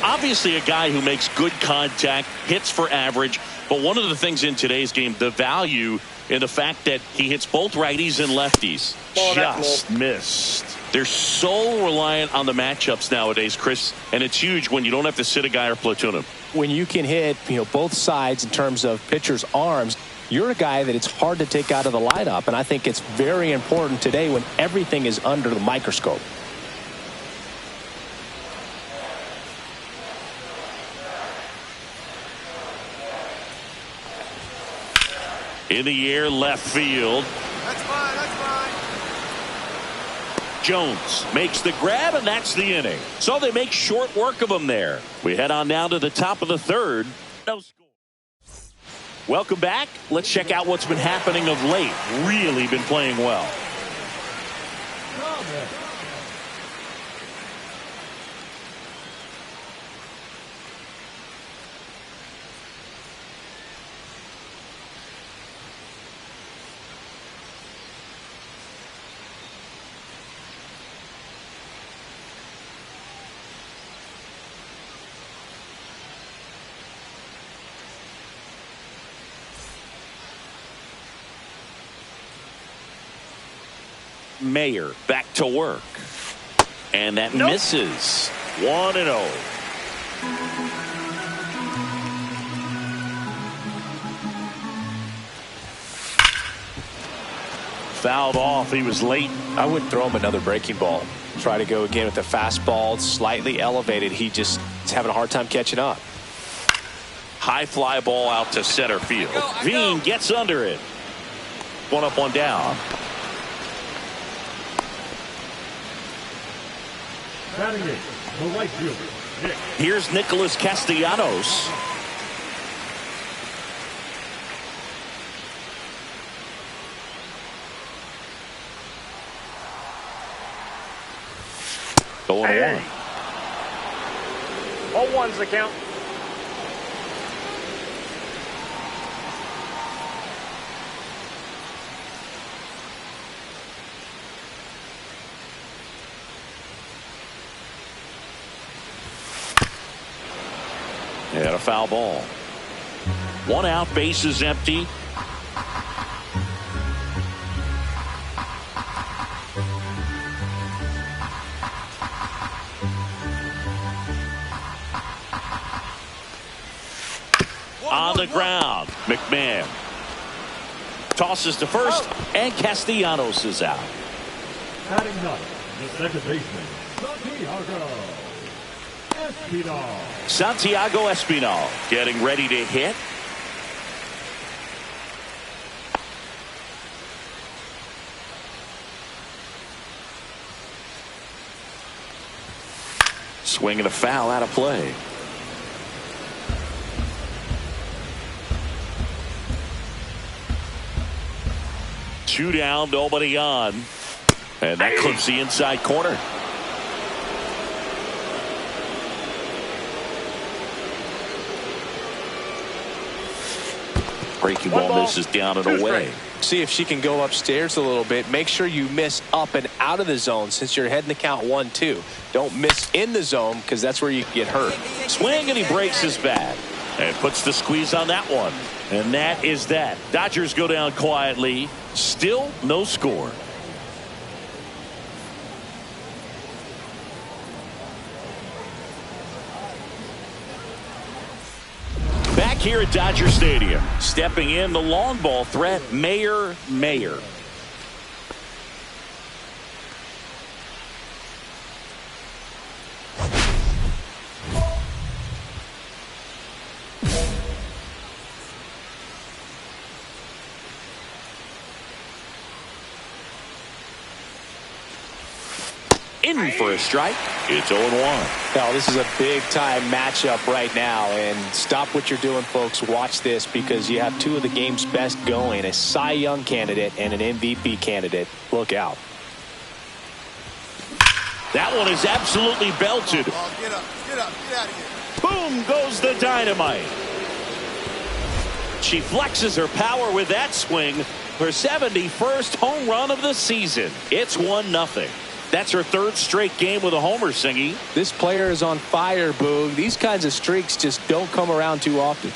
Obviously a guy who makes good contact, hits for average, but one of the things in today's game, the value in the fact that he hits both righties and lefties. Just missed. They're so reliant on the matchups nowadays, Chris, and it's huge when you don't have to sit a guy or platoon him. When you can hit, both sides in terms of pitchers' arms, you're a guy that it's hard to take out of the lineup, and I think it's very important today when everything is under the microscope. In the air, left field. That's fine, that's fine. Jones makes the grab, and that's the inning. So they make short work of him there. We head on down to the top of the third. No score. Welcome back. Let's check out what's been happening of late. Really been playing well. Mayer back to work, and that misses. 1-0. Fouled off. He was late. I wouldn't throw him another breaking ball. Try to go again with the fastball, slightly elevated. He just is having a hard time catching up. High fly ball out to center field. Veen gets under it. One up, one down. Batting it, the right fielder, Nick. Here's Nicholas Castellanos. Going Hey. one. All one's the count. And a foul ball. One out, base is empty. On the ground, McMahon tosses to first, and Castellanos is out. Batting ninth, the second baseman, Santiago Espinal getting ready to hit. Swing and a foul out of play. Two down, nobody on. And that clips the inside corner. Breaking ball misses down and away. See if she can go upstairs a little bit. Make sure you miss up and out of the zone since you're heading to count 1-2. Don't miss in the zone because that's where you get hurt. Swing, and he breaks his bat and puts the squeeze on that one. And that is that. Dodgers go down quietly. Still no score. Back here at Dodger Stadium, stepping in the long ball threat, Mayer. In for a strike. It's 0-1. Now, this is a big-time matchup right now, and stop what you're doing, folks. Watch this because you have two of the game's best going, a Cy Young candidate and an MVP candidate. Look out. That one is absolutely belted. Oh, get up, get out of here. Boom goes the dynamite. She flexes her power with that swing. Her 71st home run of the season. It's 1-0. That's her third straight game with a homer, Singy. This player is on fire, Boog. These kinds of streaks just don't come around too often.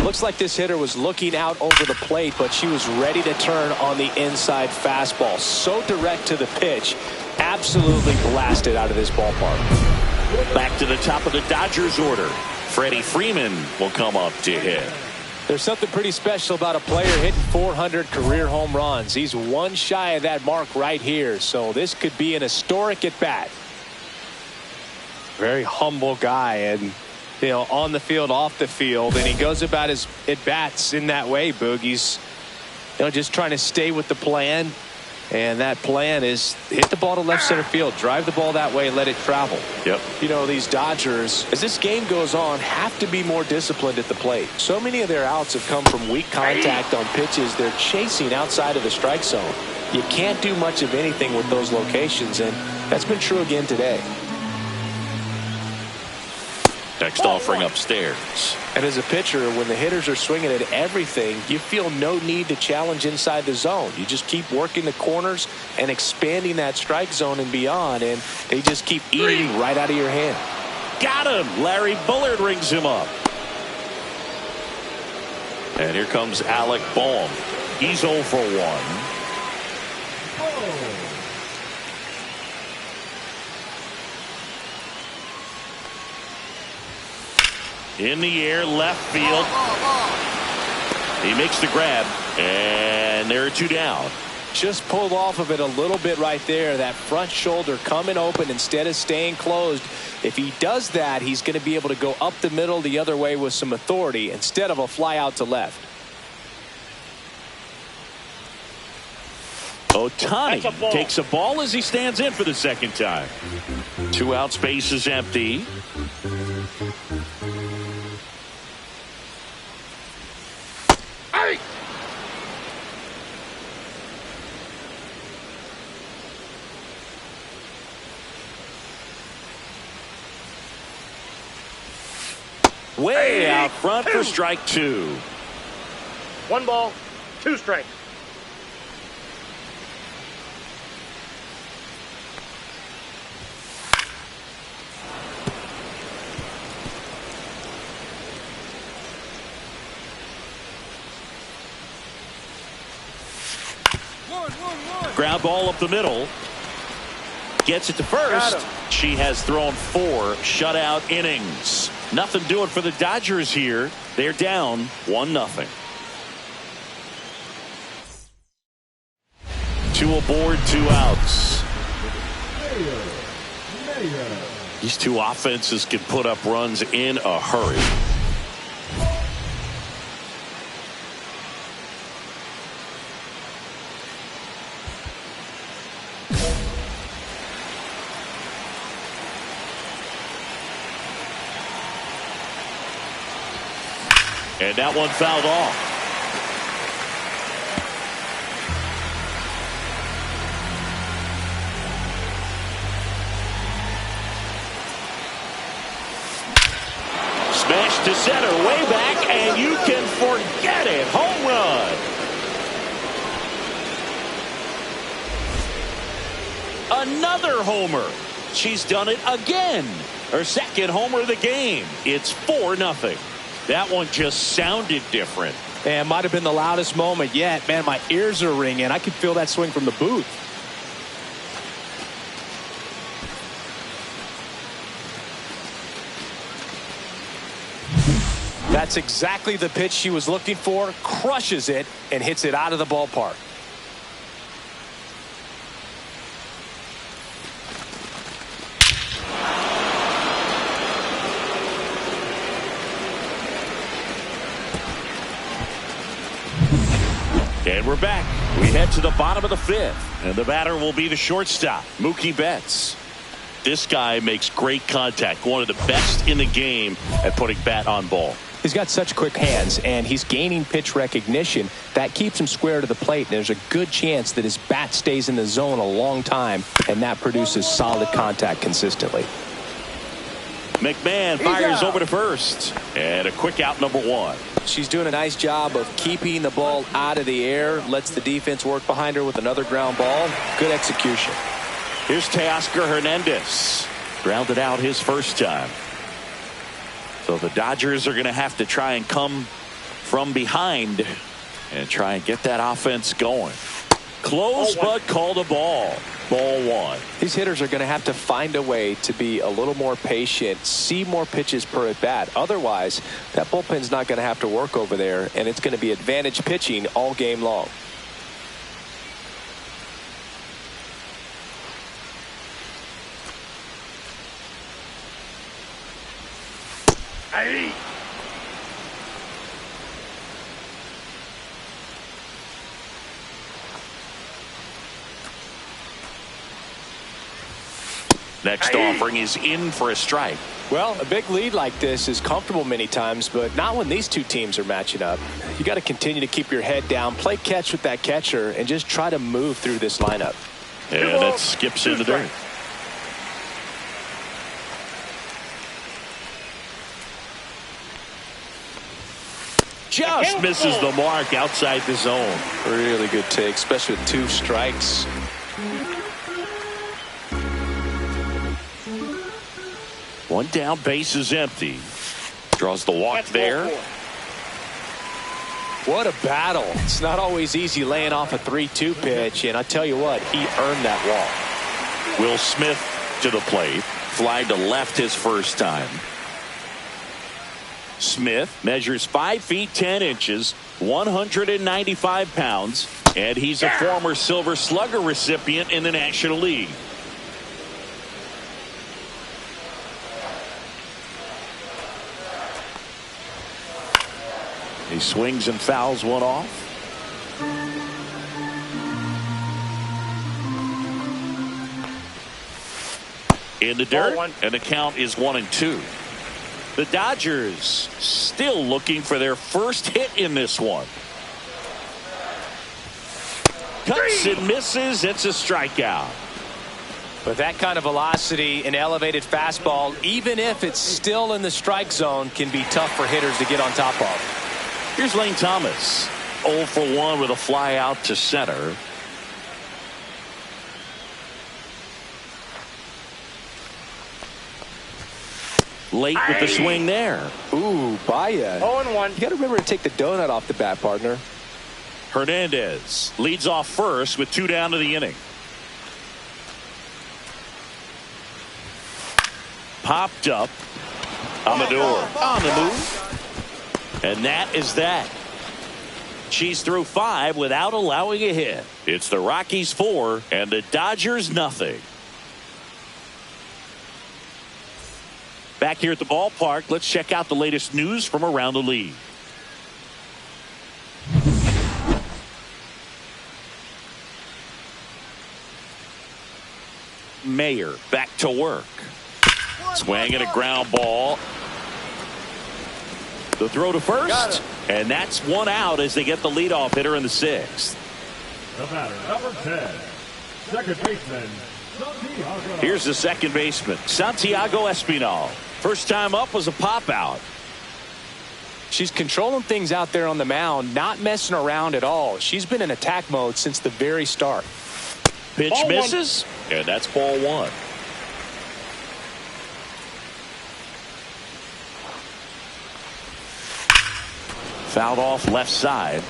Looks like this hitter was looking out over the plate, but she was ready to turn on the inside fastball. So direct to the pitch. Absolutely blasted out of this ballpark. Back to the top of the Dodgers order. Freddie Freeman will come up to hit. There's something pretty special about a player hitting 400 career home runs. He's one shy of that mark right here, so this could be an historic at-bat. Very humble guy, and on the field, off the field, and he goes about his at-bats in that way, Boog. He's just trying to stay with the plan. And that plan is hit the ball to left center field, drive the ball that way, let it travel. Yep. These Dodgers, as this game goes on, have to be more disciplined at the plate. So many of their outs have come from weak contact on pitches they're chasing outside of the strike zone. You can't do much of anything with those locations, and that's been true again today. Next offering upstairs. And as a pitcher, when the hitters are swinging at everything, you feel no need to challenge inside the zone. You just keep working the corners and expanding that strike zone and beyond, and they just keep eating right out of your hand. Got him. Larry Bullard rings him up. And here comes Alec Bohm. He's 0 for 1. In the air, left field. He makes the grab, and there are two down. Just pulled off of it a little bit right there. That front shoulder coming open instead of staying closed. If he does that, he's going to be able to go up the middle the other way with some authority instead of a fly out to left. Ohtani takes a ball as he stands in for the second time. 2 out, space is empty. Way out front for strike 2. 1 ball, 2 strikes. Ground ball up the middle. gets it to first. She has thrown 4 shutout innings. Nothing doing for the Dodgers here. They're down 1-0. 2 aboard, 2 outs. These two offenses can put up runs in a hurry. And that one fouled off. Smash to center, way back, and you can forget it. Home run. Another homer. She's done it again. Her second homer of the game. It's 4-0. That one just sounded different. And might have been the loudest moment yet. Man, my ears are ringing. I could feel that swing from the booth. That's exactly the pitch she was looking for. Crushes it and hits it out of the ballpark. And we're back. We head to the bottom of the 5th. And the batter will be the shortstop, Mookie Betts. This guy makes great contact. One of the best in the game at putting bat on ball. He's got such quick hands, and he's gaining pitch recognition. That keeps him square to the plate, and there's a good chance that his bat stays in the zone a long time, and that produces solid contact consistently. McMahon fires over to first. And a quick out, number 1. She's doing a nice job of keeping the ball out of the air. Lets the defense work behind her with another ground ball. Good execution. Here's Teoscar Hernandez. Grounded out his first time. So the Dodgers are going to have to try and come from behind and try and get that offense going. Close, but called a ball. Ball 1. These hitters are going to have to find a way to be a little more patient, see more pitches per at bat. Otherwise, that bullpen's not going to have to work over there, and it's going to be advantage pitching all game long. Hey. Next offering is in for a strike. Well, a big lead like this is comfortable many times, but not when these two teams are matching up. You got to continue to keep your head down, play catch with that catcher, and just try to move through this lineup. And that skips into dirt. Just misses the mark outside the zone. Really good take, especially with 2 strikes. One down, base is empty. Draws the walk there. What a battle. It's not always easy laying off a 3-2 pitch, and I tell you what, he earned that walk. Will Smith to the plate. Fly to left his first time. Smith measures 5 feet 10 inches, 195 pounds, and he's a former Silver Slugger recipient in the National League. He swings and fouls one off. In the dirt, and the count is 1-2. The Dodgers still looking for their first hit in this one. Cuts and misses. It's a strikeout. With that kind of velocity, an elevated fastball, even if it's still in the strike zone, can be tough for hitters to get on top of. Here's Lane Thomas. 0 for 1 with a fly out to center. Late with the swing there. Ooh, Baya. 0-1. You got to remember to take the donut off the bat, partner. Hernandez leads off first with 2 down to the inning. Popped up. Amador on the move. And that is that. She's through 5 without allowing a hit. It's the Rockies 4 and the Dodgers nothing. Back here at the ballpark, let's check out the latest news from around the league. Mayer back to work. Swinging a ground ball. The throw to first, and that's one out as they get the leadoff hitter in the 6th. The batter, number 10, second baseman, Santiago. Here's the second baseman, Santiago Espinal. First time up was a pop out. She's controlling things out there on the mound, not messing around at all. She's been in attack mode since the very start. Pitch misses, and that's ball 1. Fouled off left side.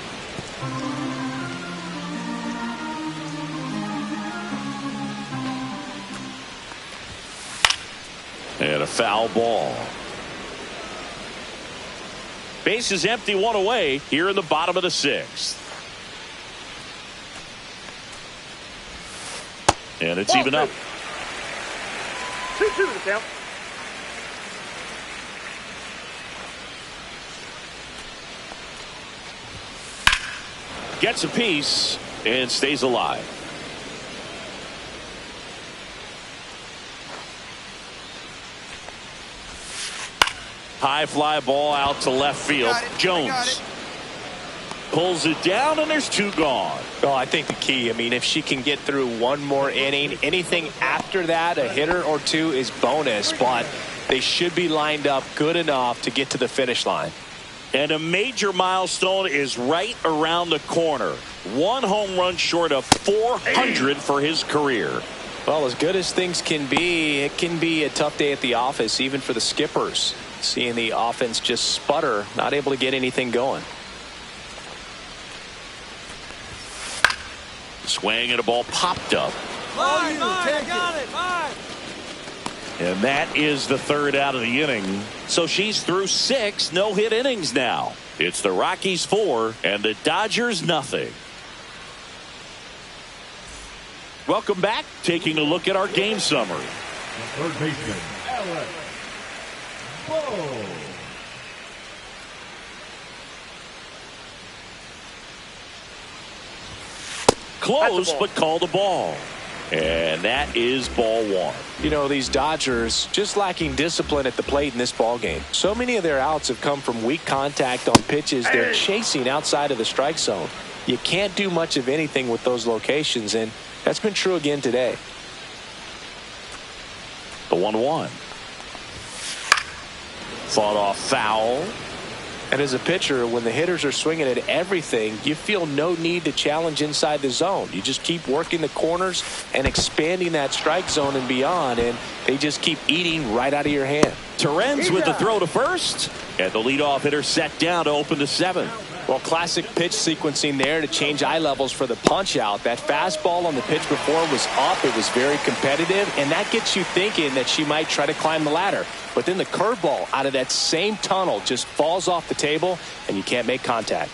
And a foul ball. Base is empty, 1 away here in the bottom of the 6th. And it's even up. 2-2 the count. Gets a piece and stays alive. High fly ball out to left field. Jones pulls it down, and there's 2 gone. Well, I think the key, I mean, if she can get through 1 more inning, anything after that, a hitter or 2 is bonus, but they should be lined up good enough to get to the finish line. And a major milestone is right around the corner. 1 home run short of 400 for his career. Well, as good as things can be, it can be a tough day at the office, even for the skippers. Seeing the offense just sputter, not able to get anything going. Swing and a ball popped up. And that is the 3rd out of the inning. So she's through 6 no-hit innings now. It's the Rockies 4 and the Dodgers nothing. Welcome back. Taking a look at our game summary. The third baseman, Alex Bowe. Close, but called a ball. And that is ball 1. You know, these Dodgers just lacking discipline at the plate in this ball game. So many of their outs have come from weak contact on pitches they're chasing outside of the strike zone. You can't do much of anything with those locations, and that's been true again today. The 1-1. Fought off foul. And as a pitcher, when the hitters are swinging at everything, you feel no need to challenge inside the zone. You just keep working the corners and expanding that strike zone and beyond, and they just keep eating right out of your hand. Terens with the throw to first, and the leadoff hitter set down to open the 7th. Well, classic pitch sequencing there to change eye levels for the punch out. That fastball on the pitch before was up. It was very competitive, and that gets you thinking that she might try to climb the ladder. But then the curveball out of that same tunnel just falls off the table, and you can't make contact.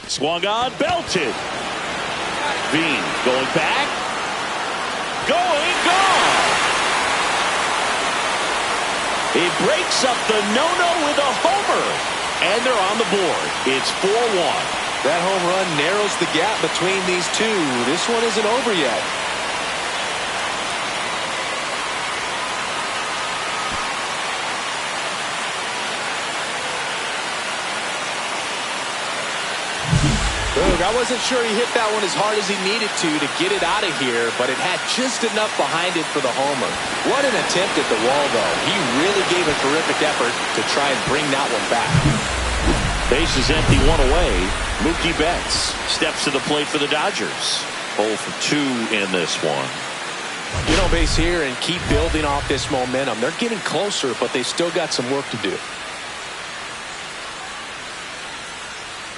Swung on, belted. Bean going back. Gone. He breaks up the no-no with a homer. And they're on the board. It's 4-1. That home run narrows the gap between these two. This one isn't over yet. Look, I wasn't sure he hit that one as hard as he needed to get it out of here, but it had just enough behind it for the homer. What an attempt at the wall, though. He really gave a terrific effort to try and bring that one back. Base is empty, 1 away. Mookie Betts steps to the plate for the Dodgers. 0 for 2 in this one. Get on base here and keep building off this momentum. They're getting closer, but they still got some work to do.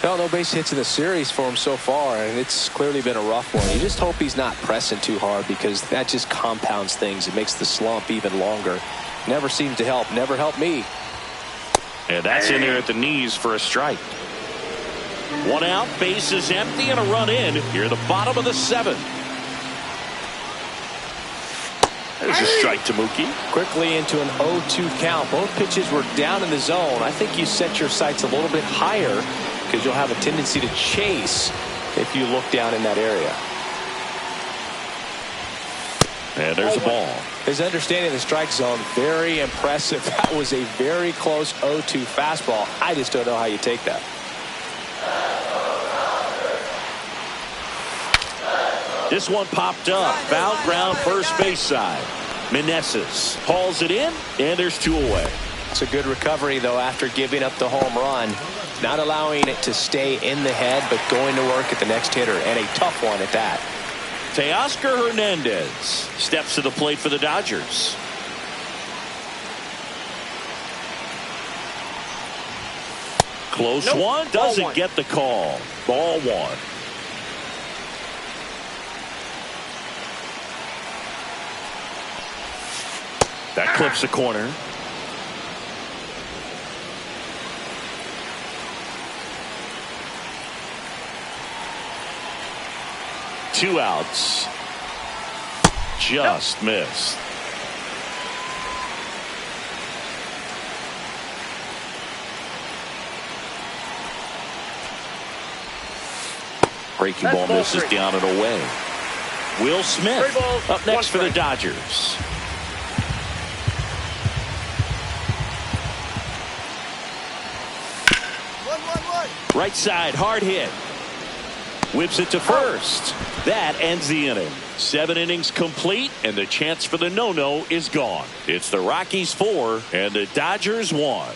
Well, no base hits in the series for him so far, and it's clearly been a rough one. You just hope he's not pressing too hard, because that just compounds things. It makes the slump even longer. Never seems to help. Never helped me. And that's in there at the knees for a strike. One out, base is empty, and a run in here at the bottom of the 7th. There's a strike to Mookie. Quickly into an 0-2 count. Both pitches were down in the zone. I think you set your sights a little bit higher, because you'll have a tendency to chase if you look down in that area. And there's a ball. His understanding of the strike zone, very impressive. That was a very close 0-2 fastball. I just don't know how you take that. This one popped up. Foul ground, first base side. Meneses hauls it in, and there's 2 away. It's a good recovery, though, after giving up the home run. Not allowing it to stay in the head, but going to work at the next hitter, and a tough one at that. Teoscar Hernandez steps to the plate for the Dodgers. Close one, doesn't get the call. Ball 1. That clips the corner. Two outs. Just missed. Breaking ball misses down and away. Will Smith up next for the Dodgers. Right side, hard hit. Whips it to first. That ends the inning. 7 innings complete, and the chance for the no-no is gone. It's the Rockies 4 and the Dodgers 1.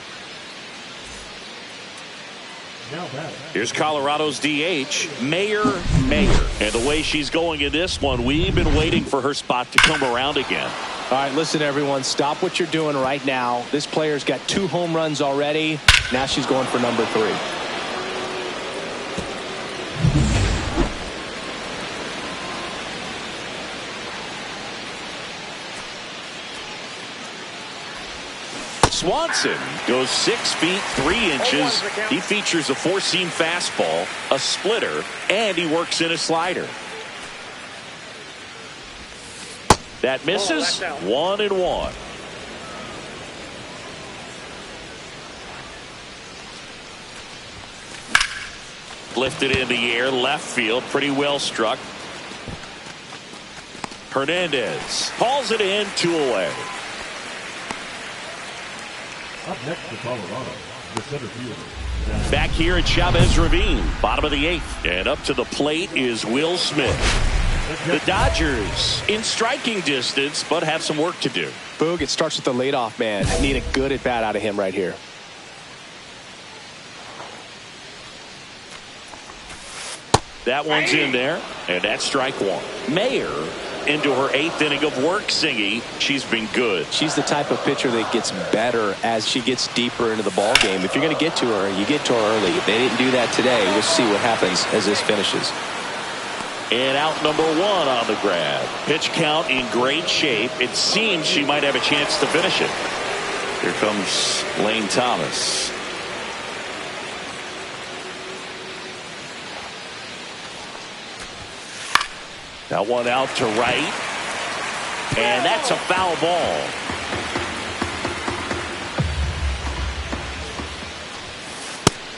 Here's Colorado's DH, Mayer. And the way she's going in this one, we've been waiting for her spot to come around again. All right, listen, everyone. Stop what you're doing right now. This player's got 2 home runs already. Now she's going for number 3. Swanson goes 6 feet 3 inches. He features a 4-seam fastball, a splitter, and he works in a slider. That misses. 1-1. Lifted in the air, left field, pretty well struck. Hernandez hauls it in, 2 away. Up next to Colorado, the center fielder. Back here at Chavez Ravine, bottom of the 8th. And up to the plate is Will Smith. The Dodgers in striking distance, but have some work to do. Boog, it starts with the leadoff man. Need a good at-bat out of him right here. That one's in there, and that's strike 1. Mayer into her 8th inning of work, Singy. She's been good. She's the type of pitcher that gets better as she gets deeper into the ball game. If you're going to get to her, you get to her early. If they didn't do that today, we'll see what happens as this finishes. And out number 1 on the grab. Pitch count in great shape. It seems she might have a chance to finish it. Here comes Lane Thomas. That one out to right. And that's a foul ball.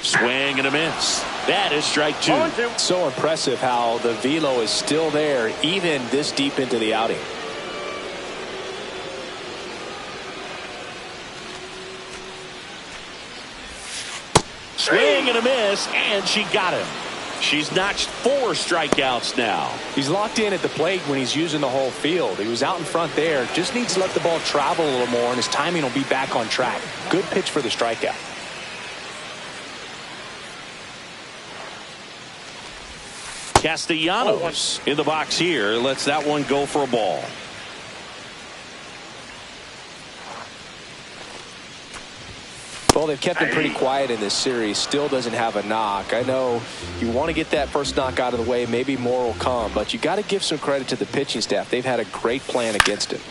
Swing and a miss. That is strike 2. So impressive how the velo is still there even this deep into the outing. Swing and a miss, and she got him. She's notched 4 strikeouts now. He's locked in at the plate when he's using the whole field. He was out in front there. Just needs to let the ball travel a little more, and his timing will be back on track. Good pitch for the strikeout. Castellanos in the box here. Lets that one go for a ball. Well, they've kept him pretty quiet in this series. Still doesn't have a knock. I know you want to get that first knock out of the way. Maybe more will come. But you got to give some credit to the pitching staff. They've had a great plan against him.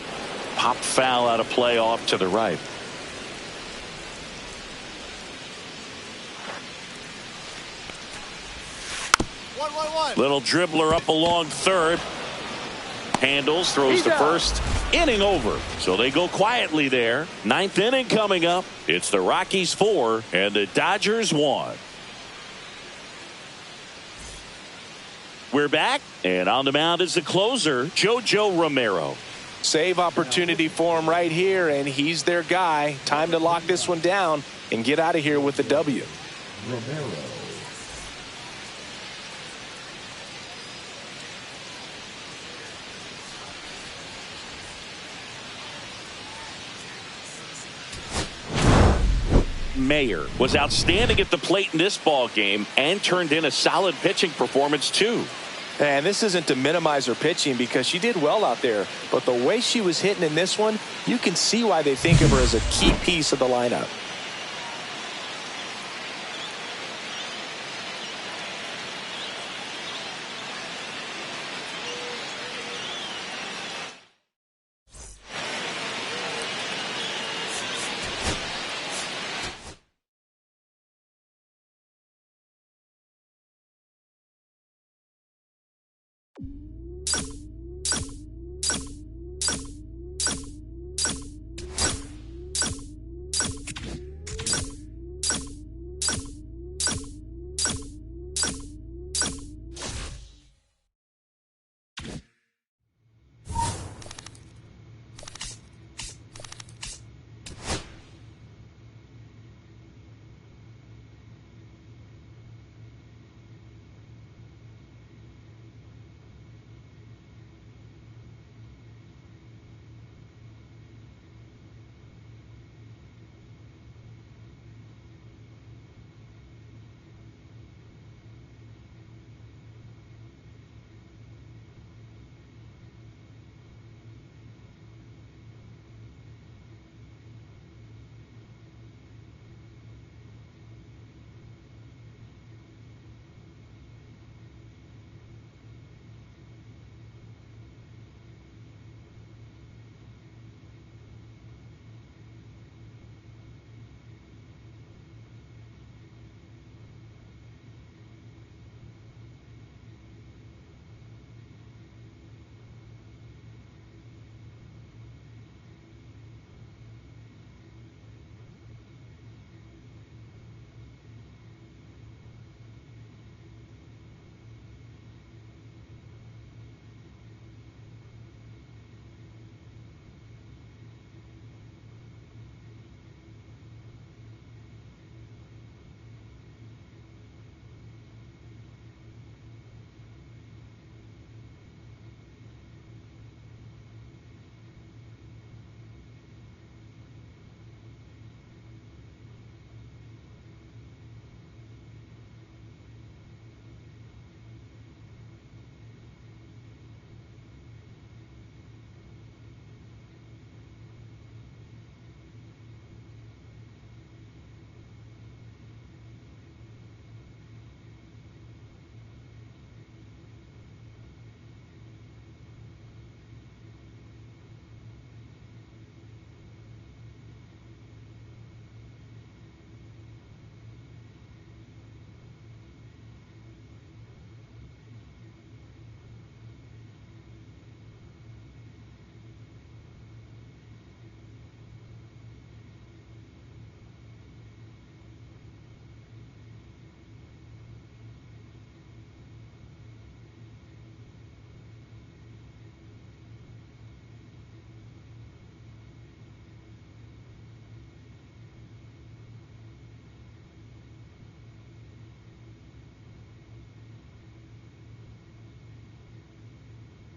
Pop foul out of play off to the right. Little dribbler up along third. Handles, throws the first inning over. So they go quietly there. Ninth inning coming up. It's the Rockies 4 and the Dodgers 1. We're back, and on the mound is the closer, JoJo Romero. Save opportunity for him right here, and he's their guy. Time to lock this one down and get out of here with the W. Romero. Mayer was outstanding at the plate in this ball game and turned in a solid pitching performance too. And this isn't to minimize her pitching because she did well out there, but the way she was hitting in this one, you can see why they think of her as a key piece of the lineup.